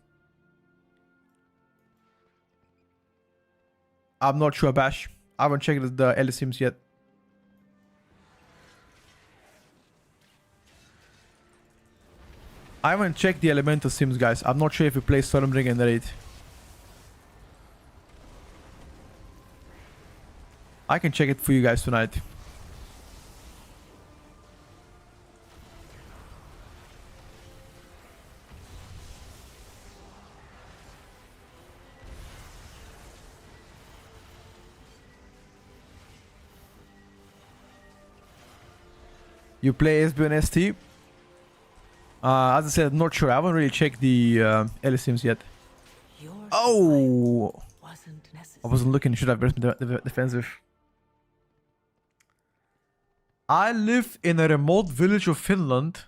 I'm not sure, Bash. I haven't checked the LSIMs yet. I haven't checked the elemental sims, guys. I'm not sure if you play Stormbringer and Raid. I can check it for you guys tonight. You play SBN ST? As I said, not sure. I haven't really checked the LSIMs yet. Oh! I wasn't looking. Should have been defensive. I live in a remote village of Finland,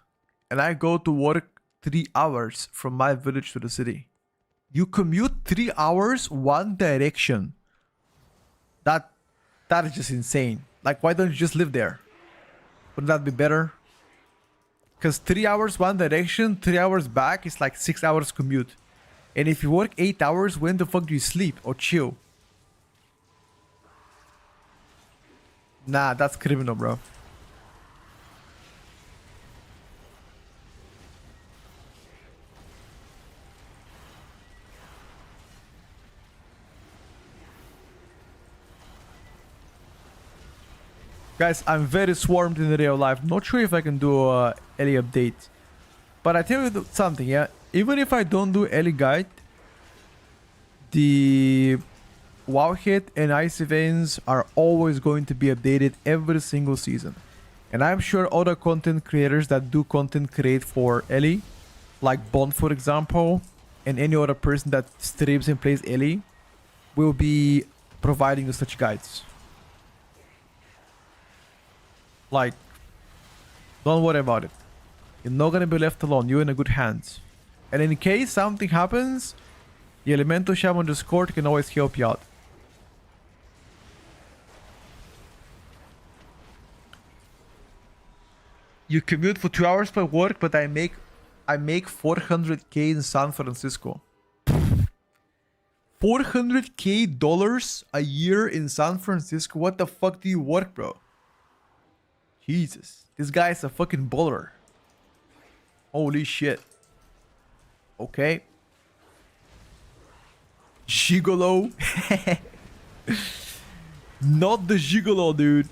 and I go to work 3 hours from my village to the city. You commute 3 hours one direction. That is just insane. Like, why don't you just live there? Wouldn't that be better? Because 3 hours one direction, 3 hours back is like 6 hours commute. And if you work 8 hours, when the fuck do you sleep or chill? Nah, that's criminal, bro. Guys, I'm very swarmed in real life. Not sure if I can do any update. But I tell you something, yeah. Even if I don't do Ellie Guide, the Wowhead and Icy Veins are always going to be updated every single season. And I'm sure other content creators that do content create for Ellie, like Bond for example, and any other person that streams and plays Ellie, will be providing you such guides. Like, don't worry about it. You're not gonna be left alone. You're in a good hands. And in case something happens, the Elemental Shaman on Discord can always help you out. You commute for 2 hours per work, but I make 400k in San Francisco. 400k dollars a year in San Francisco? What the fuck do you work, bro? Jesus. This guy is a fucking baller. Holy shit. Okay. Gigolo. Not the gigolo, dude.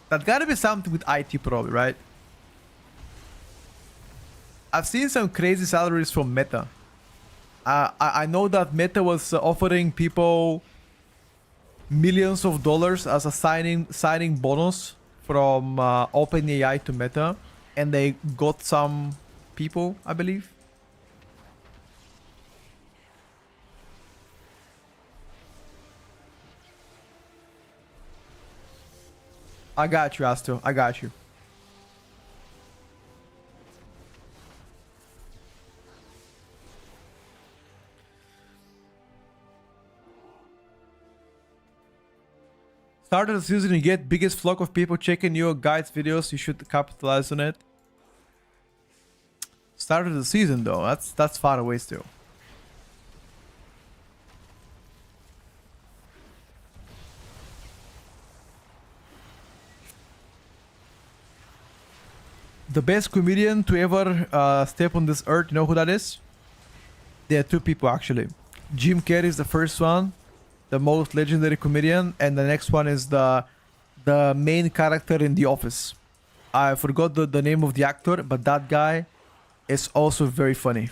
That gotta be something with IT probably, right? I've seen some crazy salaries from Meta. I know that Meta was offering people millions of dollars as a signing bonus from OpenAI to Meta, and they got some people, I believe. I got you, Asto. I got you. Start of the season, you get biggest flock of people checking your guides videos. You should capitalize on it. Start of the season though, that's far away still. The best comedian to ever step on this earth, you know who that is? There are two people actually. Jim Carrey is the first one, the most legendary comedian, and the next one is the main character in The Office. I forgot the name of the actor, but that guy is also very funny.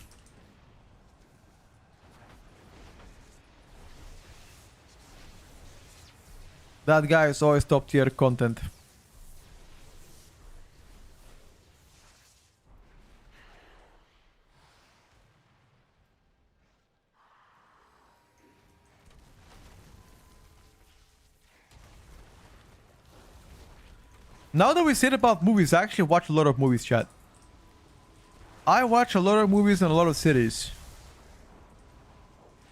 That guy is always top tier content. Now that we said about movies, I actually watch a lot of movies, chat. I watch a lot of movies and a lot of series.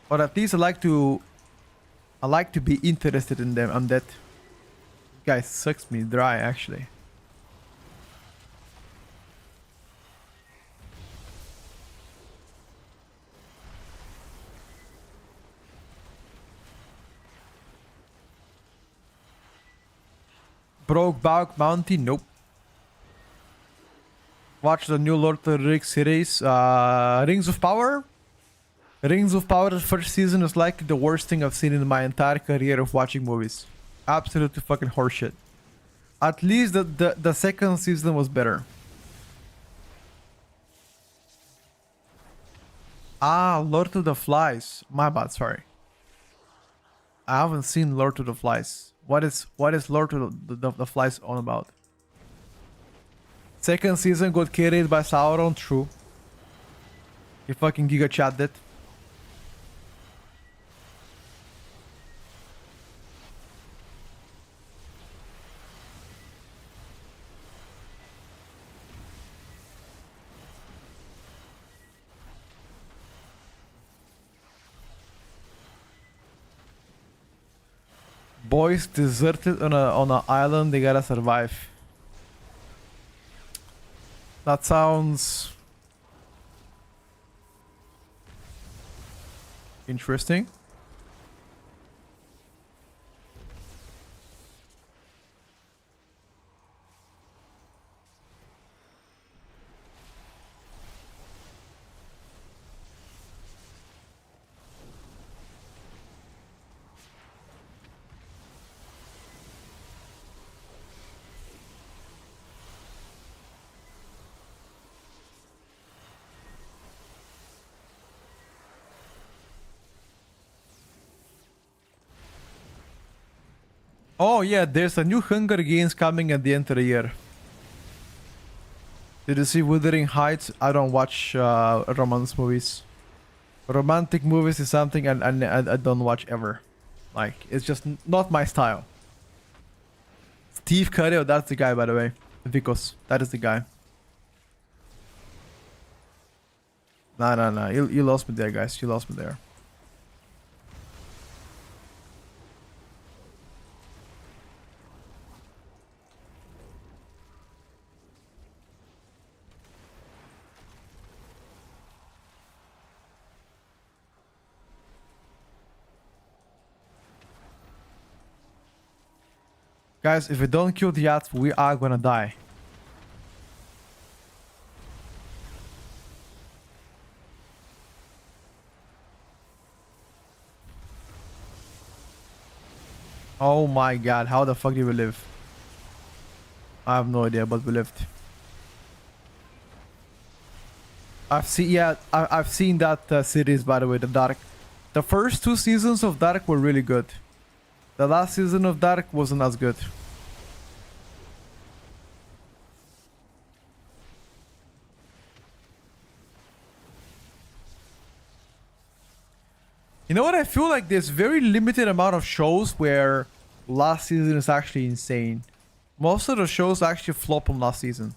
But at least I like to be interested in them. I'm that guy sucks me dry actually. Brokeback Mountain, nope. Watch the new Lord of the Rings series. Rings of Power. Rings of Power, the first season is like the worst thing I've seen in my entire career of watching movies. Absolutely fucking horseshit. At least the second season was better. Ah, Lord of the Flies. My bad, sorry. I haven't seen Lord of the Flies. What is Lord of the Flies on about? Second season got carried by Sauron, true. You fucking giga chat it. Boys deserted on an island, they gotta survive. That sounds interesting. Oh yeah, there's a new Hunger Games coming at the end of the year. Did you see Wuthering Heights? I don't watch romance movies. Romantic movies is something I don't watch ever. Like, it's just not my style. Steve Carell, that's the guy, by the way. Vicos, that is the guy. Nah. You lost me there, guys. You lost me there. Guys, if we don't kill the yacht, we are gonna die. Oh my god, how the fuck did we live? I have no idea, but we lived. I've seen that series, by the way, the Dark. The first 2 seasons of Dark were really good. The last season of Dark wasn't as good. You know what? I feel like there's very limited amount of shows where last season is actually insane. Most of the shows actually flop on last season.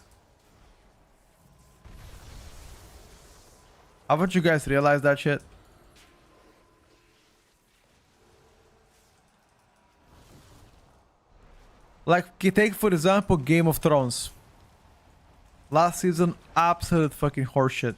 Haven't you guys realized that shit? Like, you take for example Game of Thrones. Last season, absolute fucking horseshit.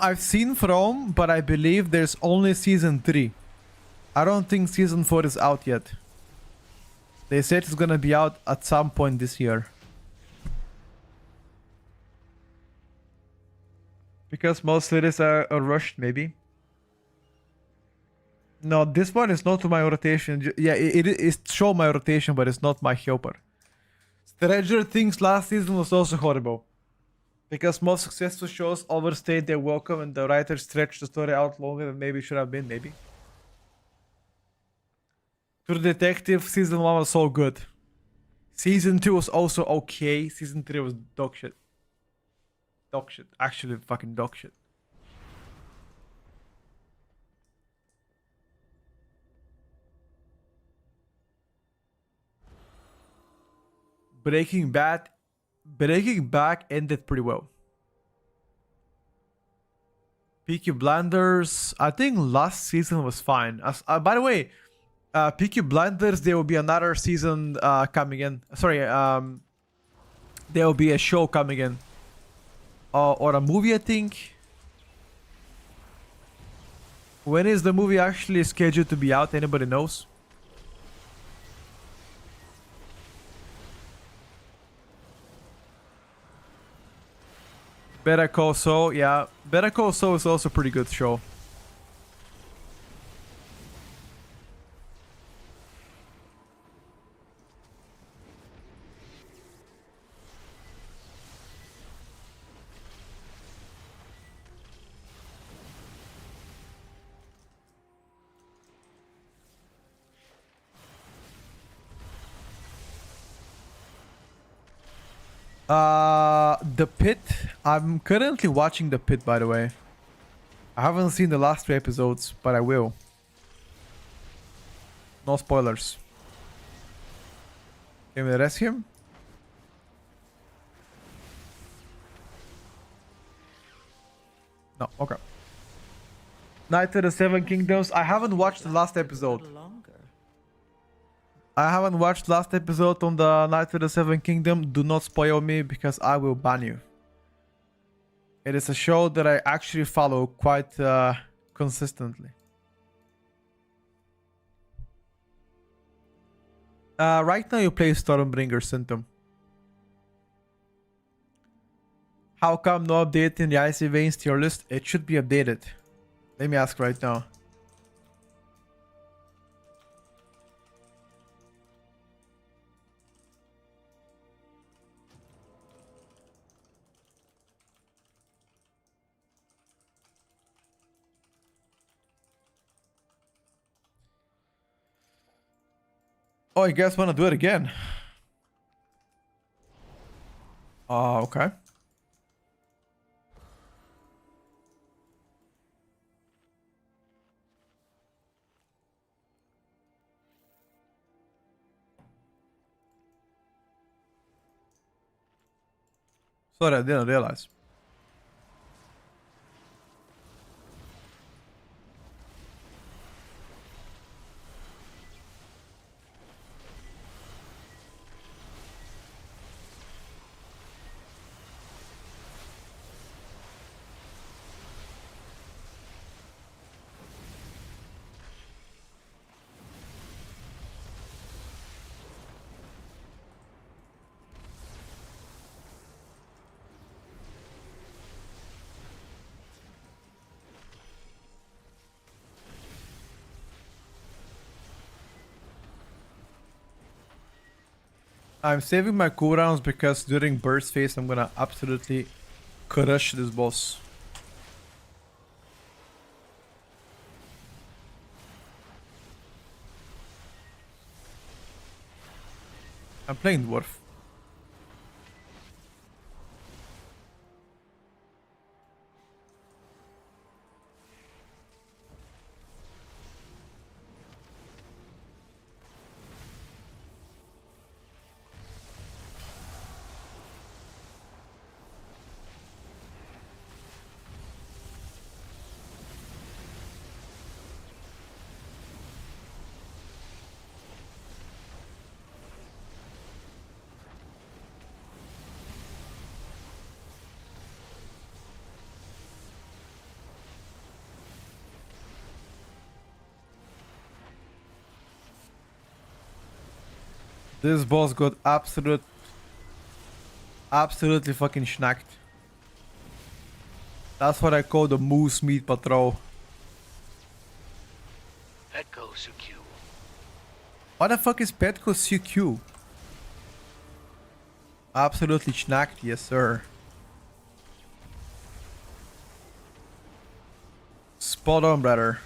I've seen From, but I believe there's only season 3. I don't think season 4 is out yet. They said it's gonna be out at some point this year. Because most series are rushed, maybe. No, this one is not to my rotation. Yeah, it is show my rotation, but it's not my helper. Stranger Things last season was also horrible. Because most successful shows overstayed their welcome and the writers stretched the story out longer than maybe should have been, maybe. True Detective season 1 was so good. Season 2 was also okay. Season 3 was dog shit. Dog shit. Actually fucking dog shit. Breaking Bad ended pretty well. Peaky Blinders, I think last season was fine. By the way, Peaky Blinders, there will be another season coming in. Sorry, there will be a show coming in. Or a movie, I think. When is the movie actually scheduled to be out? Anybody knows? Better Call Saul, yeah. Better Call Saul is also a pretty good show. The Pit. I'm currently watching The Pit, by the way. I haven't seen the last 3 episodes, but I will. No spoilers. Can we arrest him? No, okay. Night of the Seven Kingdoms. I haven't watched the last episode. I haven't watched last episode on the Night of the Seven Kingdom. Do not spoil me because I will ban you. It is a show that I actually follow quite consistently. Right now you play Stormbringer Symptom. How come no update in the Icy Veins tier list? It should be updated. Let me ask right now. Oh, you guys want to do it again? Okay. Sorry, I didn't realize. I'm saving my cooldowns because during burst phase I'm gonna absolutely crush this boss. I'm playing dwarf. This boss got absolutely fucking schnacked. That's what I call the moose meat patrol. Petco Suq. What the fuck is Petco CQ? Absolutely schnacked, yes sir. Spot on, brother.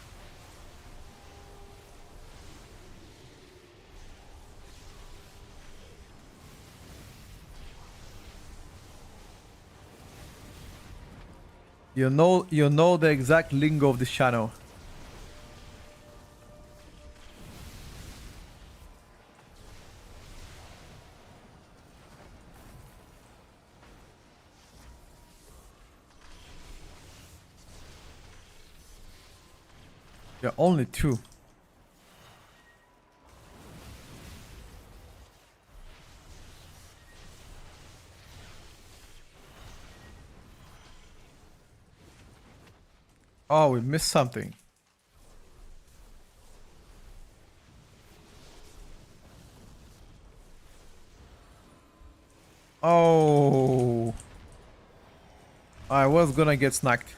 You know the exact lingo of this channel. Yeah, only two. Oh, we missed something. Oh. I was gonna get snacked.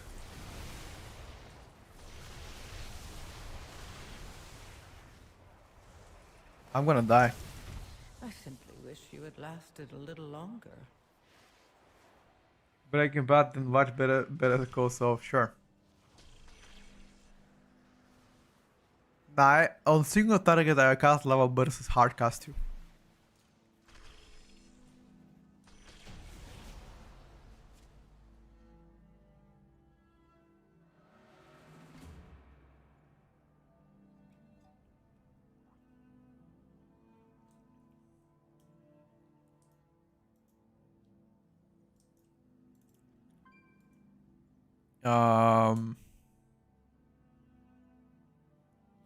I'm gonna die. I simply wish you had lasted a little longer. Breaking Bad and watch better Call Saul, sure. Nah, on single target I cast lava versus hard cast you.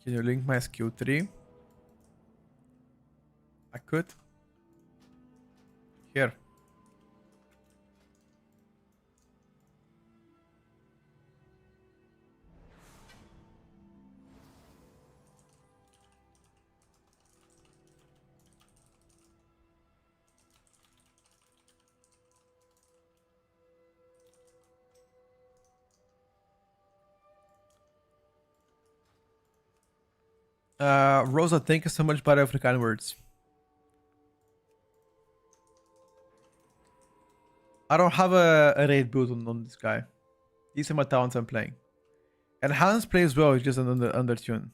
Can you link my skill tree? I could. Here. Rosa, thank you so much, by the way, for the kind words. I don't have a raid build on this guy. These are my talents I'm playing. And Hans plays well, he's just under tune.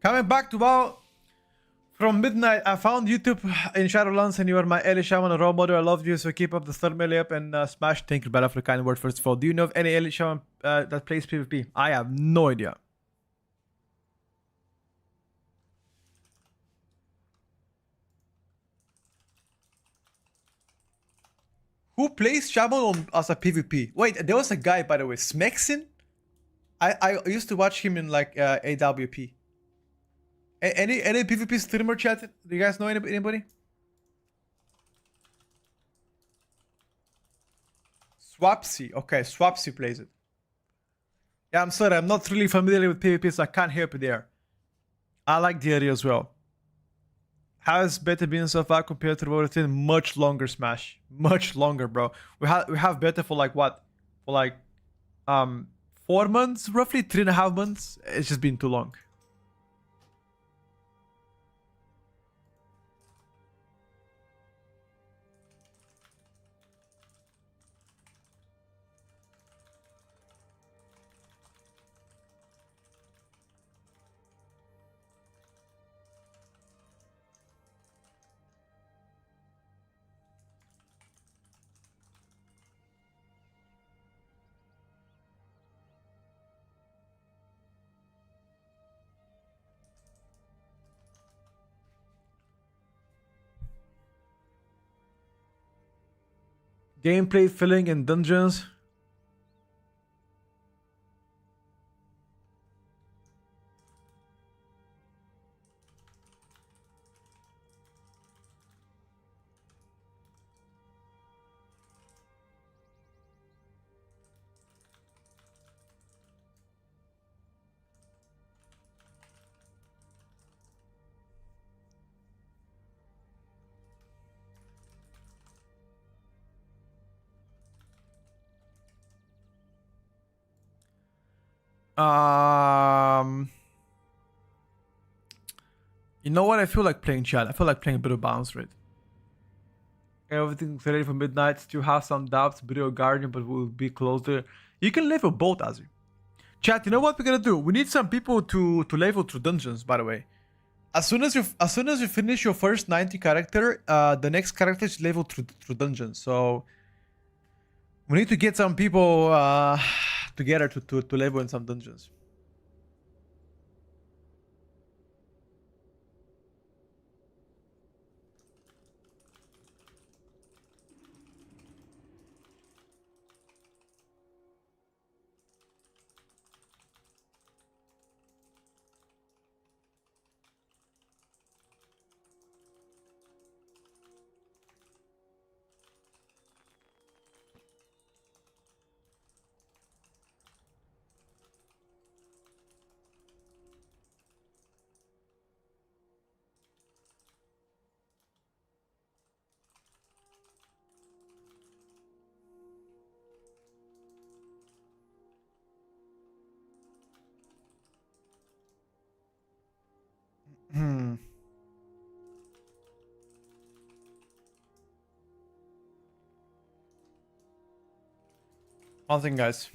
Coming back to WoW from midnight, I found YouTube in Shadowlands and you are my Elite Shaman role model. I love you, so keep up the third melee up and smash. Thank you, Bella, for the kind word. First of all, do you know of any Elite Shaman that plays PvP? I have no idea. Who plays Shaman as a PvP? Wait, there was a guy, by the way, Smexin? I used to watch him in like AWP. Any PvP streamer chat? Do you guys know anybody? Swapsy. Okay, Swapsy plays it. Yeah, I'm sorry, I'm not really familiar with PvP, so I can't help you there. I like the area as well. How has beta been so far compared to World 10? Much longer, Smash. Much longer, bro. We have beta for like what? For like 4 months, roughly 3.5 months. It's just been too long. Gameplay filling in dungeons. You know what? I feel like playing chat. I feel like playing a bit of bounce rate. Everything's ready for midnight. Still have some doubts. Bit of Guardian, but we'll be closer. You can level both, Azzy. Chat, you know what we're gonna do? We need some people to level through dungeons, by the way. As soon as you finish your first 90 character, the next character is leveled through dungeons. So we need to get some people together to level in some dungeons. One thing, guys.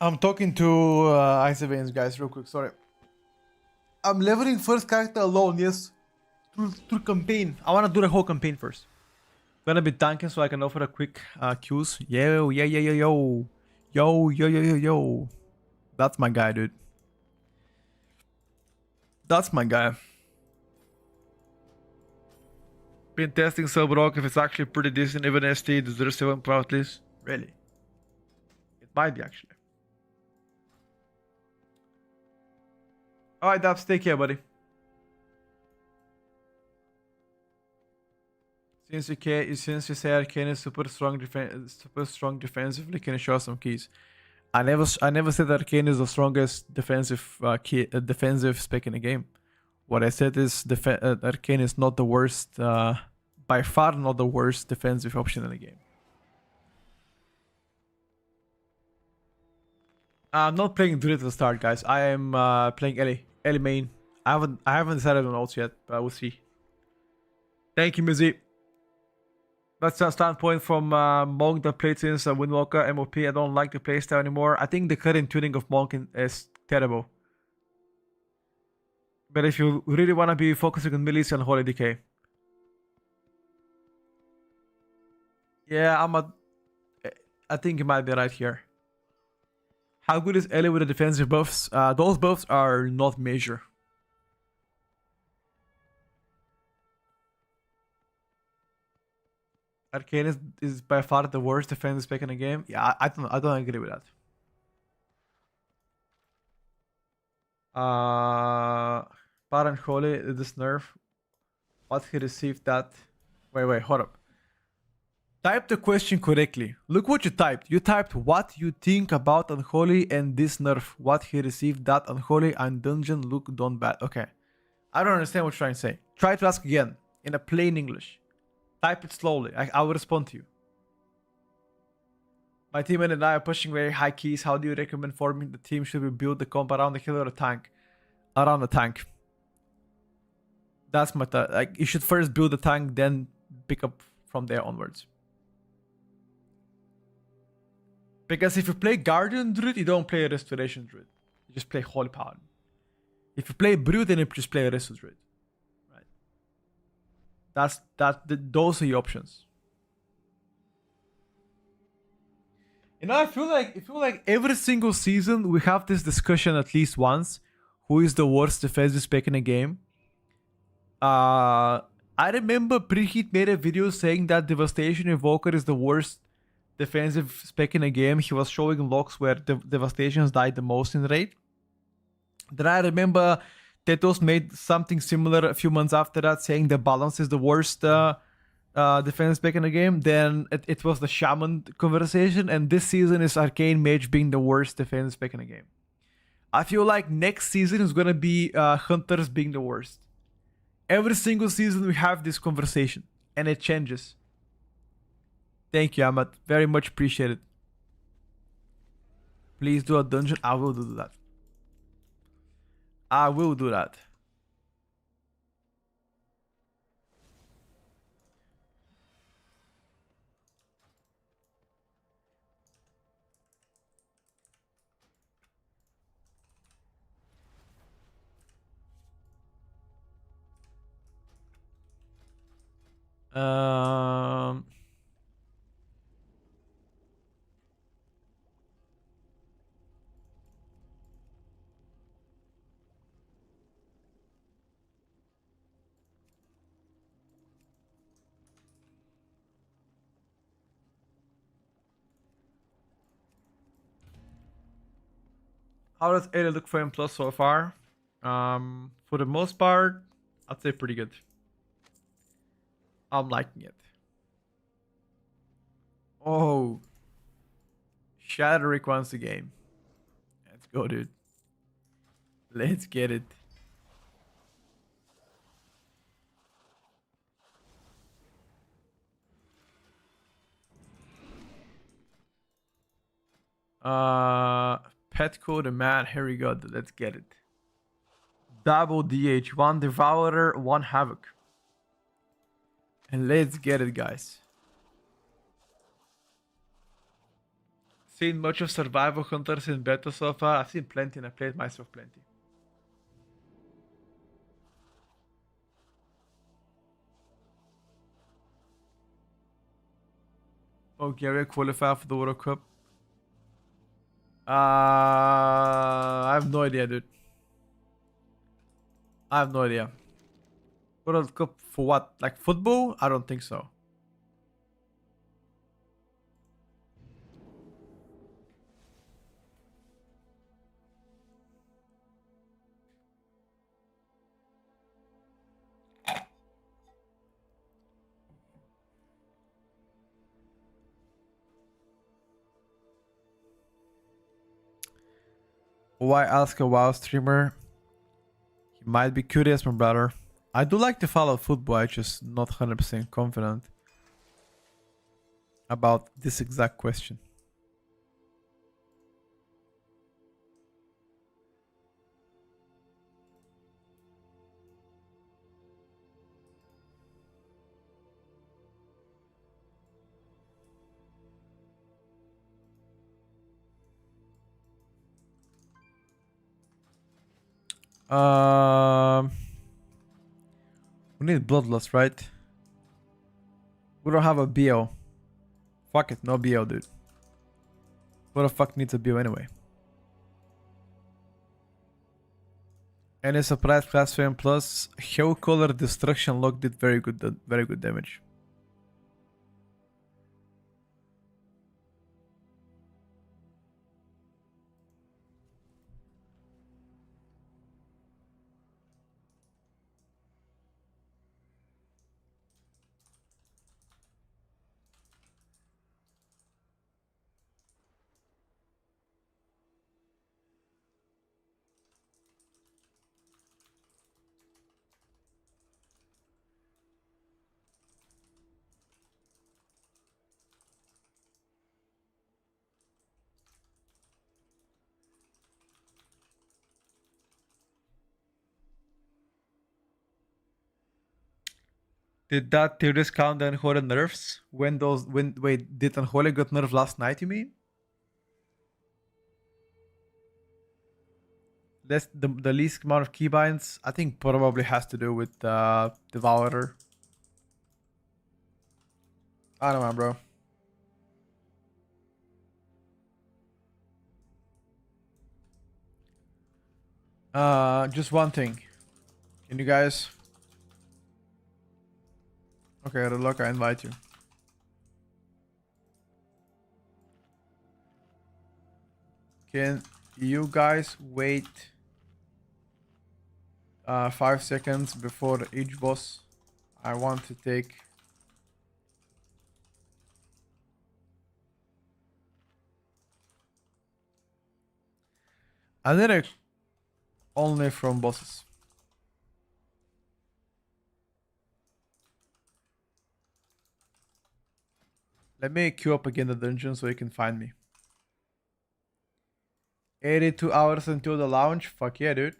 I'm talking to Ice Veins, guys, real quick. Sorry. I'm leveling first character alone, yes. Through campaign. I want to do the whole campaign first. Gonna be tanking so I can offer a quick Qs. Yo, yeah, yeah, yo, yo. Yo, yo, yo, yo, yo. That's my guy, dude. That's my guy. Been testing Subrock if it's actually pretty decent, even ST deserves 7 pro at least. Really? It might be actually. Alright, Dabs, take care, buddy. Since you say Arcane is super strong defensively, can you show some keys? I never said Arcane is the strongest defensive spec in the game. What I said is Arcane is not the worst, by far not the worst defensive option in the game. I'm not playing Druid at the start, guys. I am playing Ellie main. I haven't decided on ults yet, but we'll see. Thank you, Mizzy. That's a standpoint from Monk that played since Windwalker MOP. I don't like the playstyle anymore. I think the current tuning of Monk is terrible. But if you really want to be focusing on Millis and Holy Decay. Yeah, I think you might be right here. How good is Ellie with the defensive buffs? Those buffs are not major. Arcane is by far the worst defensive spec in the game. Yeah, I don't agree with that. Parent Holy, this nerf. What he received that. Wait, hold up. Type the question correctly. Look what you typed. You typed what you think about Unholy and this nerf. What he received that Unholy and Dungeon look done bad. Okay. I don't understand what you're trying to say. Try to ask again in a plain English. Type it slowly. I will respond to you. My teammate and I are pushing very high keys. How do you recommend forming the team? Should we build the comp around the hill or a tank? Around the tank. That's my like. You should first build the tank, then pick up from there onwards. Because if you play Guardian Druid, you don't play a Restoration Druid. You just play Holy Power. If you play Brew, then you just play a Resto Druid. Those are your options. You know, I feel like every single season we have this discussion at least once. Who is the worst defensive spec in a game? I remember Preheat made a video saying that Devastation Invoker is the worst defensive spec in a game. He was showing logs where the Devastations died the most in raid. Then I remember Tetos made something similar a few months after that, saying the balance is the worst defense spec in the game. Then it was the Shaman conversation, and this season is Arcane Mage being the worst defense spec in the game. I feel like next season is gonna be Hunters being the worst. Every single season we have this conversation, and it changes. Thank you, Ahmad. Very much appreciated. Please do a dungeon. I will do that. I will do that. How does Ada look for him plus so far? For the most part, I'd say pretty good. I'm liking it. Oh. Shadowrick wants the game. Let's go, dude. Let's get it. Petco the man. Here we go. Let's get it. Double DH. 1 Devourer, 1 Havoc. And let's get it, guys. seen much of survival hunters in beta so far. I've seen plenty and I played myself plenty. Bulgaria qualify for the World Cup. I have no idea, dude. I have no idea. World Cup for what? Like football? I don't think so. Why ask a WoW streamer? He might be curious, my brother. I do like to follow football, I'm just not 100% confident about this exact question. We need Bloodlust, right? We don't have a BO. Fuck it, no BO, dude. Who the fuck needs a BO anyway? Any surprise class fan plus Hell Color Destruction Lock did very good damage. Did that Tierlist count the Unholy nerfs? Wait, did Unholy got nerfed last night, you mean? That's the least amount of keybinds. I think probably has to do with Devourer. I don't know, bro. Just one thing. Can you guys? Okay, look, I invite you. Can you guys wait 5 seconds before each boss? I want to take. I need it only from bosses. Let me queue up again the dungeon so you can find me. 82 hours until the launch? Fuck yeah, dude.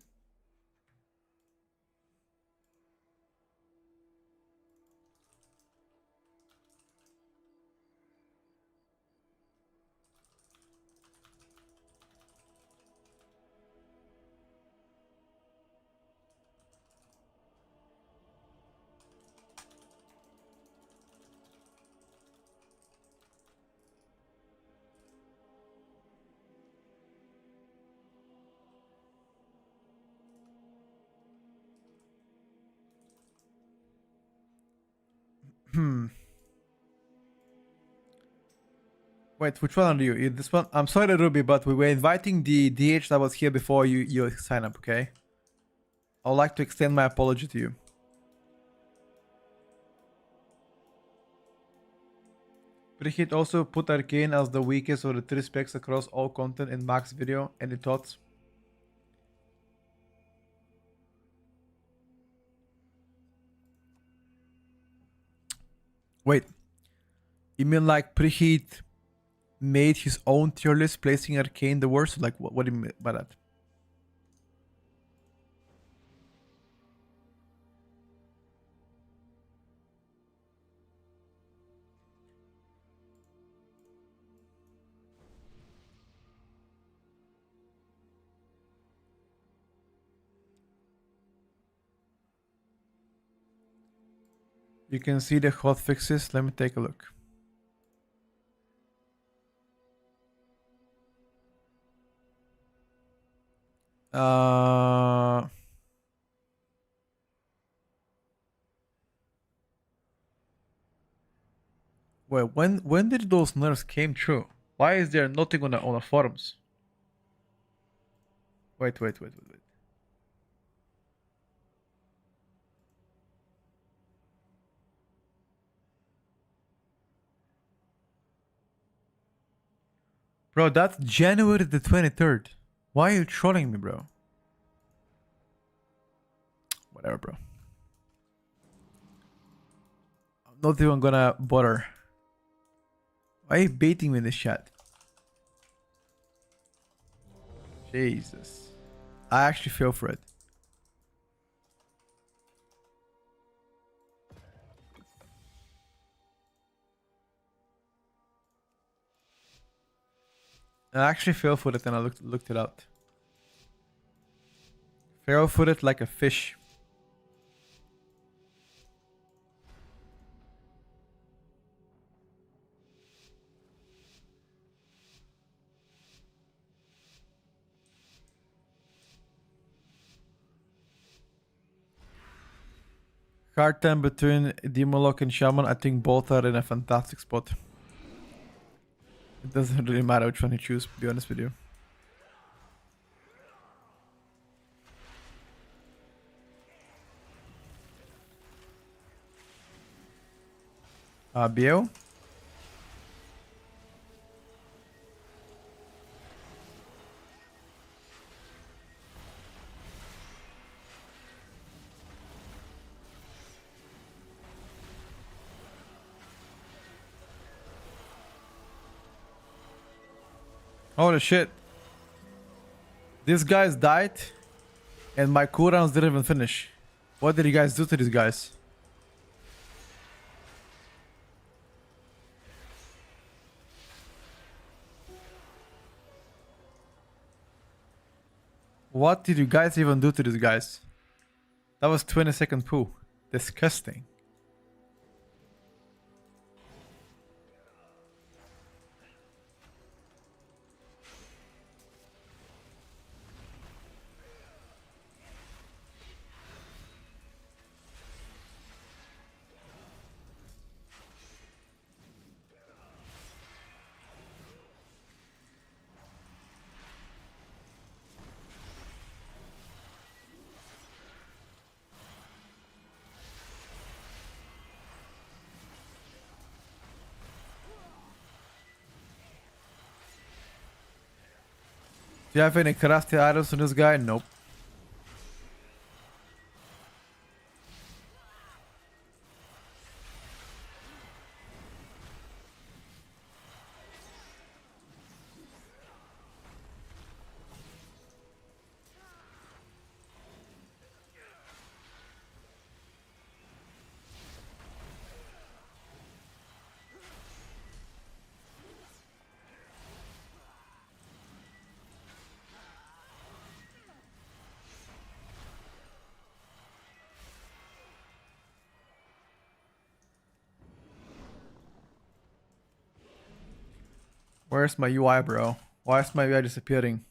Wait, which one are you? This one? I'm sorry, Ruby, but we were inviting the DH that was here before you sign up, okay? I would like to extend my apology to you. Preheat also put Arcane as the weakest of the 3 specs across all content in Max video. Any thoughts? Wait. You mean like Preheat made his own tier list placing Arcane the worst? Like what do you mean by that? You can see the hot fixes. Let me take a look. Well, when did those nerfs came true? Why is there nothing on the forums? Wait. Bro, that's January the 23rd. Why are you trolling me, bro? Whatever, bro. I'm not even gonna bother. Why are you baiting me in this chat? Jesus. I actually feel for it. I actually fell for it and I looked it up. Fell for it like a fish. Hard time between Demolock and Shaman. I think both are in a fantastic spot. It doesn't really matter which one you choose, to be honest with you. Bio? Holy shit. These guys died and my cooldowns didn't even finish. What did you guys do to these guys? What did you guys even do to these guys? That was 20-second poo. Disgusting. Do you have any crafty items on this guy? Nope. Where's my UI, bro? Why is my UI disappearing?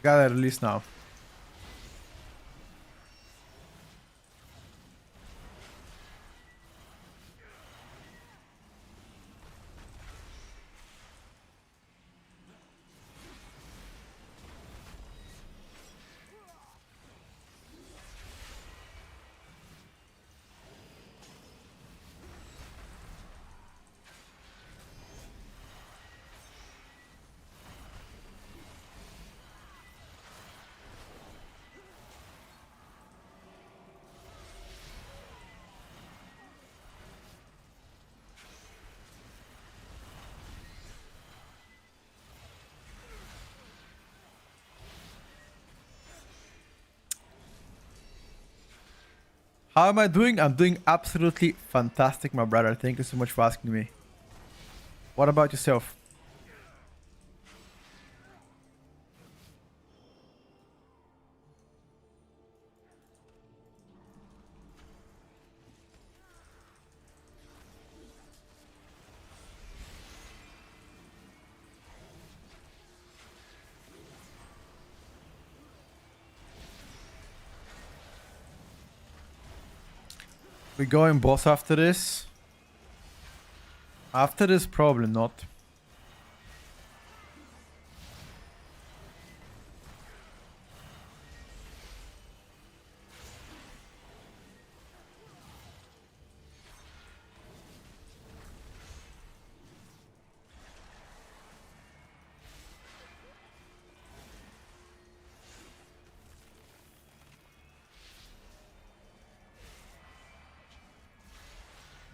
Gotta release now. How am I doing? I'm doing absolutely fantastic, my brother. Thank you so much for asking me. What about yourself? We going boss after this? After this, probably not.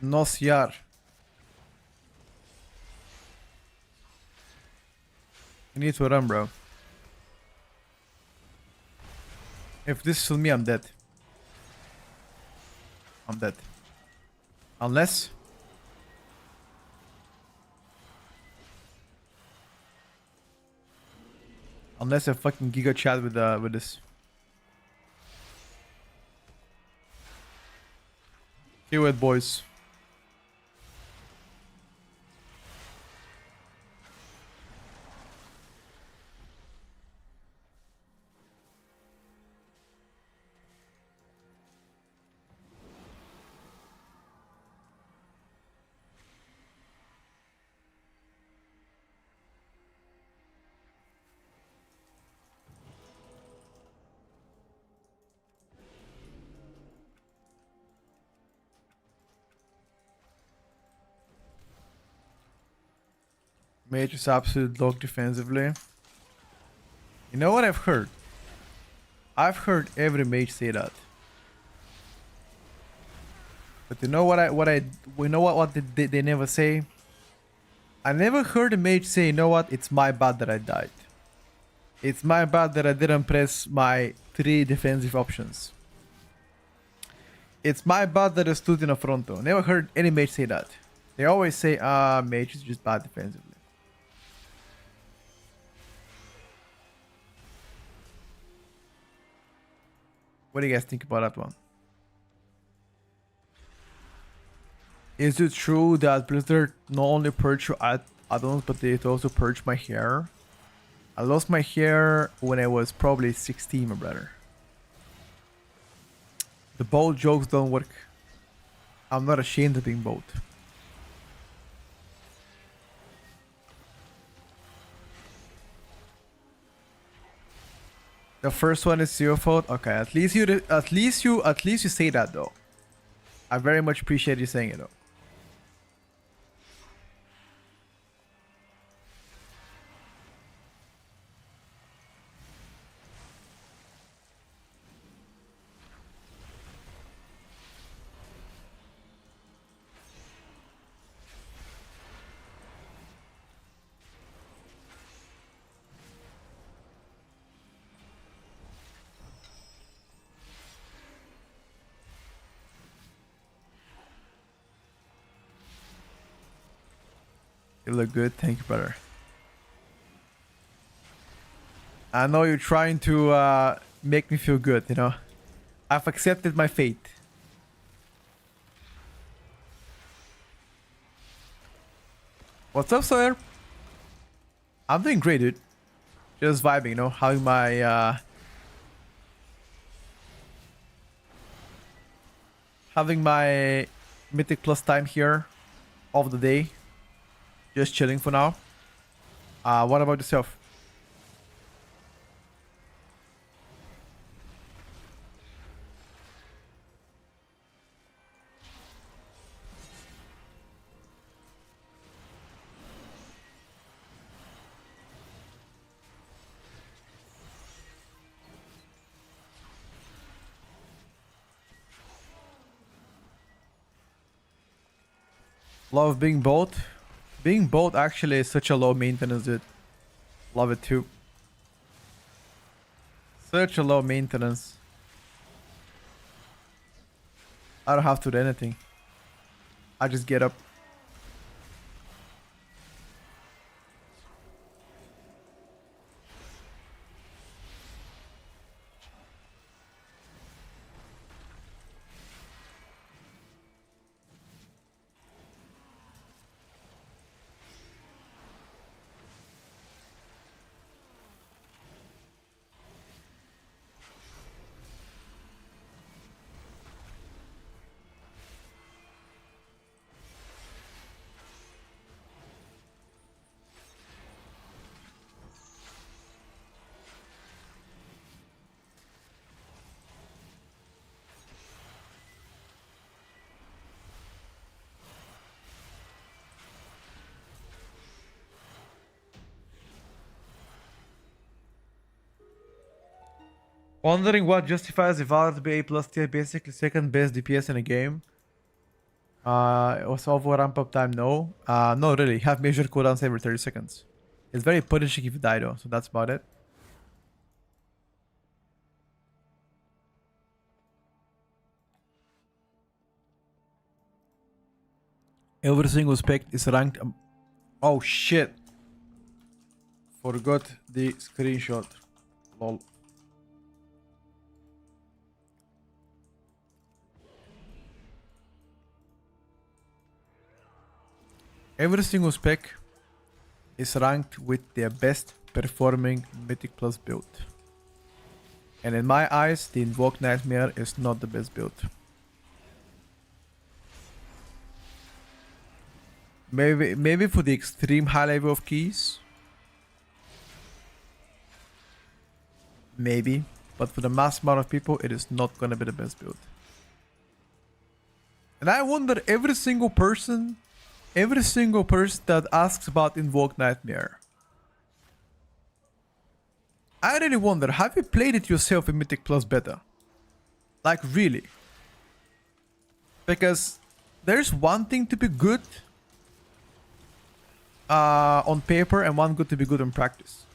Nosyar. You need to run, bro. If this is me, I'm dead. I'm dead. Unless... Unless I fucking giga chat with this. Here it, boys. Mage is absolute dog defensively. You know what I've heard? I've heard every mage say that. But you know what they never say? I never heard a mage say, you know what, it's my bad that I died. It's my bad that I didn't press my 3 defensive options. It's my bad that I stood in a fronto. Never heard any mage say that. They always say, mage is just bad defensively. What do you guys think about that one? Is it true that Blizzard not only purge your add-ons, but they also purge my hair? I lost my hair when I was probably 16, my brother. The bold jokes don't work. I'm not ashamed of being bold. The first one is your fault. Okay, at least you say that though. I very much appreciate you saying it though. You look good, thank you, brother. I know you're trying to make me feel good, you know. I've accepted my fate. What's up, Sawyer? I'm doing great, dude. Just vibing, you know, having my Mythic Plus time here of the day. Just chilling for now. What about yourself? Love being both. Being both actually is such a low maintenance, dude. Love it too. Such a low maintenance. I don't have to do anything. I just get up. Wondering what justifies the valor to be A plus tier, basically second best DPS in a game. Was over ramp up time, no. No, really. Have measured cooldowns every 30 seconds. It's very punishing if you die though, so that's about it. Every single spec is ranked. Oh shit. Forgot the screenshot. Lol. Every single spec is ranked with their best performing Mythic Plus build. And in my eyes, the Invoke Nightmare is not the best build. Maybe for the extreme high level of keys. Maybe. But for the mass amount of people, it is not gonna be the best build. And I wonder every single person that asks about Invoke Nightmare. I really wonder, have you played it yourself in Mythic Plus Beta? Like really? Because there's one thing to be good on paper and one good to be good in practice.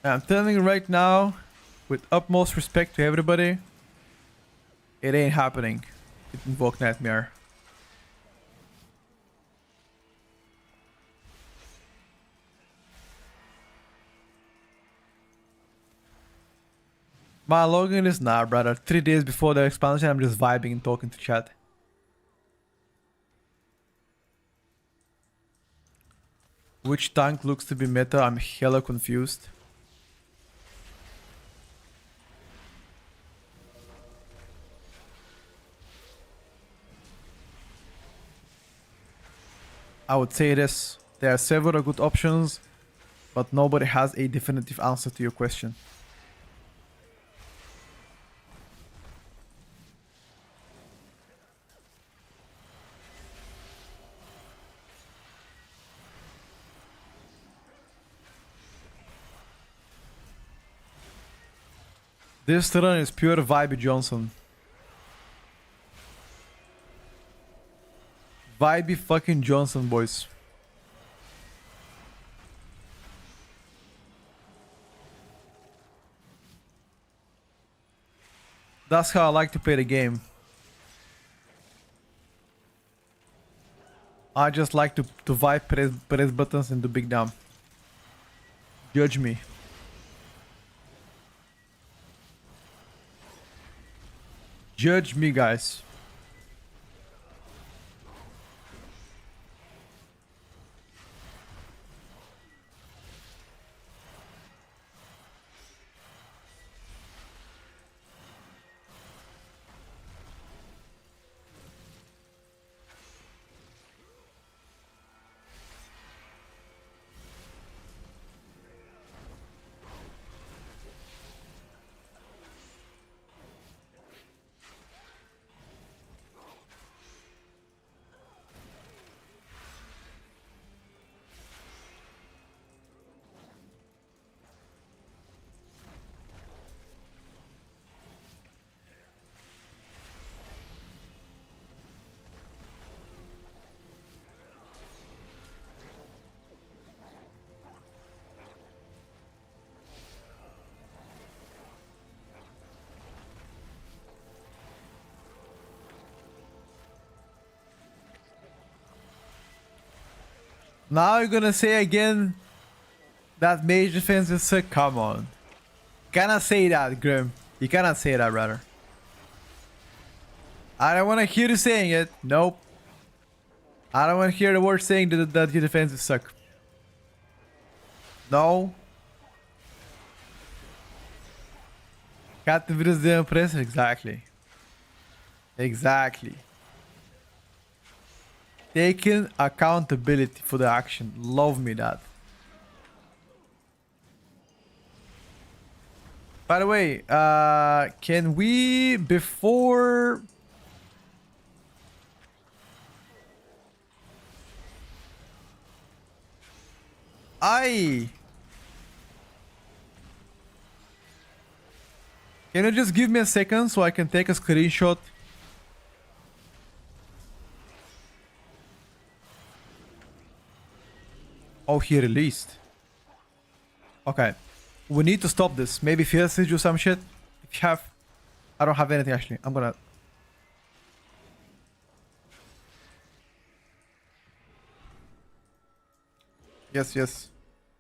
I'm telling you right now, with utmost respect to everybody, it ain't happening. It Invoke Nightmare. My login is nah, brother. 3 days before the expansion, I'm just vibing and talking to chat. Which tank looks to be meta? I'm hella confused. I would say this. There are several good options, but nobody has a definitive answer to your question. This run is pure Vibe Johnson. Vibey fucking Johnson, boys. That's how I like to play the game. I just like to vibe, press buttons and do big dumb. Judge me. Judge me, guys. Now you're gonna say again that mage defense is sick? Come on. You cannot say that, Grim. You cannot say that, brother. I don't want to hear you saying it. Nope. I don't want to hear the word saying that your defense is suck. No. Cat the videos the impress? Exactly. Exactly. Taking accountability for the action. Love me that. By the way, can we before can you just give me a second so I can take a screenshot? Oh, he released. Okay. We need to stop this. Maybe Fierce do some shit. If you have... I don't have anything actually. I'm gonna... Yes, yes.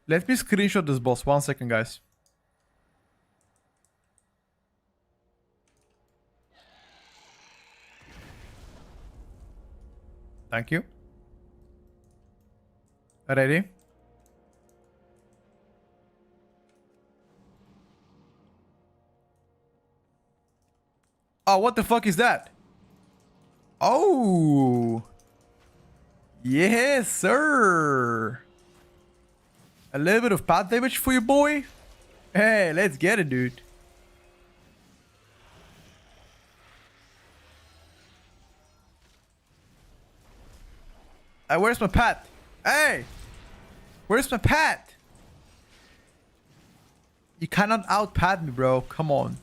Let me screenshot this boss. 1 second, guys. Thank you. Ready? Oh, what the fuck is that? Oh! Yes, sir! A little bit of pad damage for you, boy? Hey, let's get it, dude. Hey, where's my pad? Hey! Where's my pad? You cannot out-pad me, bro. Come on.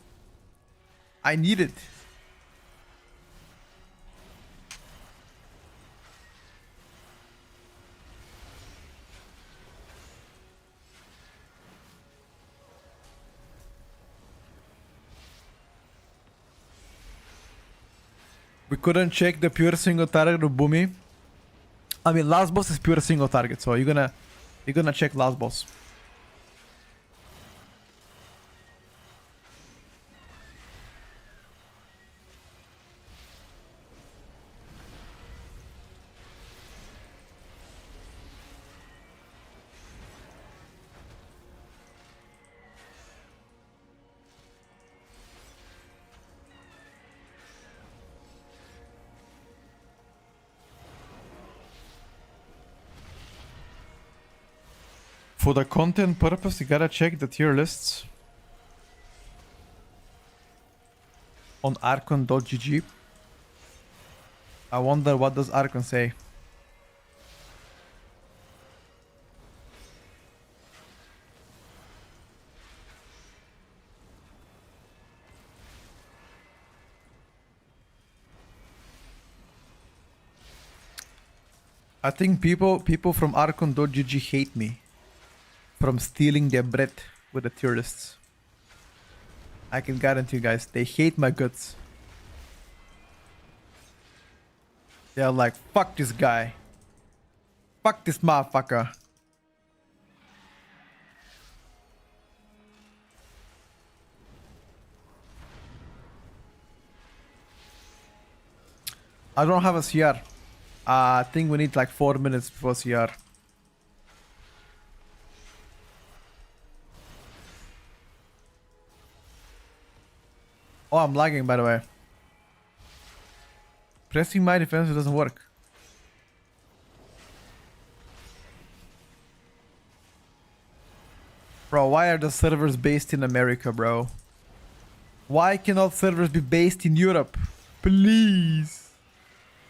I need it. We couldn't check the pure single target of Boomy. I mean, last boss is pure single target, so you're gonna check last boss. For the content purpose, you gotta check the tier lists on archon.gg. I wonder what does Archon say. I think people from archon.gg hate me from stealing their bread with the tier lists. I can guarantee you guys, they hate my guts. They're like, fuck this guy. Fuck this motherfucker. I don't have a CR. I think we need like 4 minutes before CR. Oh, I'm lagging, by the way. Pressing my defense doesn't work. Bro, why are the servers based in America, bro? Why cannot servers be based in Europe? Please.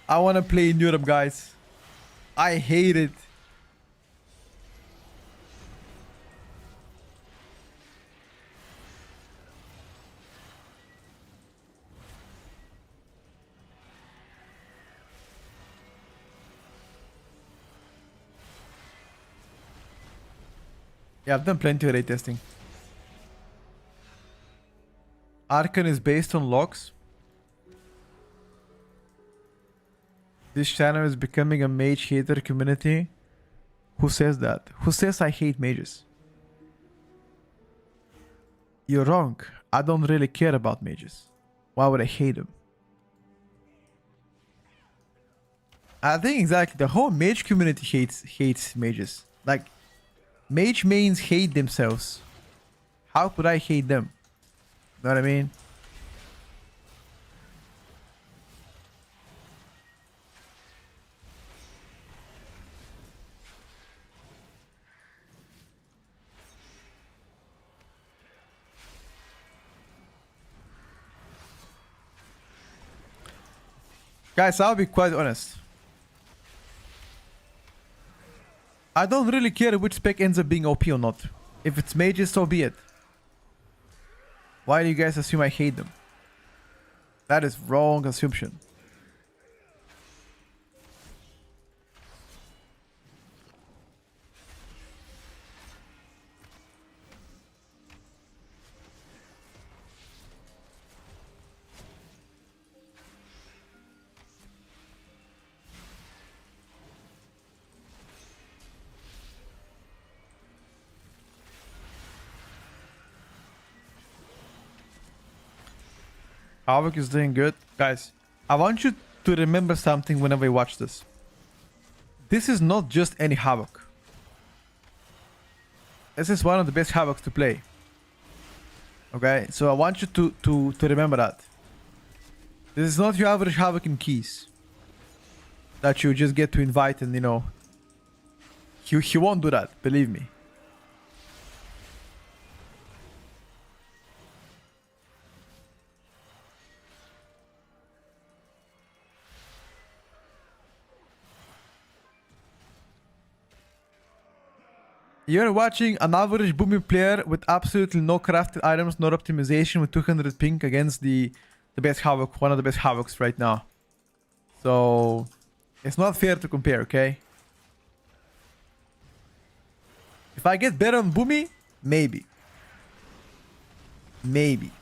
I want to play in Europe, guys. I hate it. Yeah, I've done plenty of ray testing. Archon is based on logs. This channel is becoming a mage hater community. Who says that? Who says I hate mages? You're wrong. I don't really care about mages. Why would I hate them? I think exactly the whole mage community hates mages. Like, mage mains hate themselves. How could I hate them? Know what I mean? Guys, I'll be quite honest. I don't really care which spec ends up being OP or not. If it's mages, so be it. Why do you guys assume I hate them? That is wrong assumption. Havoc is doing good. Guys, I want you to remember something whenever you watch this. This is not just any Havoc. This is one of the best Havocs to play. Okay, so I want you to remember that. This is not your average Havoc in keys. That you just get to invite and, you know... He won't do that, believe me. You're watching an average booming player with absolutely no crafted items, no optimization, with 200 ping against the best Havoc, one of the best Havocs right now. So, it's not fair to compare, okay? If I get better on Boomy, maybe. Maybe.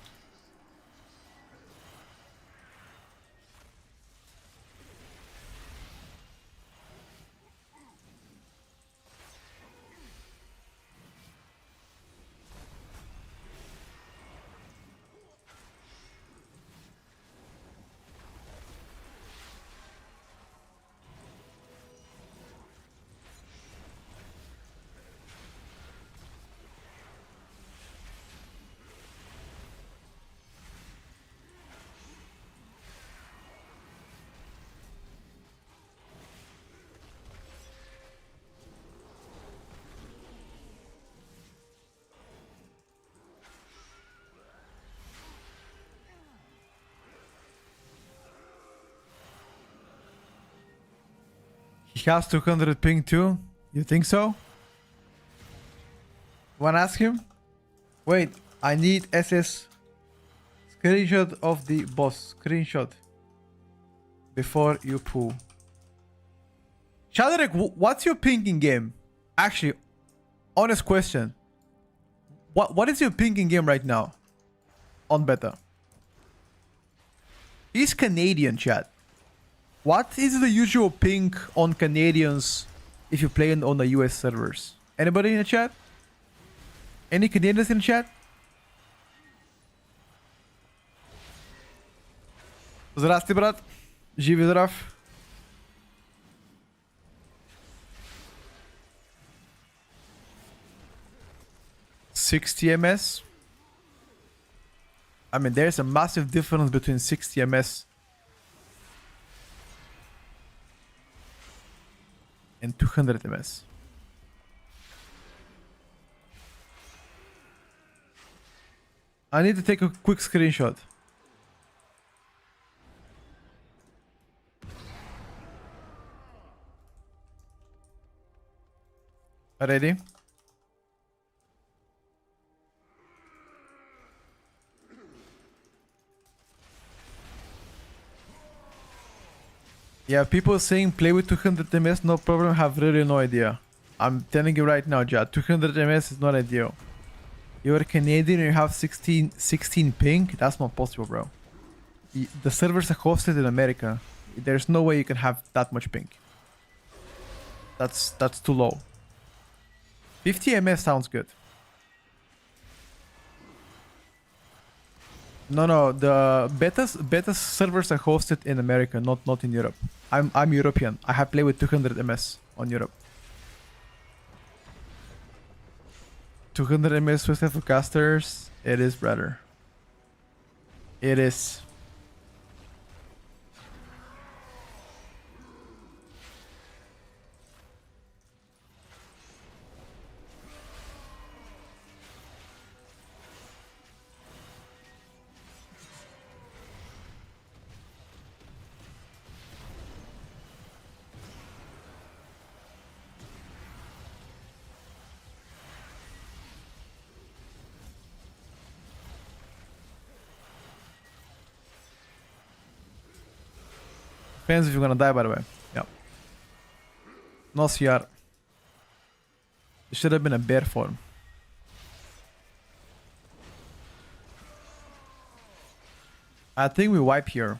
He has 200 ping too? You think so? Wanna ask him? Wait, I need SS screenshot of the boss. Screenshot. Before you pull. Shadrek, what's your ping in game? Actually, honest question. What is your ping in game right now? On beta. He's Canadian, chat. What is the usual ping on Canadians if you play on the US servers? Anybody in the chat? Any Canadians in the chat? Здрасти, брат. Живи здрав. $60 MS. I mean, there's a massive difference between 60 MS and 200 MS. I need to take a quick screenshot. Ready? Yeah, people saying play with 200 MS, no problem, have really no idea. I'm telling you right now, Jad, 200 MS is not ideal. You're Canadian and you have 16 ping? That's not possible, bro. The servers are hosted in America. There's no way you can have that much ping. That's too low. 50 MS sounds good. No, the beta servers are hosted in America, not in Europe. I'm European. I have played with 200 MS on Europe. 200 MS with casters. It is, brother. It is. Depends if you're gonna die, by the way. Yeah. No CR. It should have been a bear form. I think we wipe here.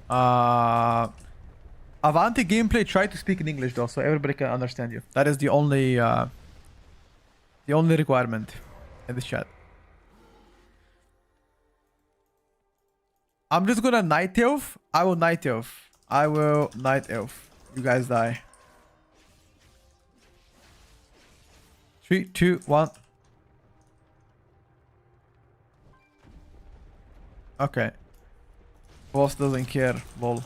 Avanti gameplay, try to speak in English though, so everybody can understand you. That is the only requirement in this chat. I'm just gonna Night Elf. I will Night Elf. I will Night Elf. You guys die. 3, 2, 1. Okay. Boss doesn't care. Lol.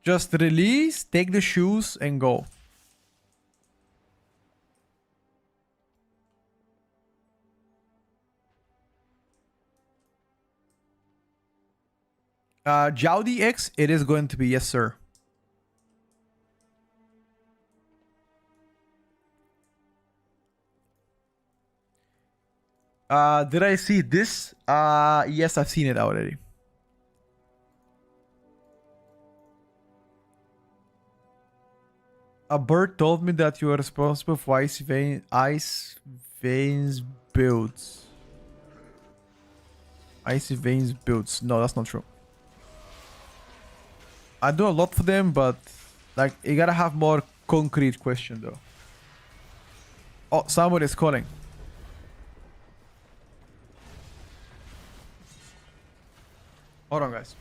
Just release, take the shoes, and go. Jowdy X, it is going to be, yes, sir. Did I see this? Yes, I've seen it already. A bird told me that you are responsible for ice veins builds. Icy veins builds. No, that's not true. I do a lot for them, but like you gotta have more concrete question though. Oh, somebody's calling. Hold on, guys.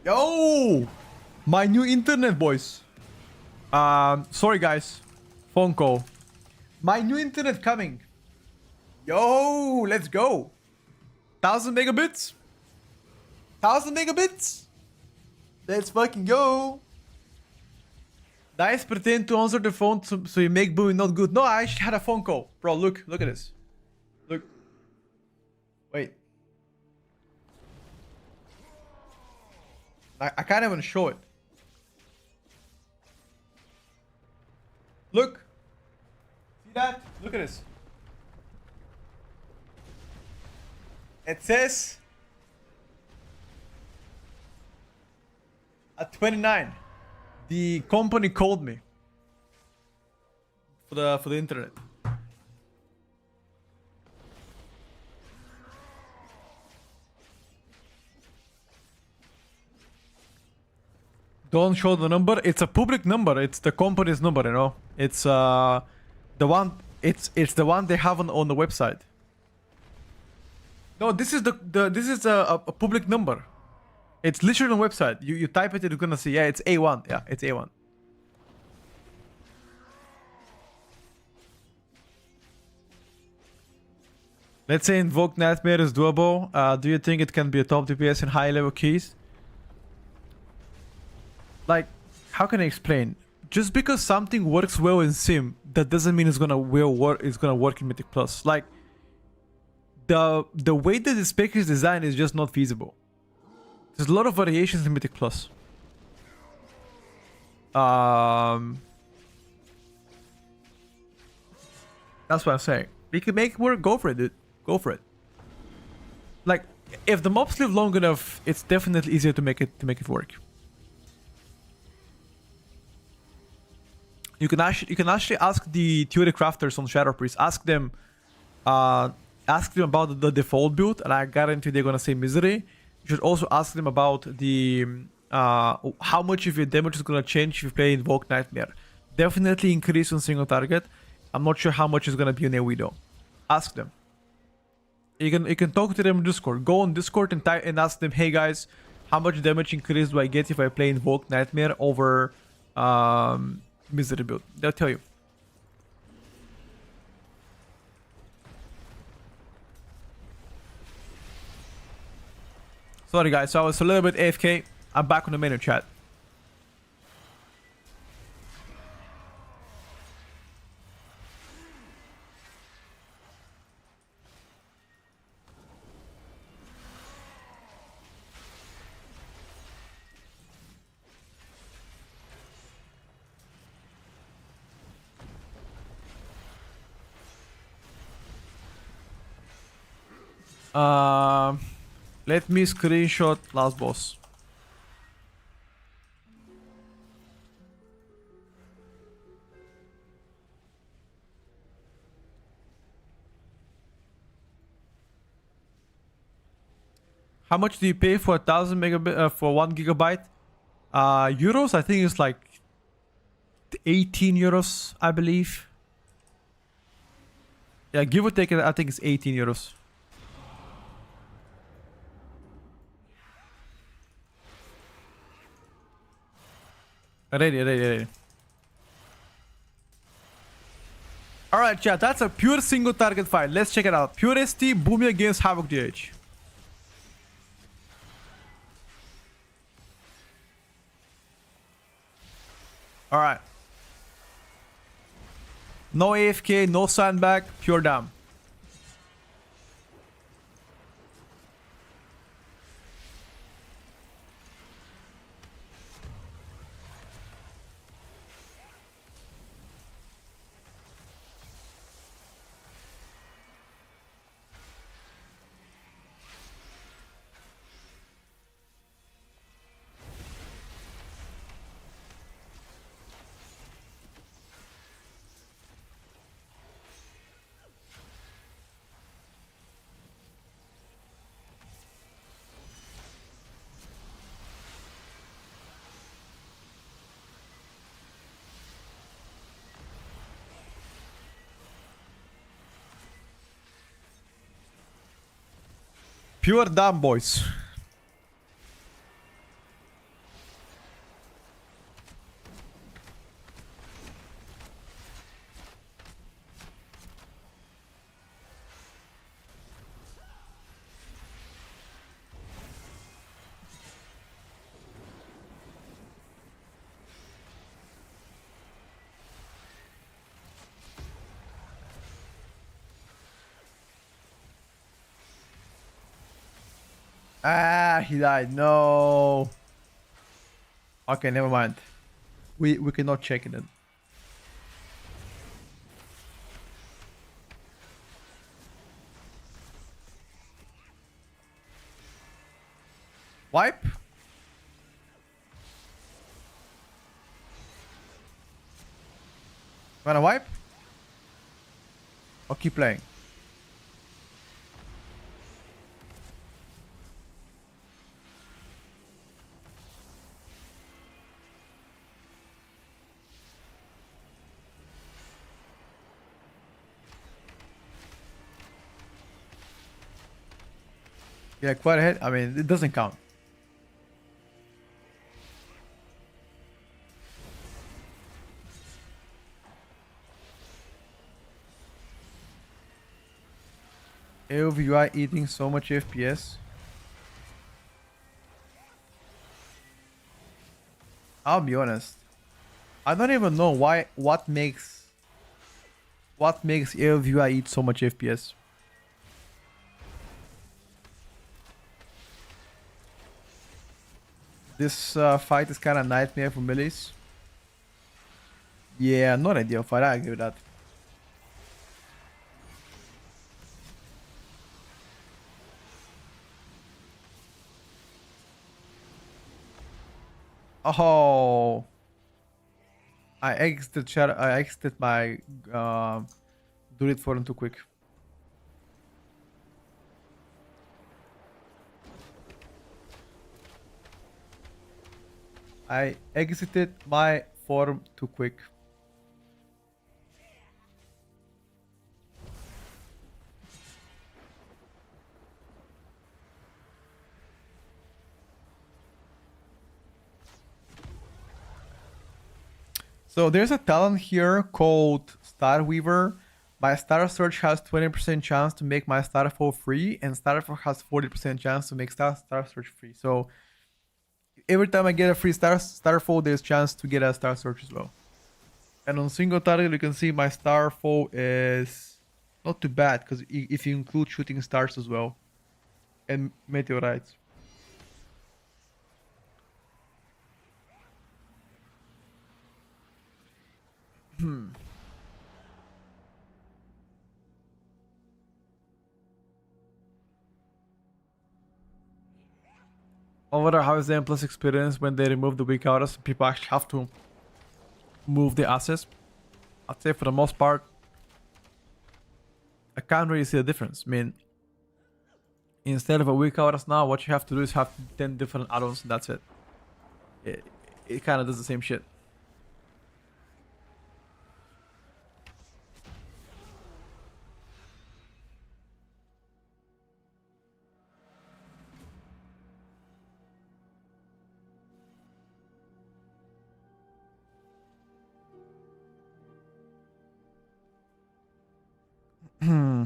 Yo! My new internet, boys. Sorry, guys. Phone call. My new internet coming. Yo, let's go. 1000 megabits. 1000 megabits. Let's fucking go. Guys pretend to answer the phone so you make booing not good. No, I actually had a phone call. Bro, look at this. Look. Wait. I can't even show it. Look. See that? Look at this. It says at 29. The company called me for the internet. Don't show the number. It's a public number. It's the company's number, you know. It's the one. It's the one they have on the website. No, this is this is a public number. It's literally on the website. You type it, you're gonna see. Yeah, it's A1. Yeah, it's A1. Let's say Invoke Nightmare is doable. Do you think it can be a top DPS in high level keys? Like, how can I explain? Just because something works well in Sim, that doesn't mean it's gonna work in Mythic Plus. Like, the way that the spec is designed is just not feasible. There's a lot of variations in Mythic Plus. That's what I'm saying. We can make it work. Go for it, dude. Go for it. Like, if the mobs live long enough, it's definitely easier to make it work. You can actually ask the theory crafters on Shadow Priest. Ask them about the default build, and I guarantee they're gonna say misery. You should also ask them about the how much of your damage is gonna change if you play Invoke Nightmare. Definitely increase on single target. I'm not sure how much is gonna be on AoE though. Ask them. You can talk to them in Discord. Go on Discord and type and ask them, hey guys, how much damage increase do I get if I play Invoke Nightmare over Misery build? They'll tell you. Sorry guys, so I was a little bit AFK. I'm back on the menu chat. Let me screenshot last boss. How much do you pay for 1,000 megabit for 1 gigabyte? Euros, I think it's like 18 euros, I believe. Yeah, give or take, I think it's 18 euros. Ready. Alright, chat, that's a pure single target fight. Let's check it out. Pure ST, Boomy against Havoc DH. Alright. No AFK, no sandbag, pure dam. Pure dumb, boys. Ah, he died. No. Okay, never mind. We cannot check it then. Wipe. Wanna wipe? Or keep playing? Yeah, quite ahead. I mean, it doesn't count. AOVUI eating so much FPS. I'll be honest. I don't even know what makes AOVUI eat so much FPS. This fight is kind of nightmare for melees. Yeah, not ideal fight. I agree with that. Oh, I exited my do it for him too quick. I exited my form too quick. So there's a talent here called Star Weaver. My Star Search has 20% chance to make my Starfall free, and Starfall has 40% chance to make Star Search free. So every time I get a free Starfall, there's chance to get a Star Search as well. And on single target, you can see my Starfall is not too bad, because if you include shooting stars as well, and meteorites. Over how is the M plus experience when they remove the weak auras? People actually have to move the assets. I'd say for the most part, I can't really see a difference. I mean, instead of a weak auras now, what you have to do is have 10 different add-ons and that's it. It kind of does the same shit. Hmm.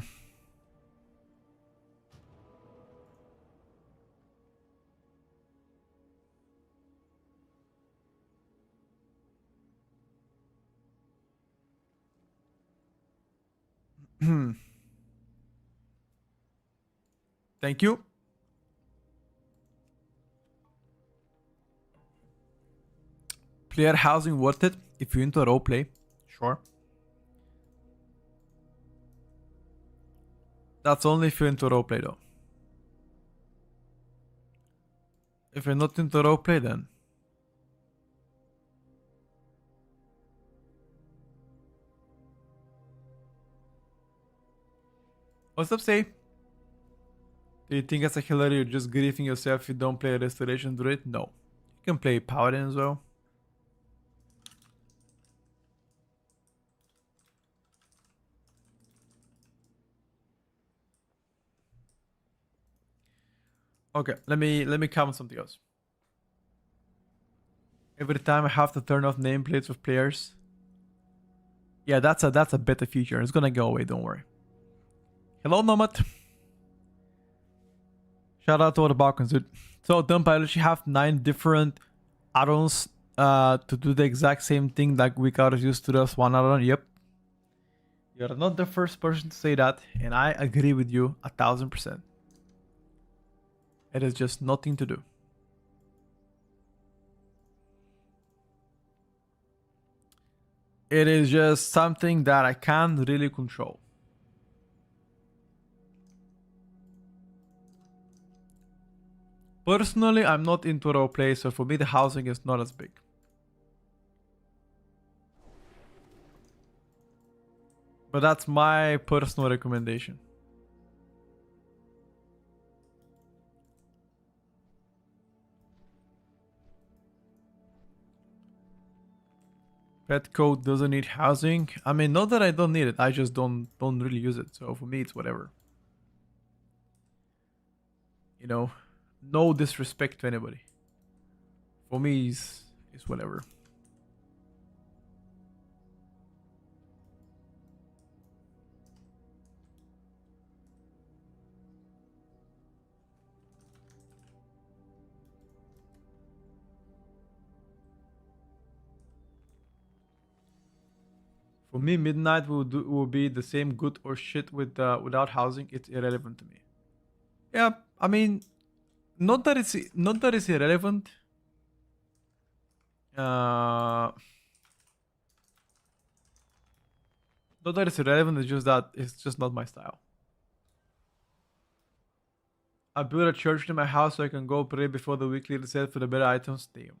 Thank you. Player housing worth it if you're into roleplay. Sure. That's only if you're into roleplay though. If you're not into roleplay, then what's up, say? Do you think as a healer you're just griefing yourself if you don't play Restoration Druid? No. You can play Paladin as well. Okay, let me comment something else. Every time I have to turn off nameplates of players. Yeah, that's a beta feature. It's gonna go away, don't worry. Hello, Nomad. Shout out to all the Balkans, dude. So, Dump, I literally have 9 different add-ons to do the exact same thing like Weak Auras used to do as one add-on. Yep. You're not the first person to say that, and I agree with you 1000%. It is just nothing to do. It is just something that I can't really control. Personally, I'm not into roleplay, so for me the housing is not as big. But that's my personal recommendation. Pet code doesn't need housing. I mean, not that I don't need it. I just don't really use it. So for me, it's whatever. You know, no disrespect to anybody. For me, it's whatever. For me, midnight will be the same good or shit with without housing. It's irrelevant to me. Yeah, I mean, not that it's irrelevant. Not that it's irrelevant. It's just that it's just not my style. I built a church in my house so I can go pray before the weekly reset for the better items. Damn.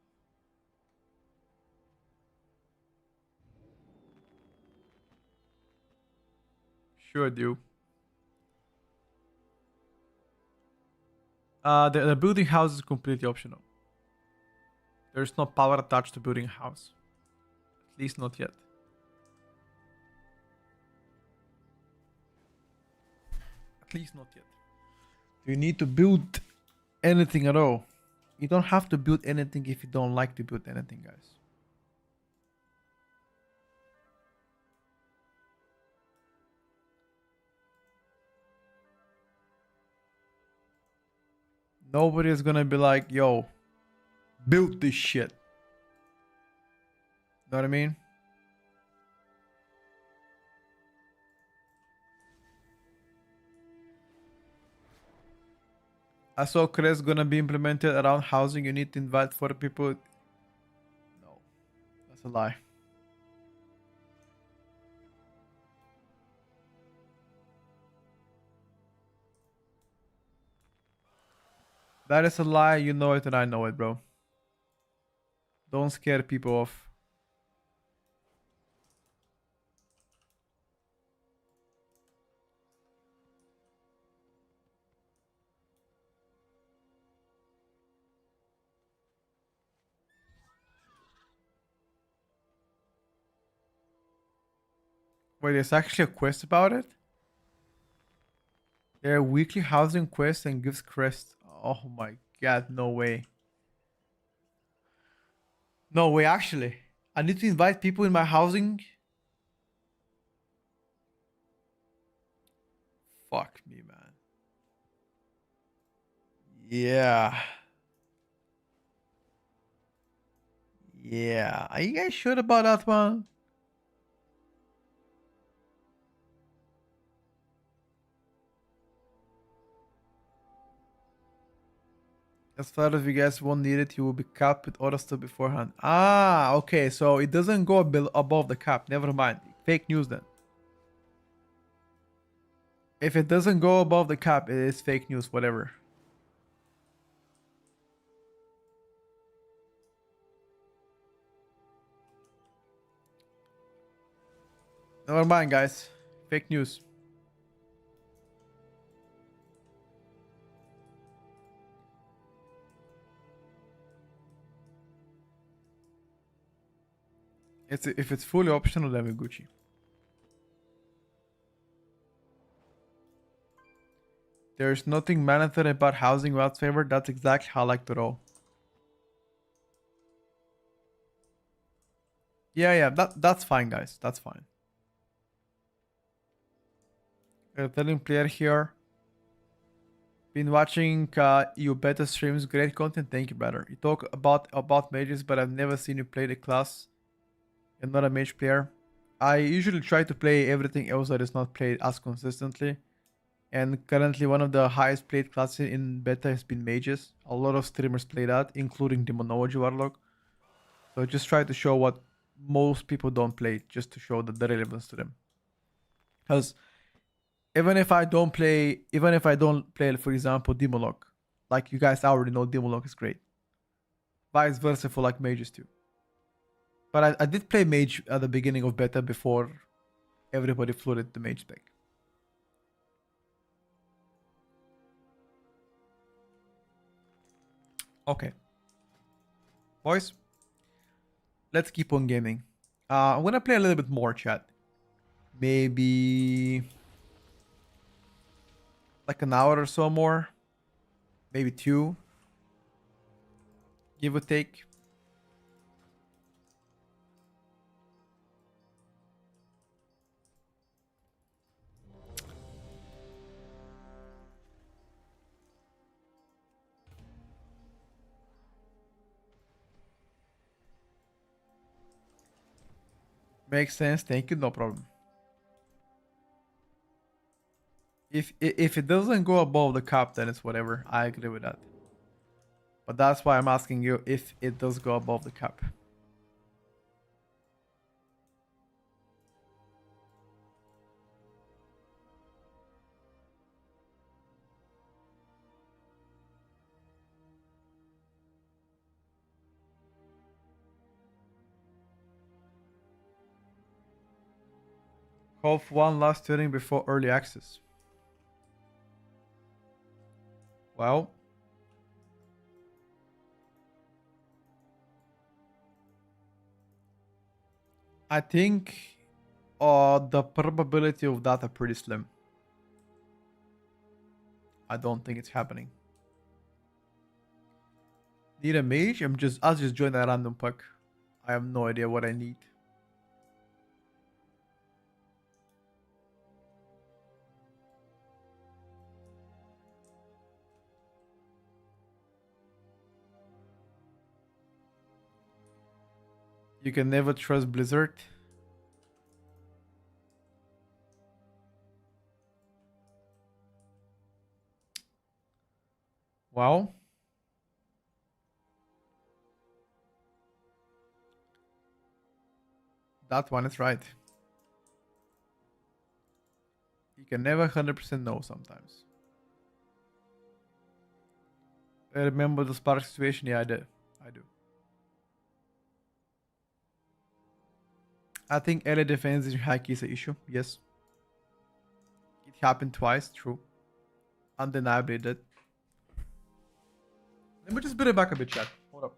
Sure do. The building house is completely optional. There's no power attached to building a house. At least not yet. At least not yet. Do you need to build anything at all? You don't have to build anything if you don't like to build anything, guys. Nobody is gonna be like, yo, build this shit. Know what I mean? I saw Chris gonna be implemented around housing. You need to invite 40 people. No, that's a lie. That is a lie. You know it and I know it, bro. Don't scare people off. Wait, there's actually a quest about it? There are weekly housing quests and gives crest. Oh my god, no way. No way, actually. I need to invite people in my housing. Fuck me, man. Yeah. Yeah. Are you guys sure about that one? As far as you guys won't need it, you will be capped with other stuff beforehand. Ah, okay. So it doesn't go above the cap. Never mind. Fake news then. If it doesn't go above the cap, it is fake news, whatever. Never mind, guys. Fake news. If it's fully optional, then we're Gucci. There's nothing mandatory about housing whatsoever. That's exactly how I like to roll. Yeah, that's fine, guys. That's fine. Telling player here. Been watching you beta streams. Great content. Thank you, brother. You talk about mages, but I've never seen you play the class. You're not a mage player. I usually try to play everything else that is not played as consistently. And currently one of the highest played classes in beta has been mages. A lot of streamers play that, including Demonology Warlock. So just try to show what most people don't play, just to show the relevance to them. Because even if I don't play, for example, Demolog, like you guys already know, Demolog is great. Vice versa for like mages too. But I did play mage at the beginning of beta before everybody flooded the mage spec. Okay. Boys, let's keep on gaming. I'm gonna play a little bit more, chat. Maybe like an hour or so more. Maybe 2. Give or take. Makes sense. Thank you. No problem. If it doesn't go above the cap, then it's whatever. I agree with that. But that's why I'm asking you if it does go above the cap. Hope one last turning before early access. Well, I think the probability of that are pretty slim. I don't think it's happening. Need a mage? I'll just join a random pack. I have no idea what I need. You can never trust Blizzard. Wow. That one is right. You can never 100% know sometimes. I remember the Spark situation. Yeah, I do. I think early defense in Hacky is an issue. Yes. It happened twice. True. Undeniably did. Let me just build it back a bit, chat. Hold up.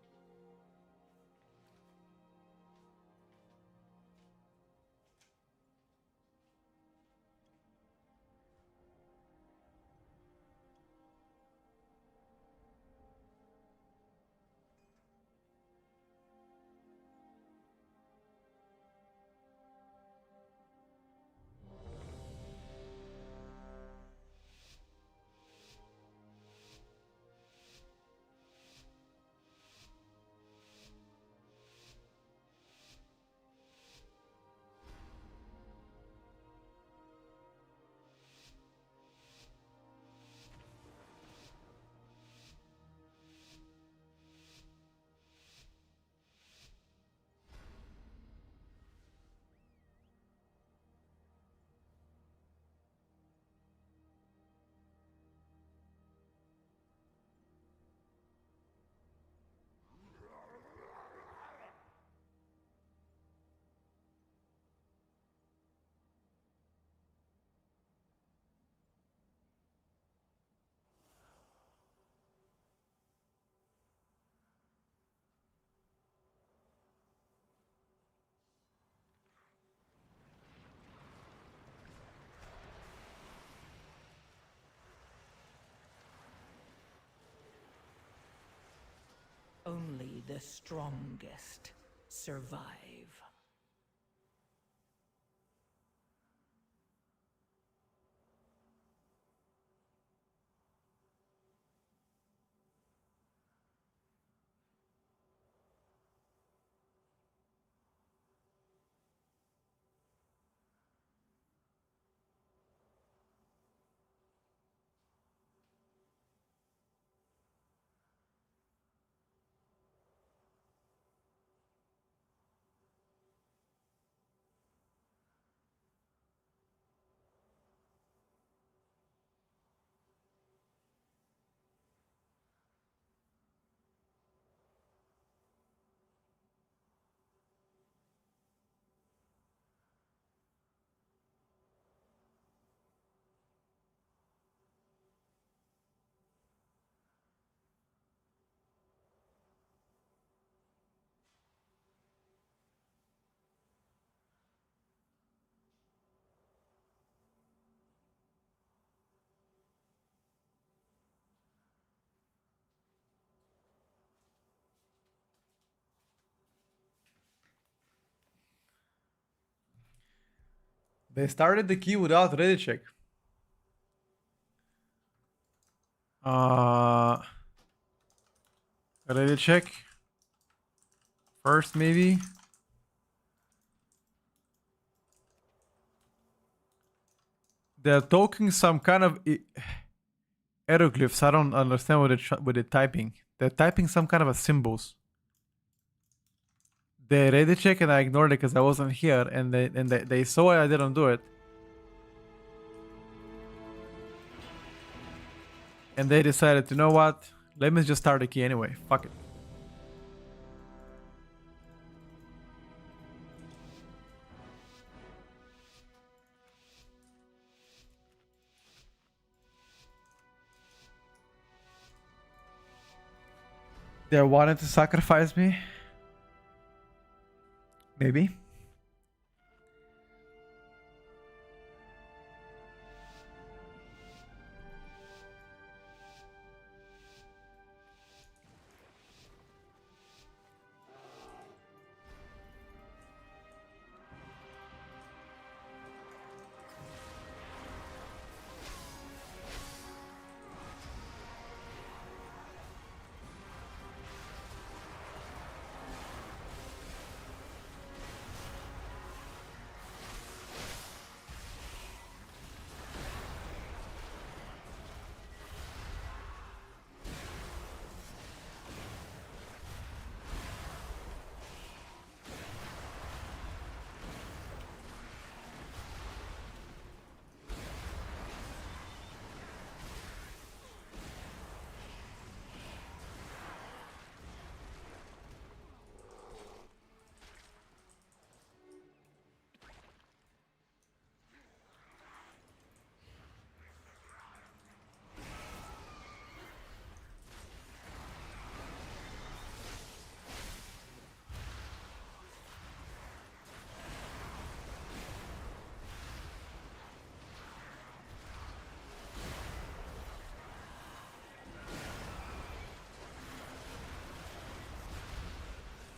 Only the strongest survive. They started the key without ready check. Ready check. First, maybe. They're talking some kind of hieroglyphs. I don't understand what they're typing. They're typing some kind of a symbols. They ready check and I ignored it because I wasn't here, and they saw I didn't do it. And they decided, you know what? Let me just start the key anyway. Fuck it. They wanted to sacrifice me. Maybe.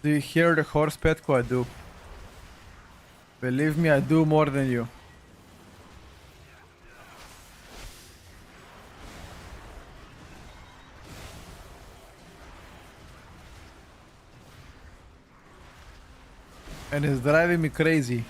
Do you hear the horse Petko? I do. Believe me, I do more than you. And it's driving me crazy.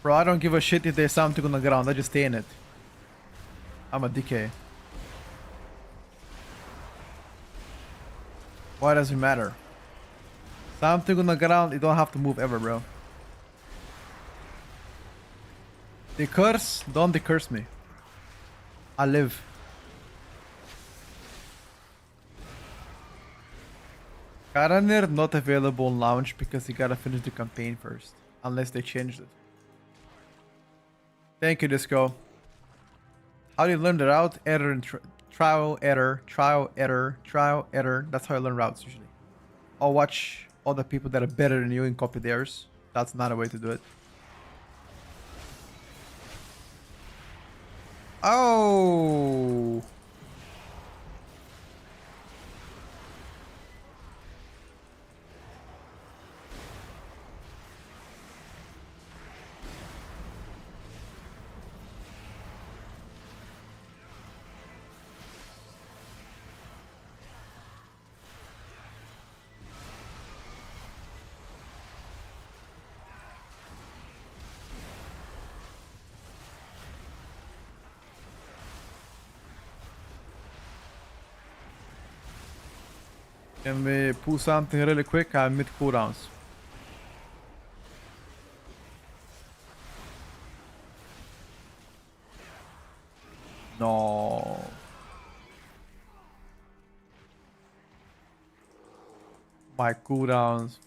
Bro, I don't give a shit if there's something on the ground. I just stay in it. I'm a DK. Why does it matter? Something on the ground, you don't have to move ever, bro. They curse, don't they curse me. I live. Karanir not available in launch because you gotta finish the campaign first. Unless they changed it. Thank you, Disco. How do you learn the route? Error and trial, error, trial, error, trial, error. That's how I learn routes usually. Or watch other people that are better than you and copy theirs. That's not a way to do it. Oh! Can we pull something really quick? I'm mid cooldowns. No. My cooldowns.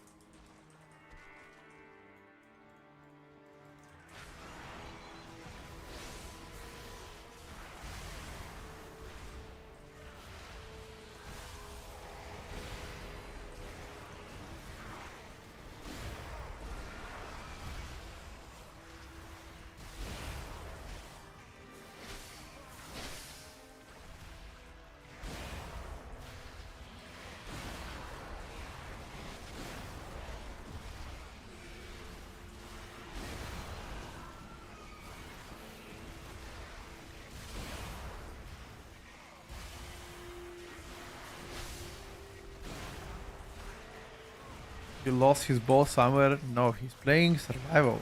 He lost his ball somewhere. No, he's playing survival.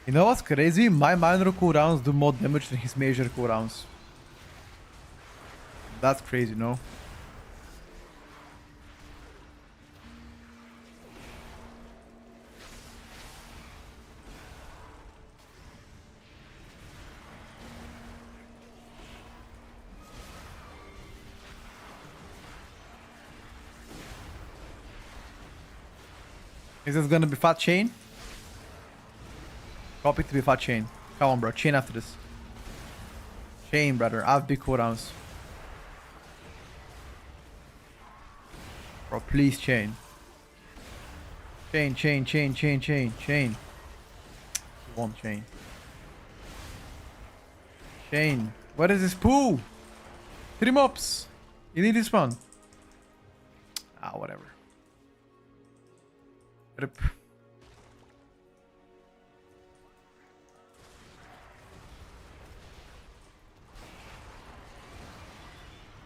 You know what's crazy? My minor cooldowns do more damage than his major cooldowns. That's crazy, no? Is this gonna be fat chain? Copy to be fat chain. Come on, bro. Chain after this. Chain, brother. I have big cooldowns. Bro, please chain. Chain, chain, chain, chain, chain, chain. You won't chain. Chain. What is this pool? 3 mobs. You need this one. Ah, whatever. Rip.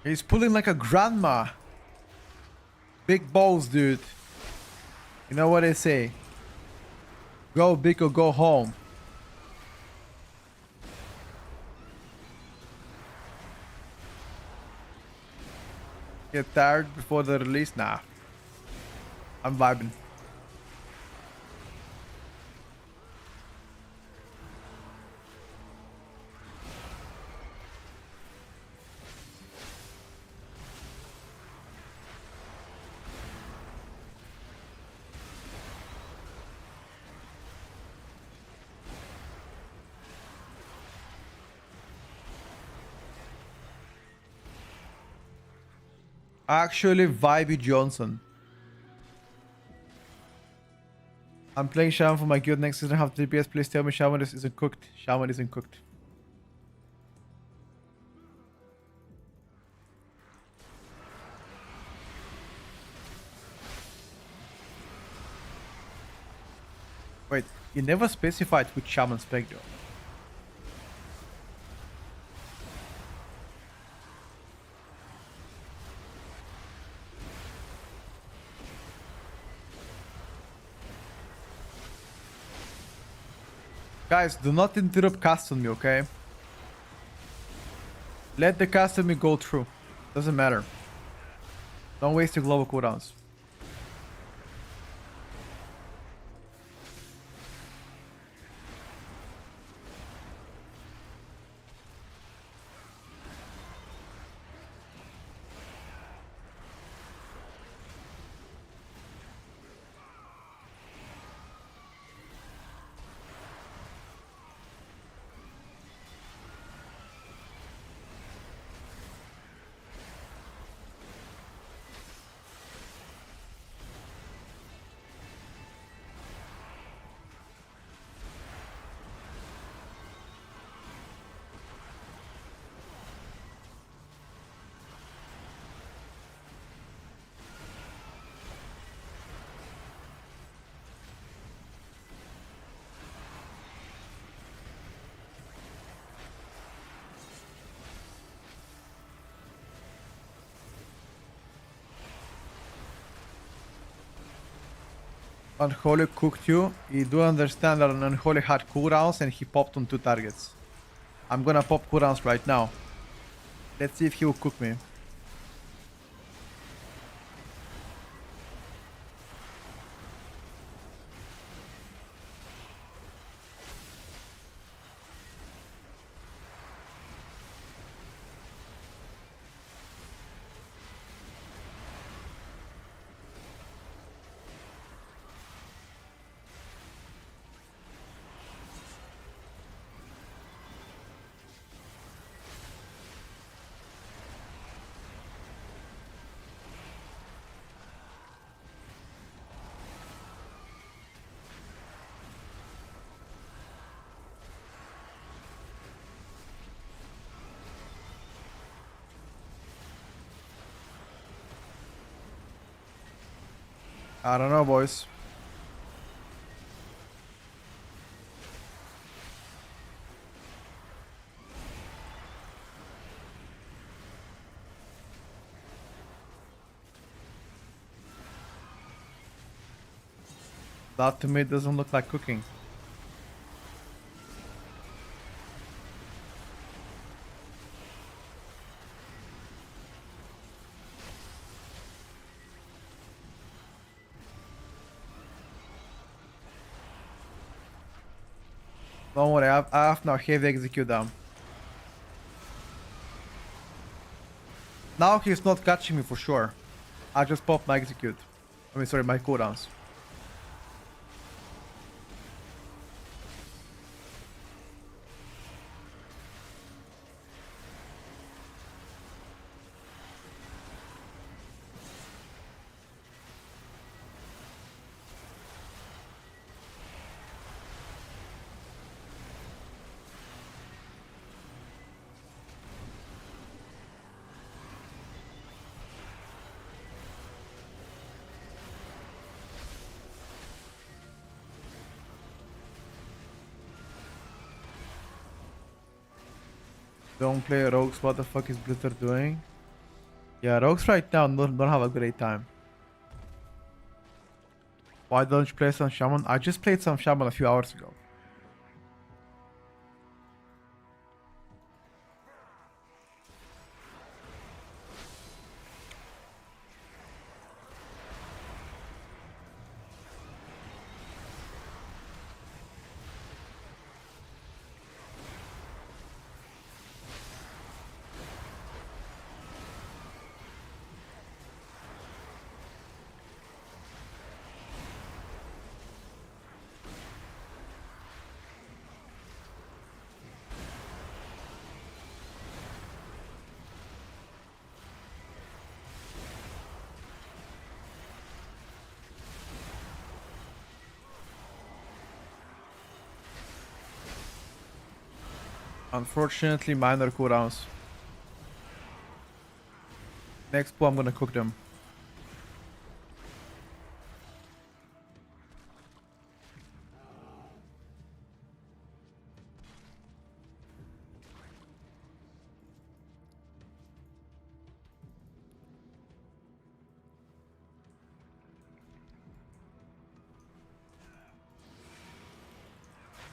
He's pulling like a grandma. Big balls, dude. You know what they say? Go big or go home. Get tired before the release? Nah. I'm vibing. Actually, Vibey Johnson. I'm playing Shaman for my guild next season. Have DPS. Please tell me Shaman isn't cooked. Shaman isn't cooked. Wait, you never specified which Shaman spec though. Guys, do not interrupt custom me, okay? Let the custom me go through. Doesn't matter. Don't waste your global cooldowns. Unholy cooked you. You do understand that an Unholy had cooldowns and he popped on 2 targets. I'm gonna pop cooldowns right now. Let's see if he will cook me. I don't know, boys. That to me doesn't look like cooking. Don't worry, I have now heavy execute down. Now he's not catching me for sure. I just popped my execute. I mean, sorry, my cooldowns. Don't play rogues. What the fuck is Blizzard doing? Yeah, rogues right now don't have a great time. Why don't you play some shaman? I just played some shaman a few hours ago. Unfortunately, mine are cooldowns. Next pool, I'm gonna cook them.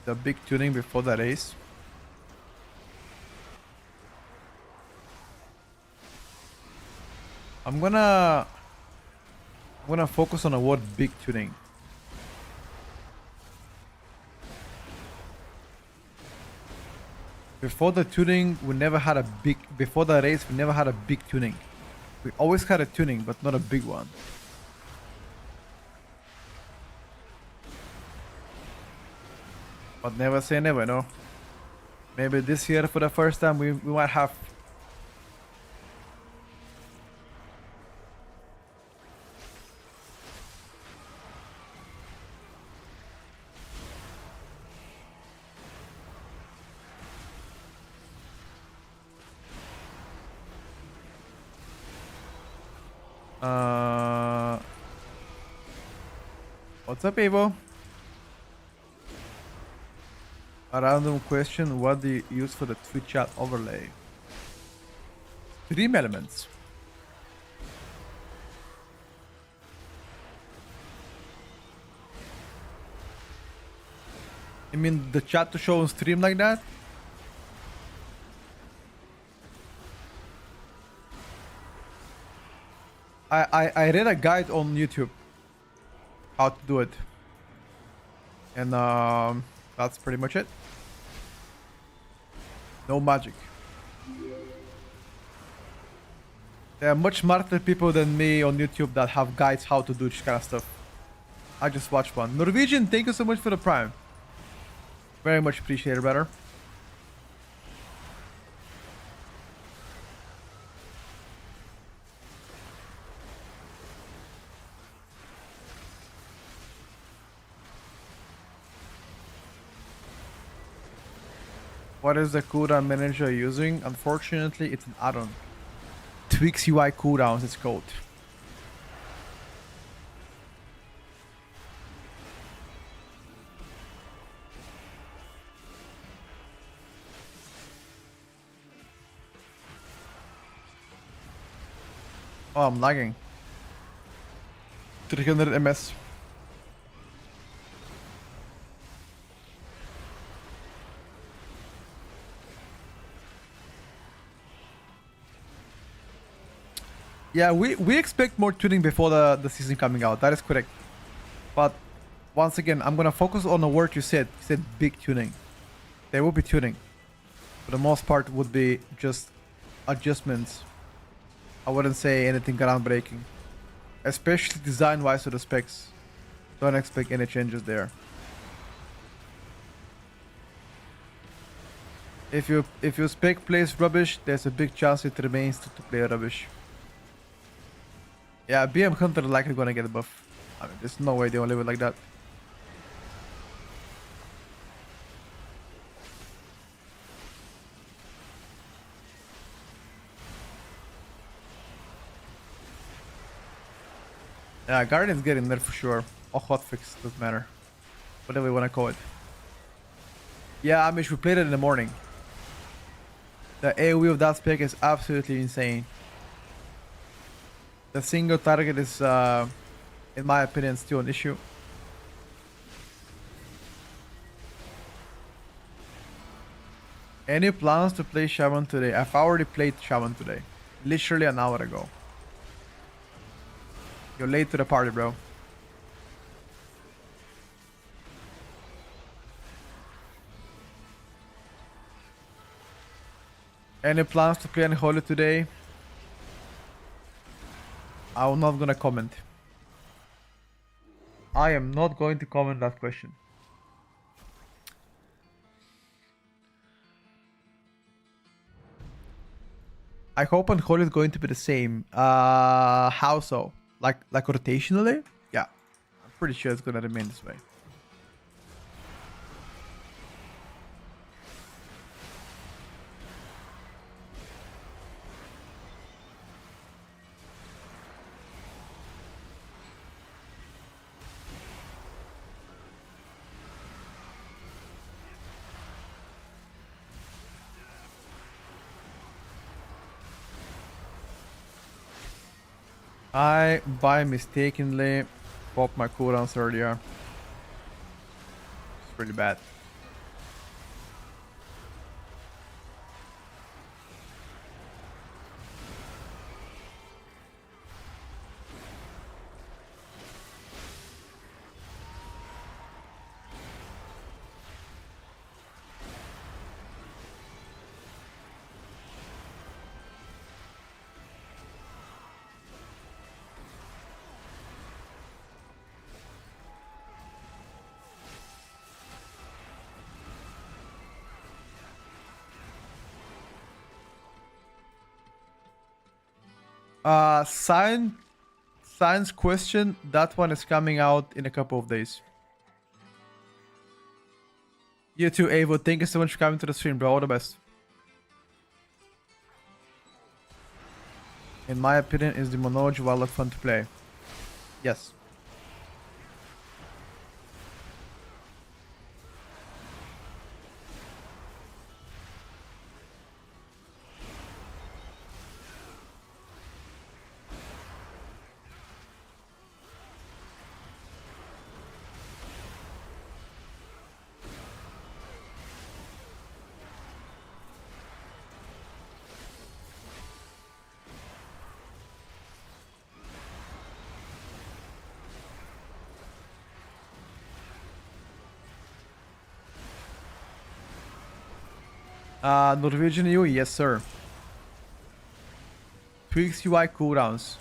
The big tuning before the race. I'm gonna focus on the word big tuning. Before the tuning, we never had a big. Before the race, we never had a big tuning. We always had a tuning, but not a big one. But never say never, no. Maybe this year for the first time we might have. What's up, Evo? A random question: what do you use for the Twitch chat overlay? Stream elements. You mean the chat to show on stream like that? I read a guide on YouTube how to do it, and that's pretty much it. No magic. There are much smarter people than me on YouTube that have guides how to do this kind of stuff. I just watched one. Norwegian, thank you so much for the prime. Very much appreciated, brother. What is the cooldown manager using? Unfortunately, it's an add-on. Tweaks UI cooldowns, it's called. Oh, I'm lagging. 300 ms. Yeah, we expect more tuning before the season coming out. That is correct. But once again, I'm gonna focus on the word you said. You said big tuning. There will be tuning. For the most part, would be just adjustments. I wouldn't say anything groundbreaking, especially design-wise to the specs. Don't expect any changes there. If your spec plays rubbish, there's a big chance it remains to play rubbish. Yeah, BM Hunter likely gonna get a buff. I mean, there's no way they will leave it like that. Yeah, Guardian's getting there for sure. Or hotfix, doesn't matter. Whatever you wanna call it. Yeah, Amish, we played it in the morning. The AoE of that spec is absolutely insane. The single target is, in my opinion, still an issue. Any plans to play Shaman today? I've already played Shaman today. Literally an hour ago. You're late to the party, bro. Any plans to play Unholy today? I'm not gonna comment. I am not going to comment that question. I hope Unholy is going to be the same. How so? Like rotationally? Yeah. I'm pretty sure it's gonna remain this way. I by mistakenly popped my cooldowns earlier. It's really bad. Science question. That one is coming out in a couple of days. You too, Avo. Thank you so much for coming to the stream, bro. All the best. In my opinion, is the Monoge Warlock fun to play? Yes. Norwegian UI, yes sir. Tweaks UI cooldowns.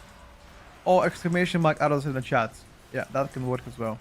Oh, exclamation mark arrows in the chat. Yeah, that can work as well.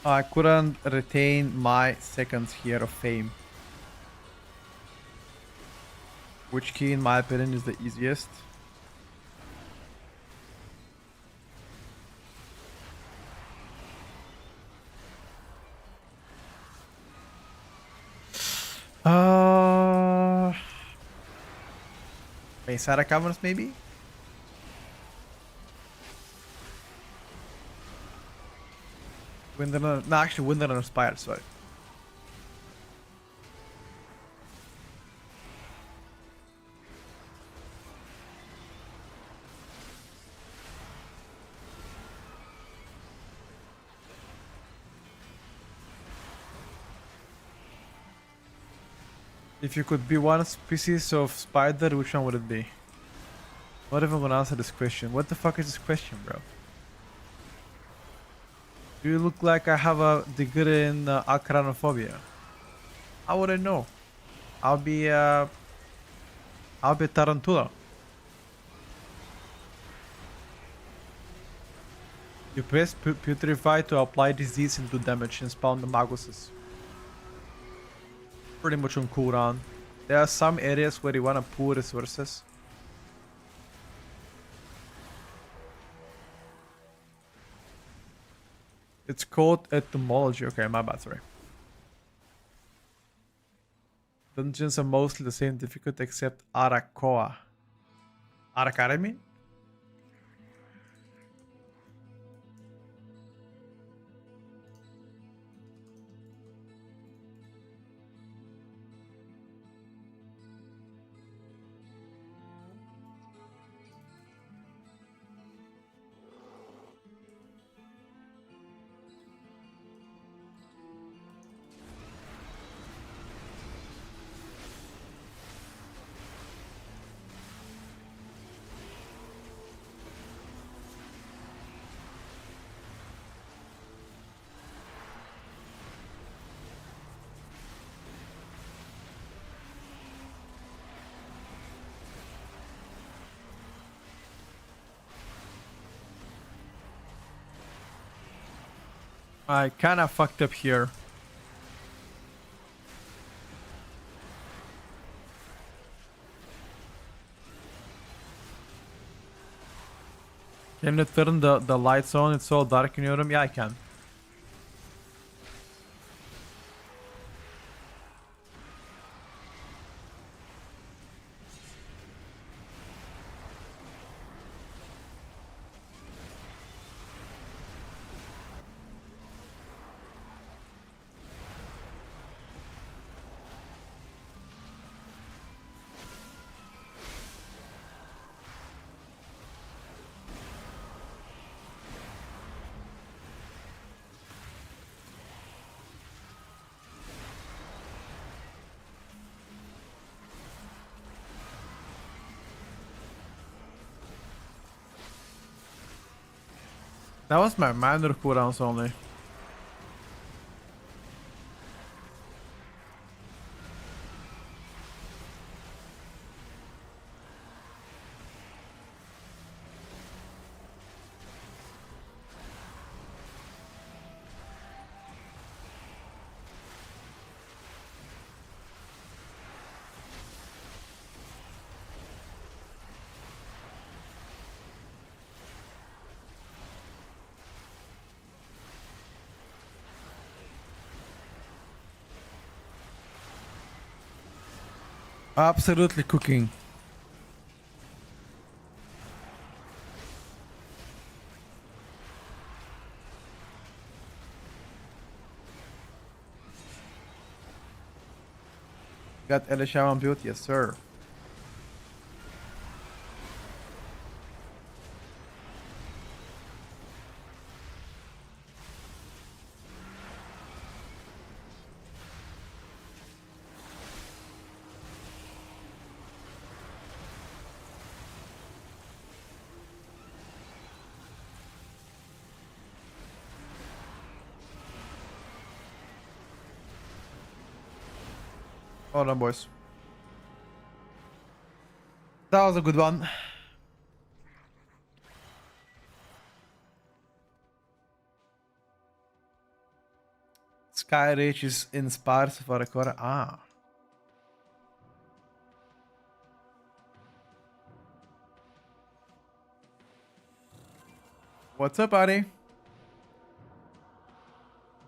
I couldn't retain my seconds here of fame. Which key, in my opinion, is the easiest? Sarah Caverns, maybe? Windrunner, no, actually Windrunner Spire, sorry. If you could be one species of spider, which one would it be? Not even gonna answer this question. What the fuck is this question, bro? You look like I have a degree in acronophobia. How would I know? I'll be a tarantula. You press putrefy to apply disease and do damage and spawn the maguses. Pretty much on cooldown. There are some areas where you wanna pool resources. It's called etymology. Okay, my bad, sorry. Dungeons are mostly the same difficult except Arakoa. Aracademy? I kinda fucked up here. Can you turn the lights on? It's so dark in your room. Yeah, I can. That was my minor cooldowns only. Absolutely cooking. Got Elisha on build? Yes, sir. Hold on, boys. That was a good one. Sky Reach is inspired for a quarter. Ah. What's up, buddy?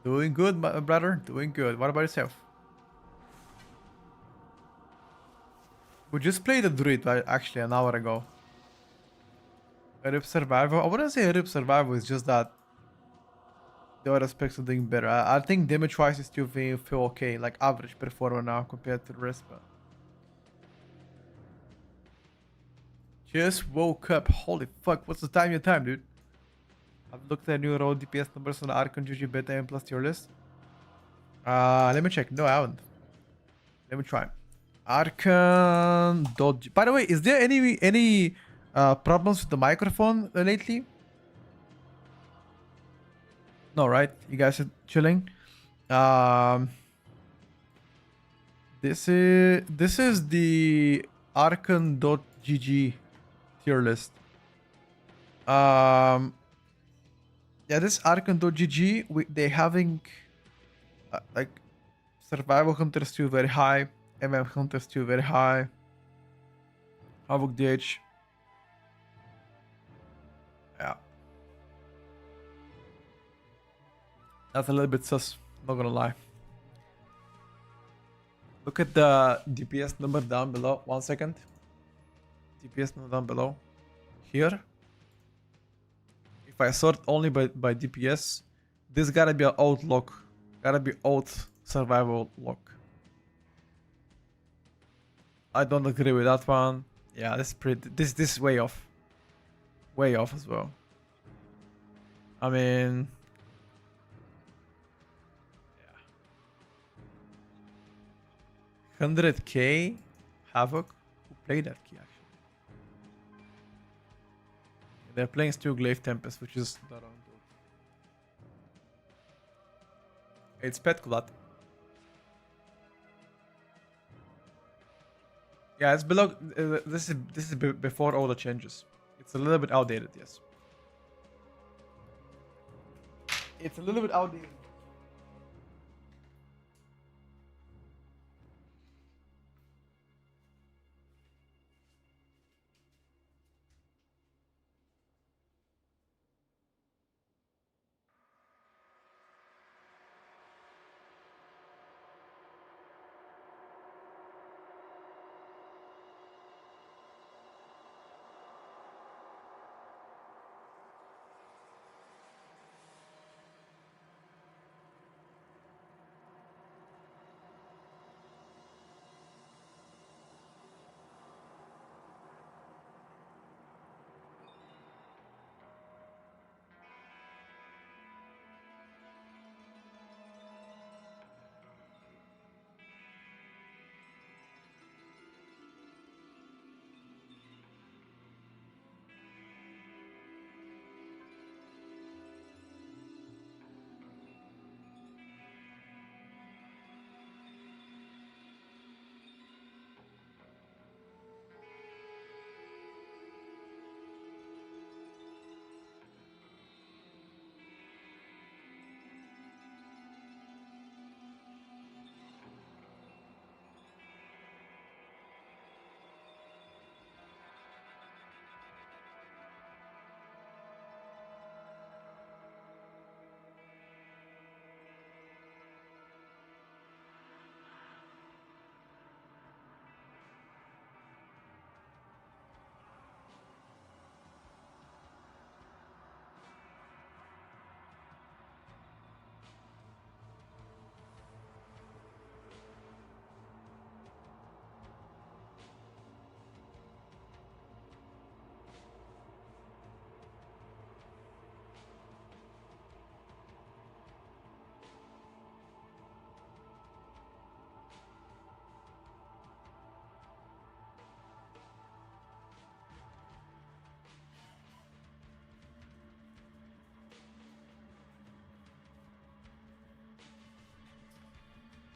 Doing good, my brother. Doing good. What about yourself? We just played the Druid actually an hour ago. Rip Survival. I wouldn't say Rip Survival, it's just that the other aspects are doing better. I think damage wise is still feel okay, like average performer now compared to the rest, but just woke up. Holy fuck, what's the time your time, dude? I've looked at new road DPS numbers on the Archon GG beta and plus tier list. Let me check. No, I haven't. Let me try. Archon dodge. By the way, is there any problems with the microphone lately? No, right? You guys are chilling. This is the Archon.gg tier list. Yeah, this Archon.gg, they having like survival hunter still very high, MM hunter still very high, Havoc DH. Yeah, that's a little bit sus. Not gonna lie. Look at the DPS number down below. 1 second. DPS number down below. Here. If I sort only by DPS, this gotta be an old lock. Gotta be old survival lock. I don't agree with that one. Yeah, this is pretty. This is way off. Way off as well. I mean, 100k Havoc. Who played that key actually? They're playing still Glaive Tempest, which is the wrong build. It's Petkulat. Yeah, it's below. This is before all the changes. It's a little bit outdated, yes. It's a little bit outdated.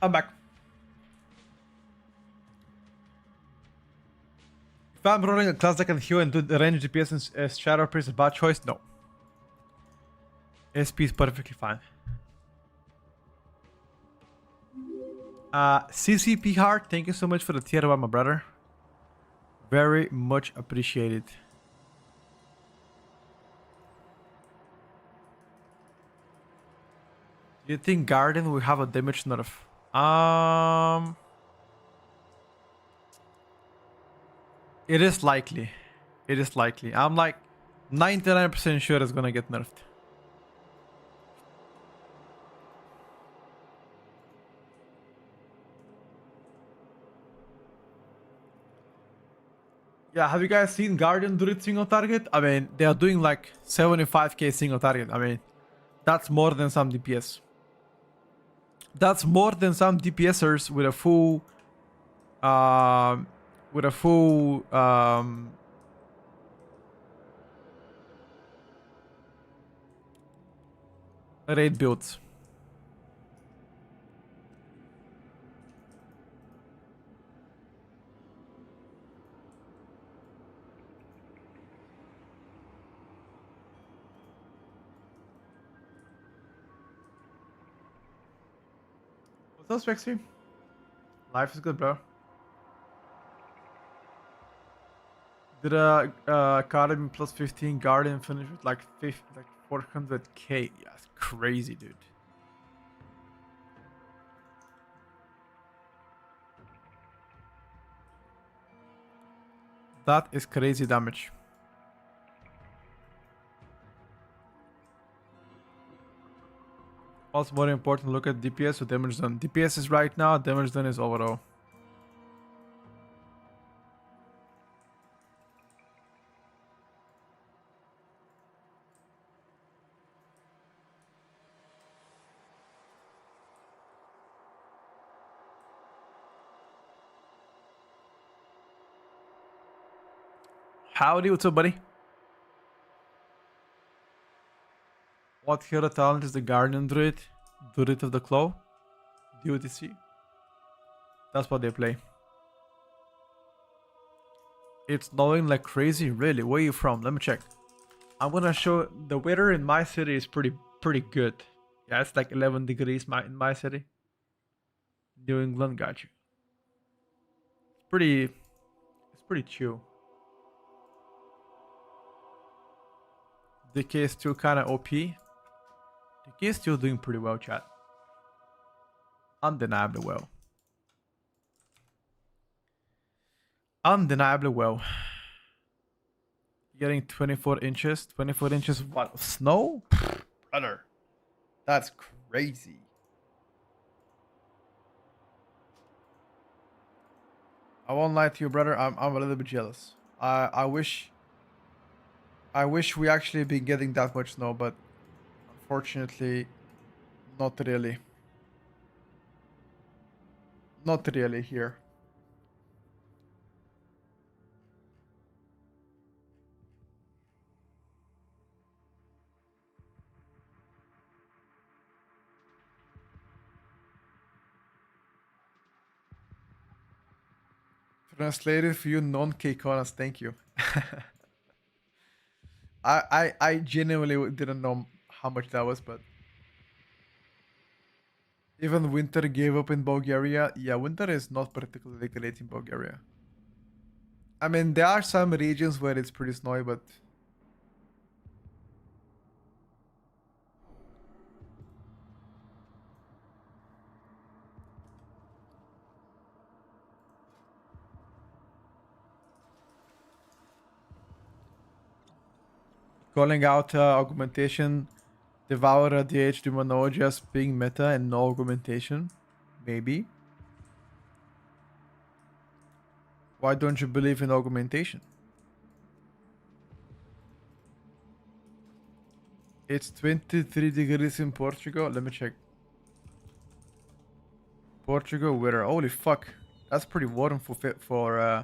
I'm back. If I'm rolling a class that can heal and do the range DPS and Shadow Priest is a bad choice, no. SP is perfectly fine. CCP Heart, thank you so much for the tier 1, my brother. Very much appreciated. Do you think Garden will have a damage nerf? It is likely. It is likely. I'm like 99% sure it's gonna get nerfed. Yeah, have you guys seen Guardian do it single target? I mean, they are doing like 75k single target. I mean, that's more than some DPS. That's more than some DPSers with a full raid builds. What's up, Spexy? Life is good, bro. Did a Academy plus 15 Guardian finish with like 400k? Yeah, it's crazy, dude. That is crazy damage. What's more important, look at DPS or damage done. DPS is right now, damage done is overall. Howdy, what's up, buddy? What hero talent is the Guardian Druid? Druid of the Claw? DOTC? That's what they play. It's snowing like crazy? Really? Where are you from? Let me check. I'm gonna show the weather in my city is pretty good. Yeah, it's like 11 degrees in my city. New England, got you. It's pretty chill. DK is still kind of OP. DK is still doing pretty well, chat. Undeniably well. Undeniably well. Getting 24 inches. 24 inches of what? Of snow? Brother. That's crazy. I won't lie to you, brother. I'm a little bit jealous. I wish we actually been getting that much snow, but unfortunately, not really. Not really here. Translated for you non-K-Conas, thank you. I genuinely didn't know how much that was, but even winter gave up in Bulgaria. Yeah, winter is not particularly great in Bulgaria. I mean, there are some regions where it's pretty snowy, but calling out augmentation, Devour DH Dumano just being meta and no augmentation. Maybe. Why don't you believe in augmentation? It's 23 degrees in Portugal. Let me check. Portugal weather. Holy fuck. That's pretty warm for February.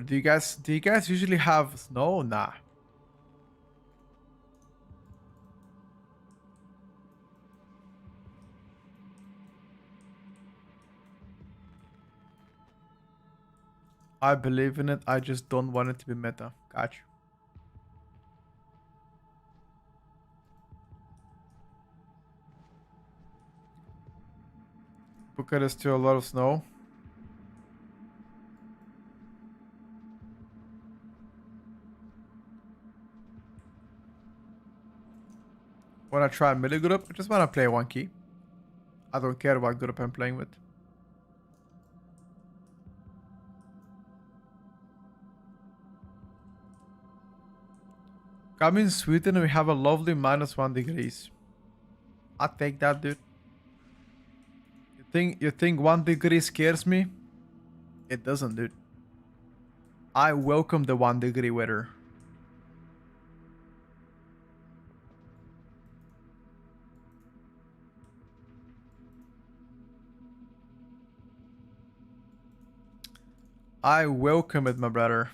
Do you guys usually have snow? Nah. I believe in it. I just don't want it to be meta. Gotcha. Booker is still a lot of snow. Wanna try middle group? I just wanna play one key. I don't care what group I'm playing with. Come in Sweden, we have a lovely -1 degrees. I'll take that, dude. You think 1 degree scares me? It doesn't, dude. I welcome the 1 degree weather. I welcome it, my brother.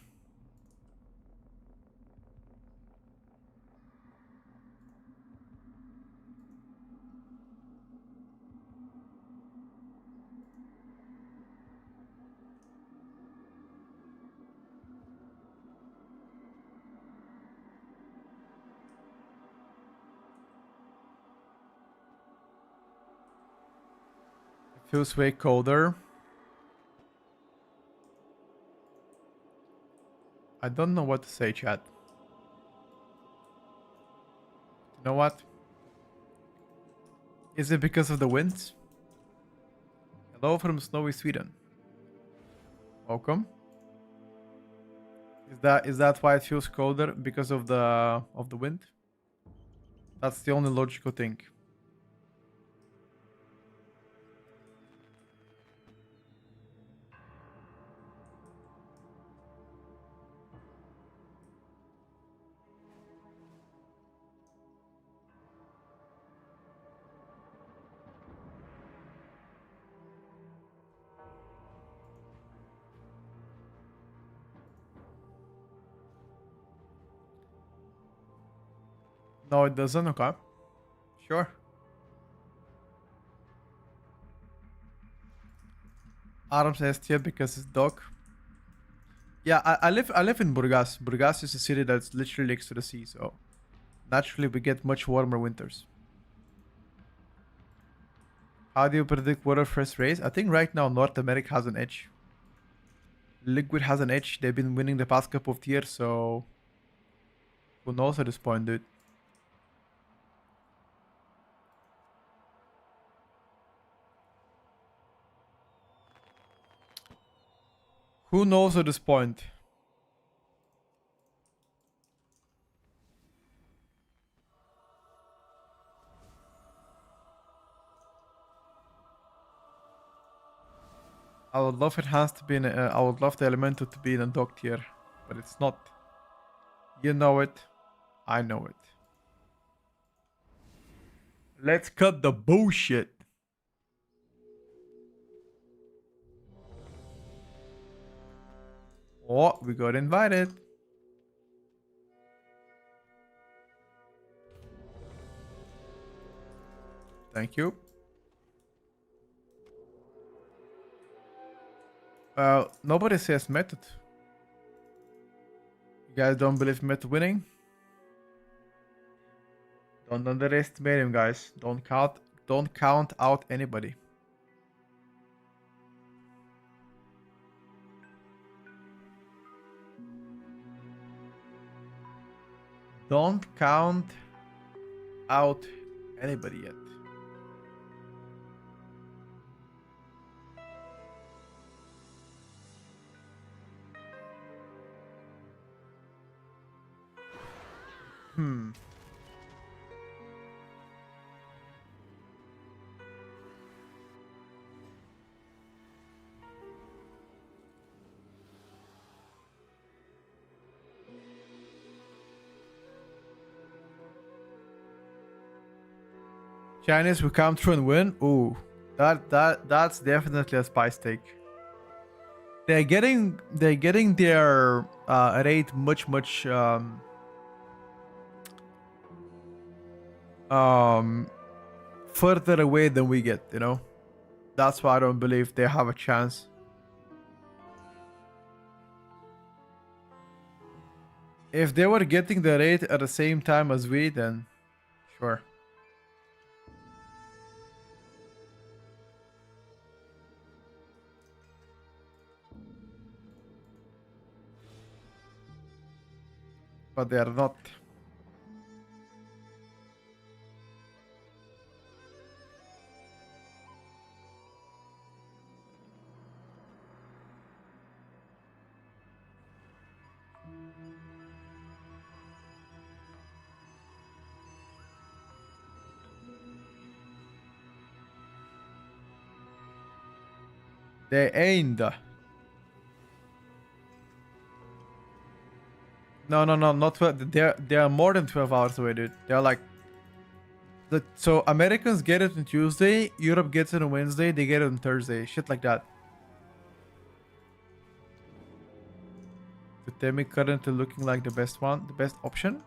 It feels way colder. I don't know what to say, chat. You know what? Is it because of the winds? Hello from snowy Sweden. Welcome. Is that why it feels colder? Because of the wind? That's the only logical thing. No, it doesn't. Okay. Sure. Adam says here because it's dog. Yeah, I live in Burgas. Burgas is a city that's literally next to the sea, so naturally we get much warmer winters. How do you predict water first race? I think right now North America has an edge. Liquid has an edge. They've been winning the past couple of years, so who knows at this point, dude? Who knows at this point? I would love it has to be in. I would love the elemental to be in a dog tier, but it's not. You know it. I know it. Let's cut the bullshit. Oh, we got invited. Thank you. Nobody says method. You guys don't believe method winning? Don't underestimate him, guys. Don't count out anybody. Don't count out anybody yet. Chinese will come through and win. Ooh, that's definitely a spice take. They're getting their rate much further away than we get, you know. That's why I don't believe they have a chance. If they were getting the raid at the same time as we, then sure. But they are not. They ain't. No, not 12. They are more than 12 hours away, dude. They're like so Americans get it on Tuesday, Europe gets it on Wednesday, they get it on Thursday, shit like that. Temi currently looking like the best one, the best option.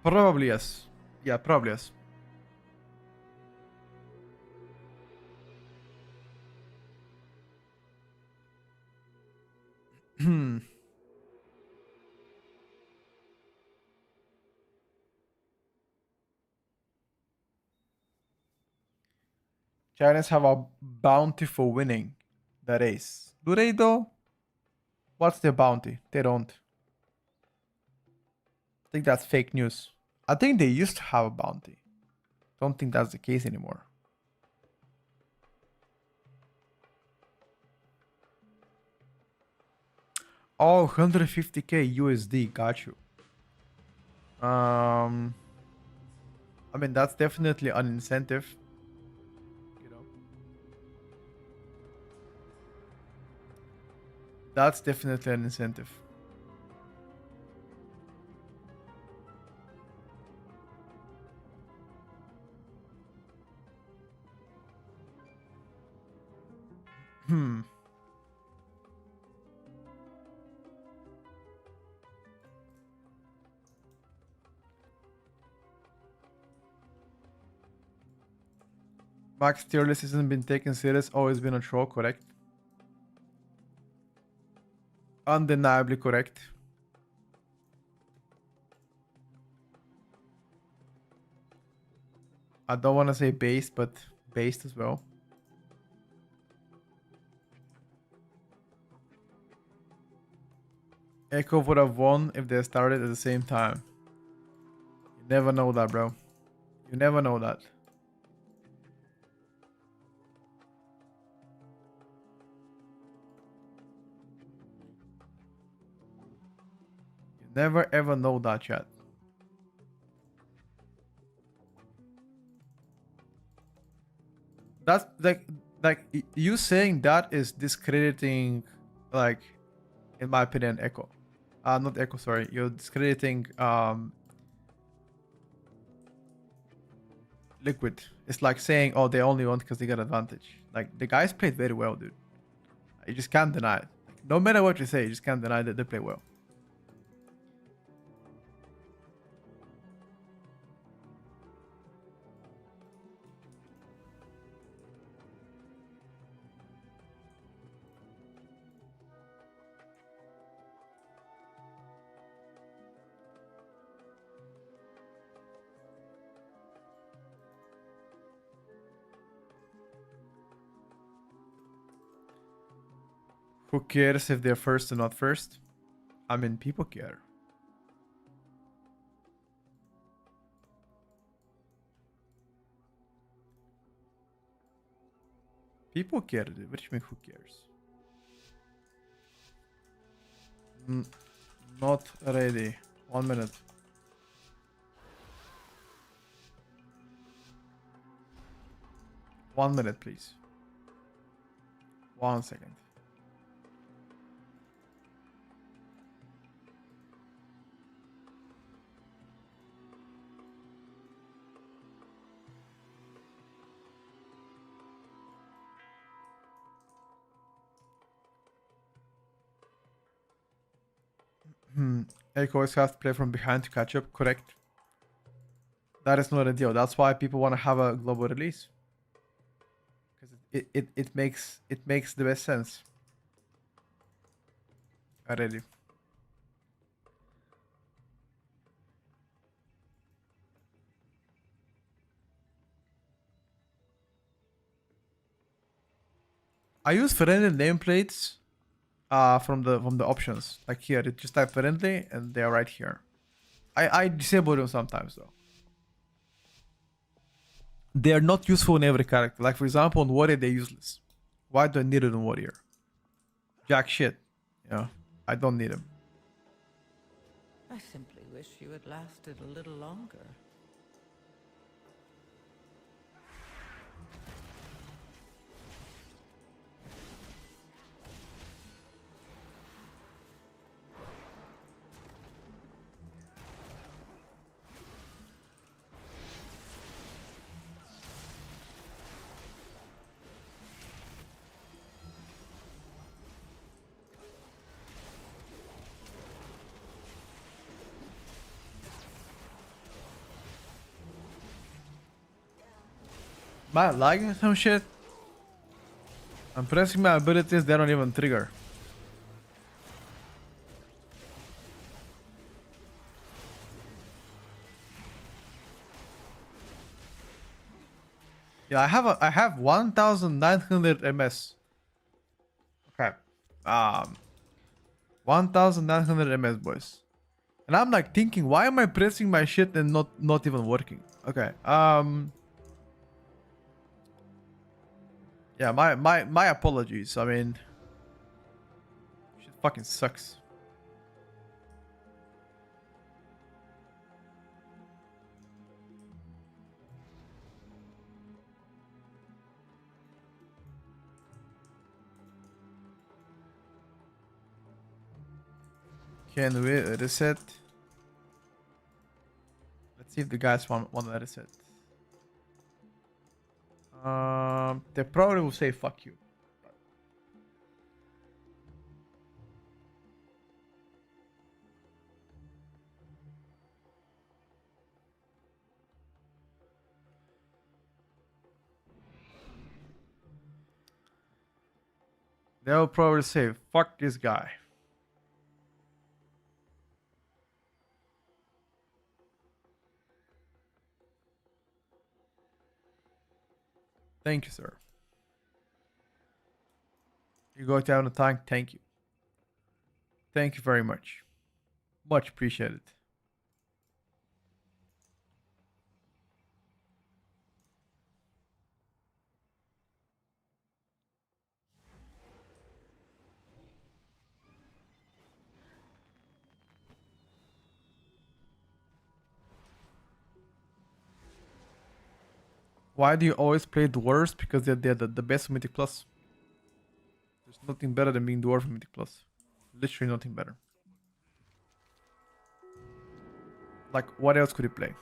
Probably yes. Yeah, probably yes. Chinese have a bounty for winning the race. Do they though? What's their bounty? They don't. I think that's fake news. I think they used to have a bounty. Don't think that's the case anymore. Oh, 150k USD. Got you. I mean, that's definitely an incentive. You know, that's definitely an incentive. Max Tierlist hasn't been taken serious, always been a troll, correct? Undeniably correct. I don't want to say based, but based as well. Echo would have won if they started at the same time. You never know that, bro. You never know that. You never ever know that, chat. That's like you saying that is discrediting, like, in my opinion, Echo. Not Echo, sorry. You're discrediting Liquid. It's like saying, oh, they only won because they got advantage. Like, the guys played very well, dude. You just can't deny it. Like, no matter what you say, you just can't deny that they play well. Who cares if they're first or not first? I mean, people care. People care, dude. What do you mean, who cares? Not ready. 1 minute. One minute, please. 1 second. Echo always has to play from behind to catch up. Correct. That is not ideal. That's why people want to have a global release. Because it makes the best sense. Already. I use friendly nameplates from the options. Like here, it just type friendly and they're right here. I disable them sometimes though. They're not useful in every character. Like for example, on Warrior they're useless. Why do I need it on Warrior? Jack shit. Yeah, I don't need them. I simply wish you had lasted a little longer. Am I lagging some shit? I'm pressing my abilities, they don't even trigger. Yeah, I have 1900 ms. Okay. 1900 ms, boys. And I'm like thinking, why am I pressing my shit and not even working? Okay. Yeah, my apologies. I mean, shit fucking sucks. Can we reset? Let's see if the guys want to reset. They probably will say fuck you. They'll probably say fuck this guy. Thank you, sir. You go down the tank. Thank you. Thank you very much. Much appreciated. Why do you always play dwarves? Because they're the best Mythic Plus. There's nothing better than being dwarf in Mythic Plus. Literally nothing better. Like, what else could you play?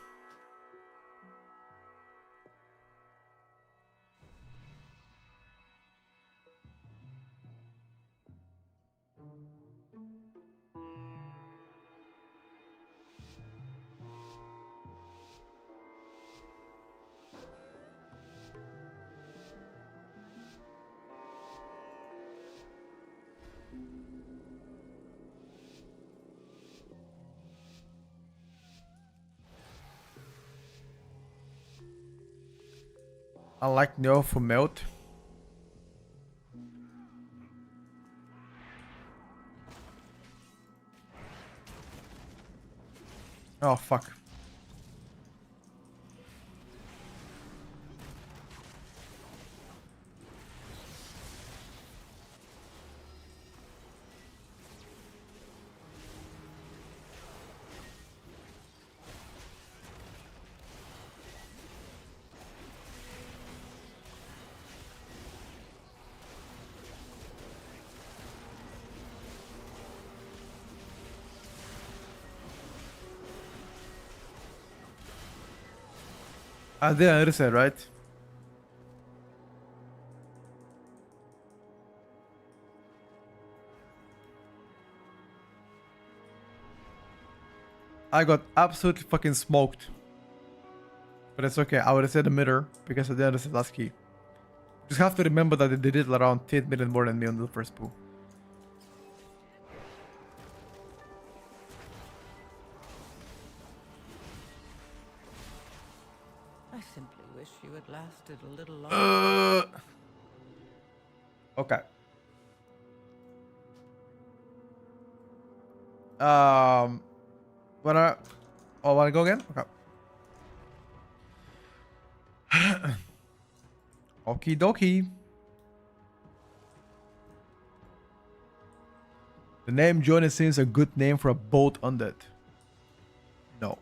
I like Neo for melt. Oh fuck. I didn't reset, right? I got absolutely fucking smoked. But it's okay, I would reset the mirror because I didn't reset last key. Just have to remember that they did around 10 million more than me on the first pool. I simply wish you had lasted a little longer. Okay. Wanna go again? Okay. Okie dokie. The name Jonas seems a good name for a boat undead. No.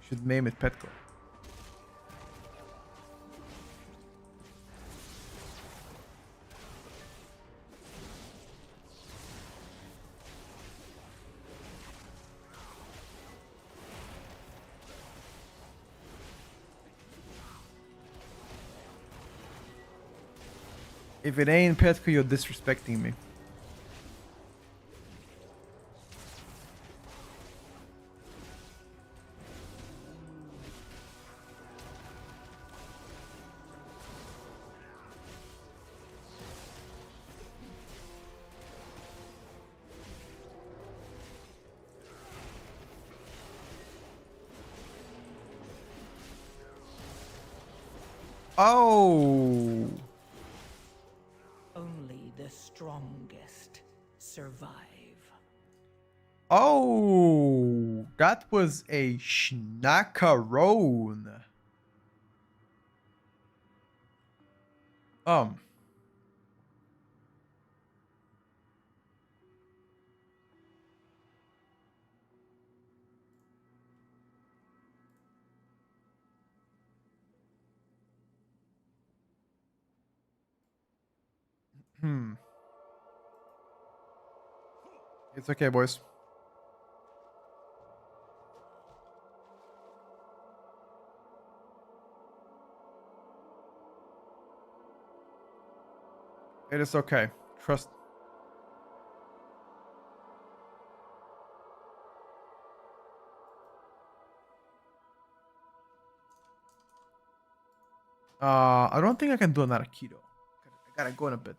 Should name it Petco. If it ain't Petco, you're disrespecting me. Oh. Only the strongest survive. Oh. That was a schnackarone. It's okay, boys. It is okay. Trust. I don't think I can do another keto. I gotta go in a bit.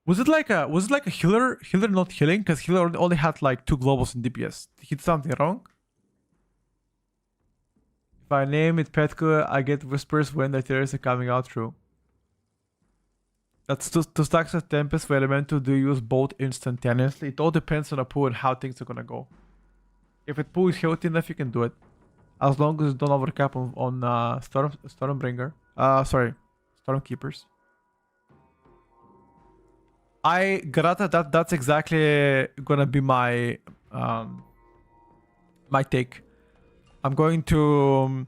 Was it like a healer not healing? Because healer only had like 2 globals in DPS. Did he do something wrong? If I name it Petco, I get whispers when the Tierlist are coming out true. That's two stacks of Tempest for Elemental do use both instantaneously. It all depends on the pool and how things are gonna go. If it pool is healthy enough, you can do it. As long as you don't overcap on Stormbringer. Sorry. Stormkeepers. That's exactly gonna be my my take. I'm going to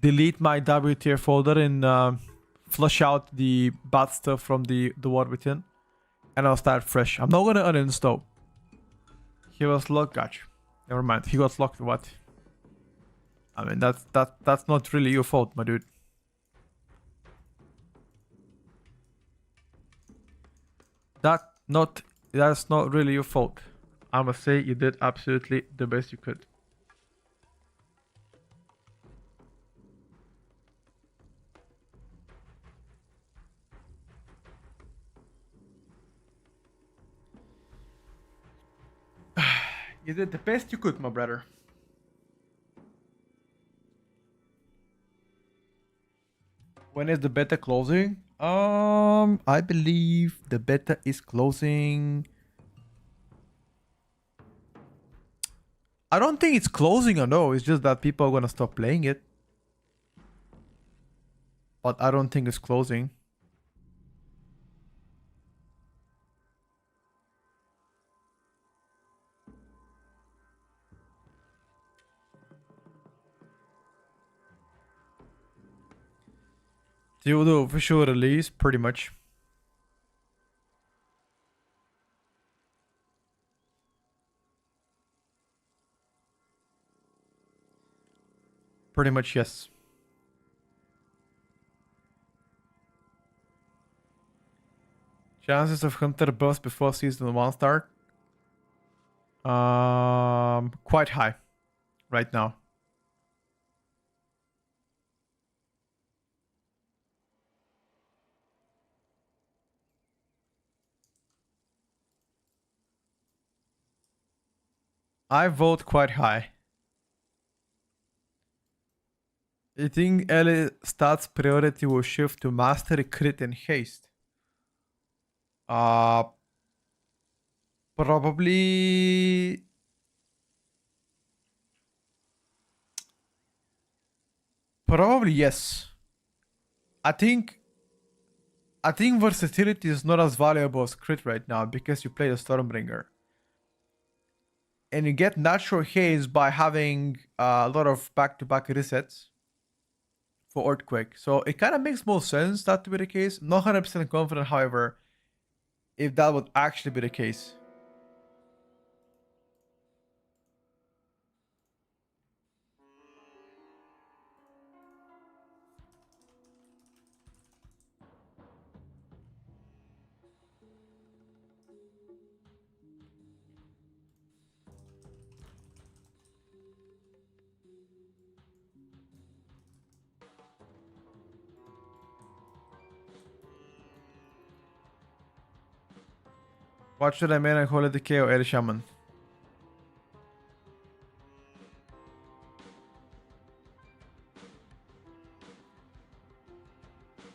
delete my W tier folder and flush out the bad stuff from the War Within, and I'll start fresh. I'm not gonna uninstall. He was locked. Gotcha. Never mind. He got locked. What? I mean, that's not really your fault, my dude. That's not really your fault. I must say you did absolutely the best you could. You did the best you could, my brother. When is the beta closing? I believe the beta is closing. I don't think it's closing or no. It's just that people are gonna stop playing it. But I don't think it's closing. Till the official release, pretty much. Pretty much, yes. Chances of Hunter buffs before season 1 start? Quite high right now. I vote quite high. I think early stats priority will shift to mastery, crit, and haste. Probably. Probably yes. I think versatility is not as valuable as crit right now because you play the Stormbringer. And you get natural haste by having a lot of back-to-back resets for Earthquake. So it kind of makes more sense that to be the case. Not 100% confident, however, if that would actually be the case. What should I main on Holy Decay or Air Shaman?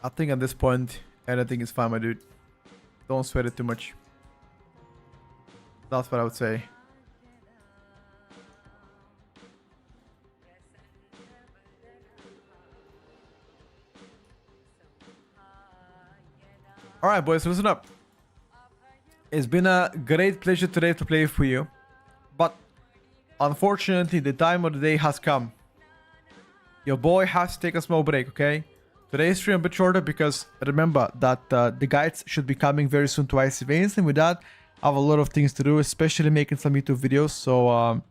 I think at this point, anything is fine, my dude. Don't sweat it too much. That's what I would say. Alright, boys, listen up. It's been a great pleasure today to play for you. But unfortunately, the time of the day has come. Your boy has to take a small break, okay? Today's stream a bit shorter because remember that the guides should be coming very soon to ICVs, and with that, I have a lot of things to do, especially making some YouTube videos. So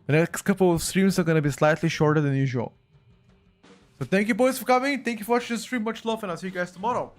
the next couple of streams are going to be slightly shorter than usual. So thank you boys for coming. Thank you for watching the stream. Much love, and I'll see you guys tomorrow.